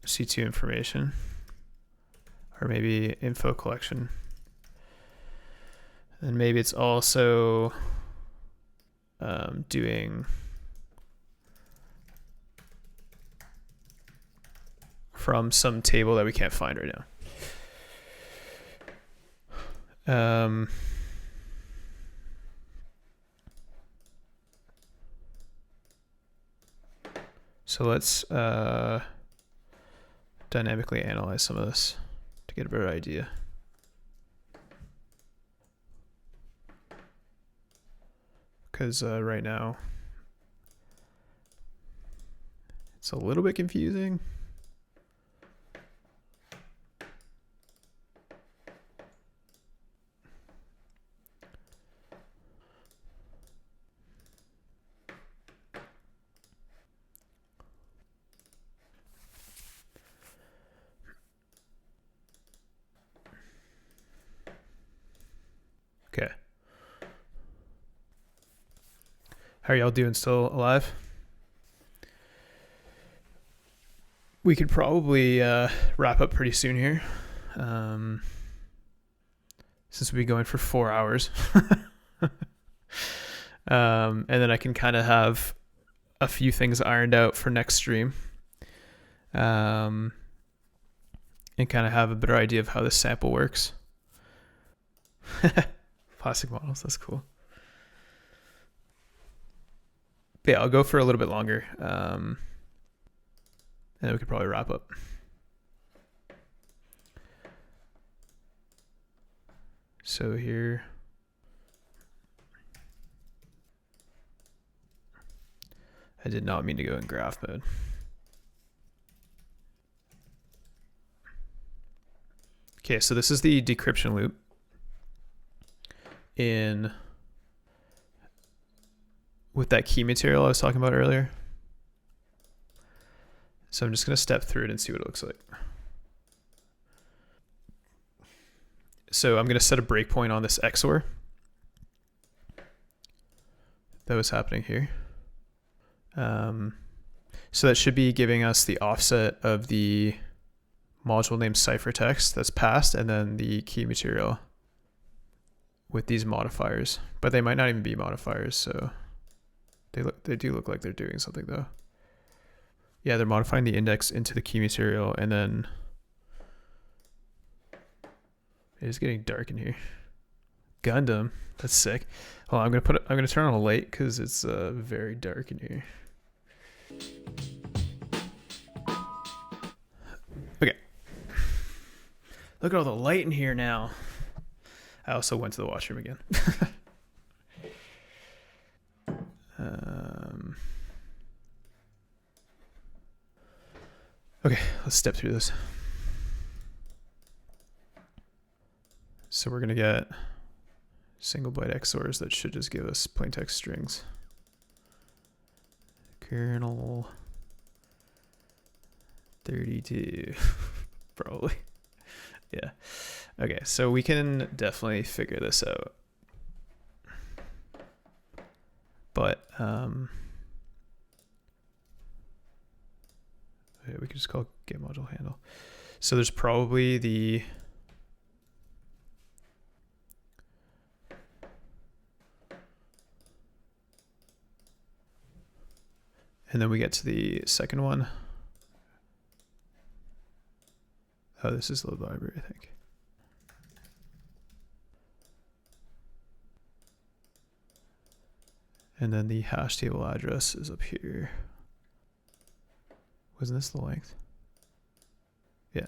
C2 information, or maybe info collection. And maybe it's also doing from some table that we can't find right now. So let's dynamically analyze some of this to get a better idea. Because right now it's a little bit confusing. Okay. How are y'all doing? Still alive? We could probably wrap up pretty soon here, since we'll be going for 4 hours. And then I can kind of have a few things ironed out for next stream, and kind of have a better idea of how this sample works. Plastic models, that's cool. But yeah, I'll go for a little bit longer, and then we could probably wrap up. So here, I did not mean to go in graph mode. Okay, so this is the decryption loop with that key material I was talking about earlier. So I'm just going to step through it and see what it looks like. So I'm going to set a breakpoint on this XOR that was happening here. So that should be giving us the offset of the module name ciphertext that's passed, and then the key material with these modifiers. But they might not even be modifiers, so they do look like they're doing something though. Yeah, they're modifying the index into the key material, and then it is getting dark in here. Gundam, that's sick. Hold on, I'm gonna turn on a light because it's very dark in here. Okay. Look at all the light in here now. I also went to the washroom again. Okay, let's step through this. So we're gonna get single byte XORs that should just give us plain text strings. Kernel 32, probably. Yeah. Okay, so we can definitely figure this out. But we could just call get module handle. So there's probably the and then we get to the second one. Oh, this is load library, I think. And then the hash table address is up here. Wasn't this the length? Yeah.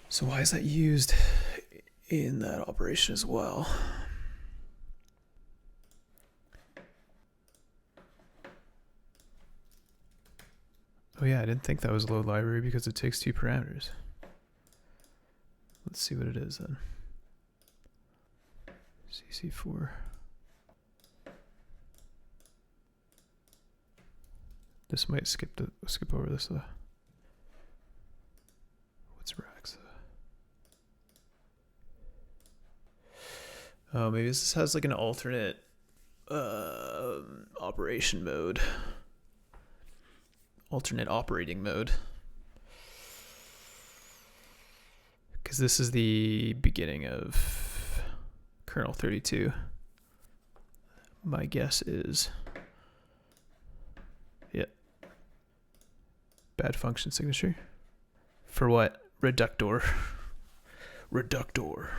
So why is that used in that operation as well? Oh yeah, I didn't think that was load library because it takes 2 parameters. Let's see what it is then. CC4. This might skip over this though. What's Rax? Oh, maybe this has like an alternate operation mode. Alternate operating mode. Because this is the beginning of kernel 32. My guess is, yeah. Bad function signature. For what? Reductor. Reductor.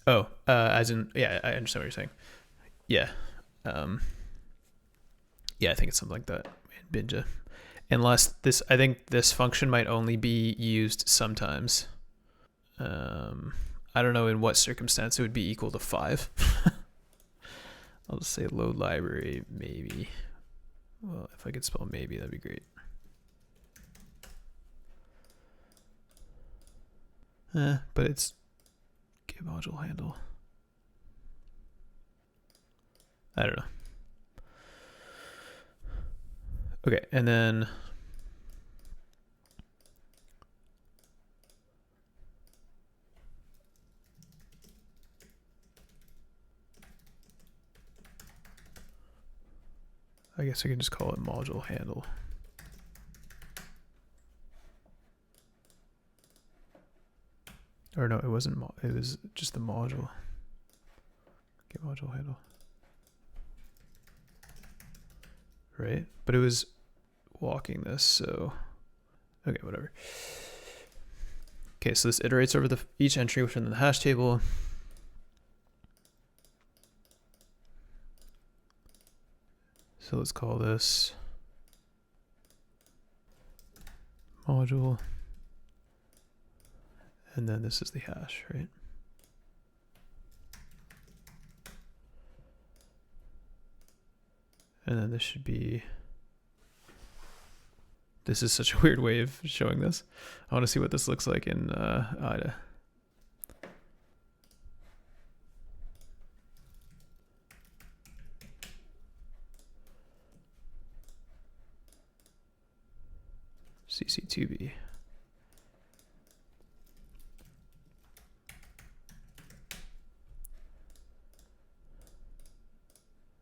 Oh, as in, yeah, I understand what you're saying. Yeah. Yeah, I think it's something like that in Binja. Unless this, I think this function might only be used sometimes. I don't know in what circumstance it would be equal to 5. I'll just say load library, maybe. Well, if I could spell maybe, that'd be great. But it's get module handle. I don't know. Okay, and then I guess I can just call it module handle. Or no, it wasn't. It was just the module. Get module handle. Right? But it was walking this, so okay, whatever. Okay, so this iterates over each entry within the hash table. So let's call this module. And then this is the hash, right? And then this should be, this is such a weird way of showing this. I want to see what this looks like in IDA. CC2B.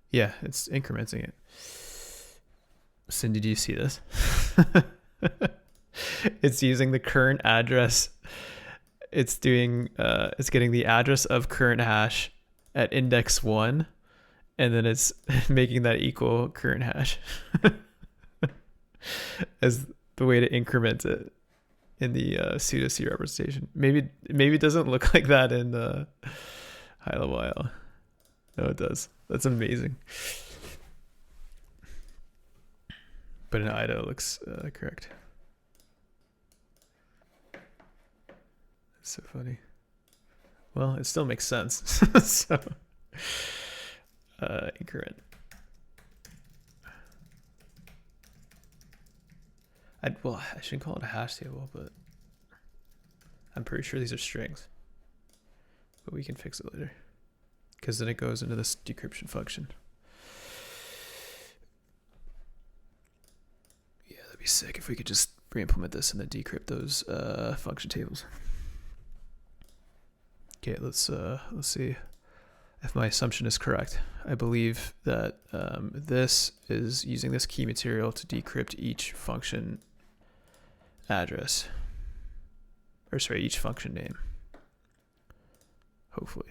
Yeah, it's incrementing it. Cindy, do you see this? It's using the current address. It's doing, it's getting the address of current hash at index 1, and then it's making that equal current hash as the way to increment it in the pseudo C representation. Maybe it doesn't look like that in high level IL. No, it does. That's amazing. But in IDA, it looks correct. That's so funny. Well, it still makes sense. So, increment. Well, I shouldn't call it a hash table, but I'm pretty sure these are strings. But we can fix it later, because then it goes into this decryption function. Yeah, that'd be sick if we could just re-implement this and then decrypt those function tables. Okay, let's see. if my assumption is correct, I believe that this is using this key material to decrypt each function address, or sorry, each function name, hopefully,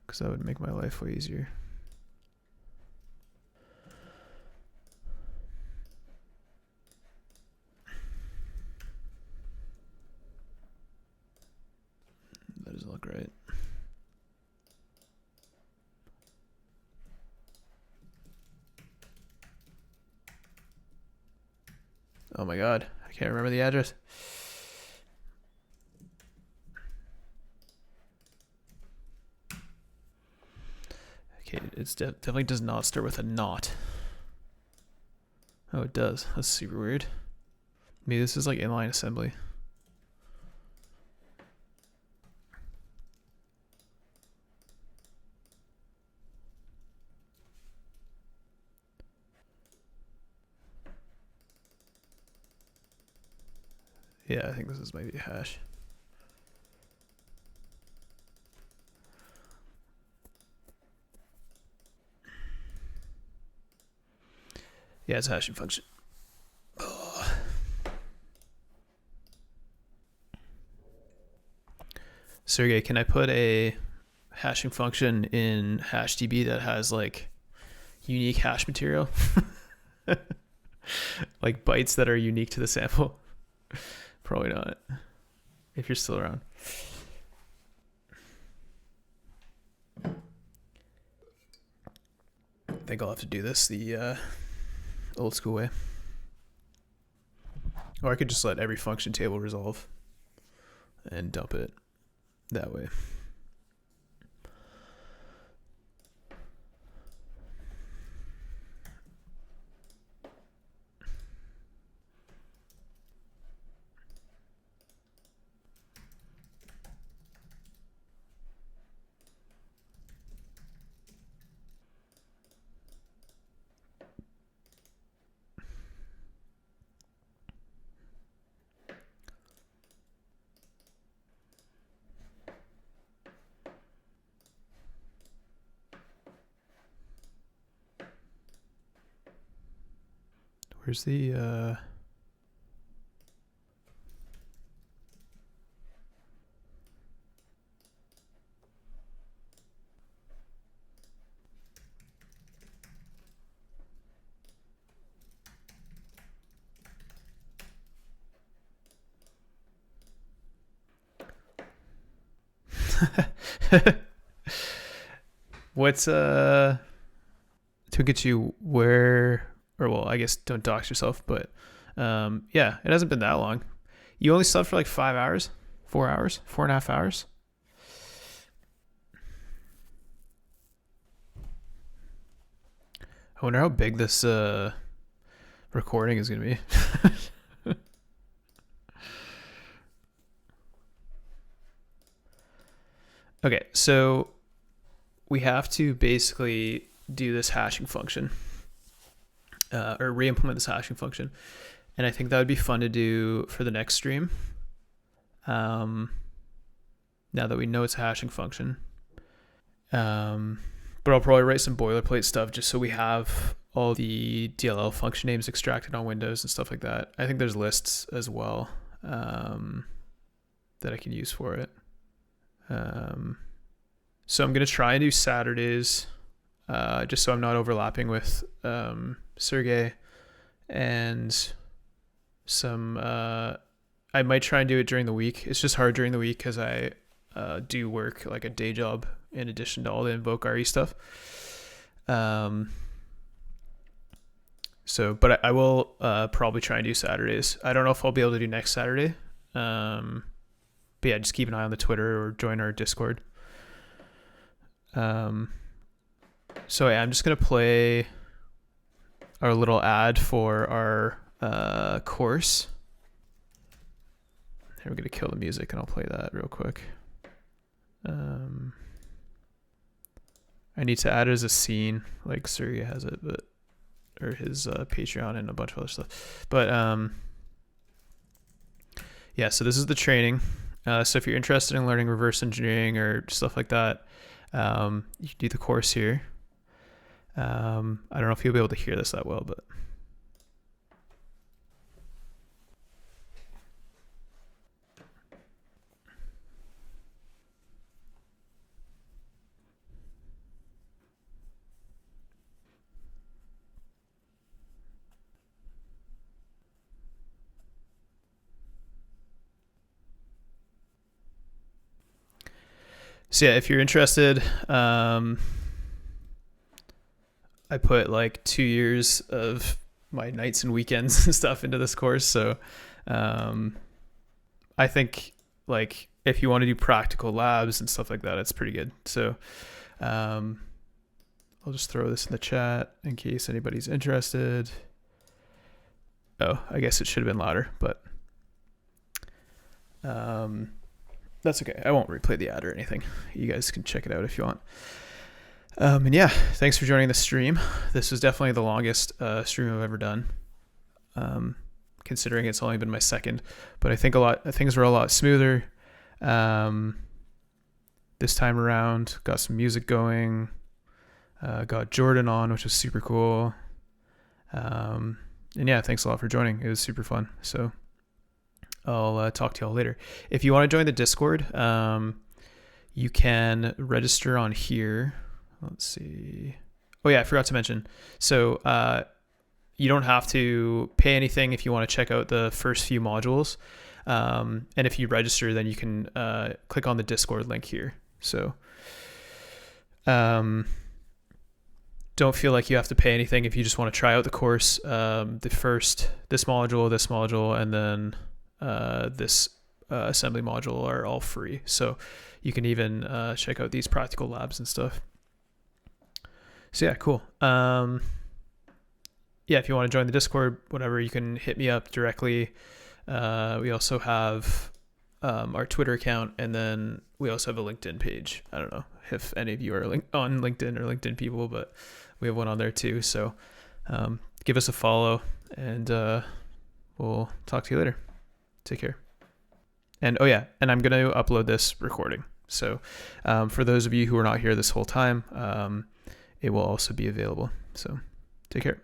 because that would make my life way easier. That doesn't look right. Oh my god, I can't remember the address. Okay, it definitely does not start with a not. Oh, it does. That's super weird. Maybe this is like inline assembly. Yeah, I think this is maybe a hash. Yeah, it's a hashing function. Oh. Sergey, can I put a hashing function in HashDB that has like unique hash material? Like bytes that are unique to the sample? Probably not. If you're still around. I think I'll have to do this the old school way. Or I could just let every function table resolve and dump it that way. Where's the what's to get you where, or well, I guess don't dox yourself, but yeah, it hasn't been that long. You only slept for like 5 hours, 4 hours, 4.5 hours. I wonder how big this recording is gonna be. Okay, so we have to basically do this hashing function, or re-implement this hashing function, and I think that would be fun to do for the next stream. Now that we know it's a hashing function, but I'll probably write some boilerplate stuff just so we have all the DLL function names extracted on Windows and stuff like that. I think there's lists as well that I can use for it. So I'm going to try and do Saturdays, just so I'm not overlapping with Sergey, and some I might try and do it during the week. It's just hard during the week because I do work like a day job in addition to all the Invoke RE stuff. So, but I will probably try and do Saturdays. I don't know if I'll be able to do next Saturday. But yeah, just keep an eye on the Twitter or join our Discord. So yeah, I'm just gonna play our little ad for our course. Here, we're gonna kill the music and I'll play that real quick. I need to add it as a scene, like Sergey has it, but or his Patreon and a bunch of other stuff. But yeah, so this is the training. So if you're interested in learning reverse engineering or stuff like that, you can do the course here. I don't know if you'll be able to hear this that well, but so yeah, if you're interested, I put like 2 years of my nights and weekends and stuff into this course. So I think like if you want to do practical labs and stuff like that, it's pretty good. So I'll just throw this in the chat in case anybody's interested. Oh, I guess it should have been louder, but that's okay. I won't replay the ad or anything. You guys can check it out if you want. And yeah, thanks for joining the stream. This was definitely the longest stream I've ever done, considering it's only been my second. But I think things were a lot smoother this time around. Got some music going. Got Jordan on, which was super cool. And yeah, thanks a lot for joining. It was super fun. So I'll talk to y'all later. If you want to join the Discord, you can register on here. Let's see. Oh yeah, I forgot to mention. So you don't have to pay anything if you want to check out the first few modules. And if you register, then you can click on the Discord link here. So don't feel like you have to pay anything if you just want to try out the course. This module, and then this assembly module are all free. So you can even check out these practical labs and stuff. So yeah, cool. Yeah, if you want to join the Discord, whatever, you can hit me up directly. We also have our Twitter account, and then we also have a LinkedIn page. I don't know if any of you are on LinkedIn or LinkedIn people, but we have one on there too. So give us a follow, and we'll talk to you later. Take care. And oh yeah, and I'm going to upload this recording. So for those of you who are not here this whole time, it will also be available. So take care.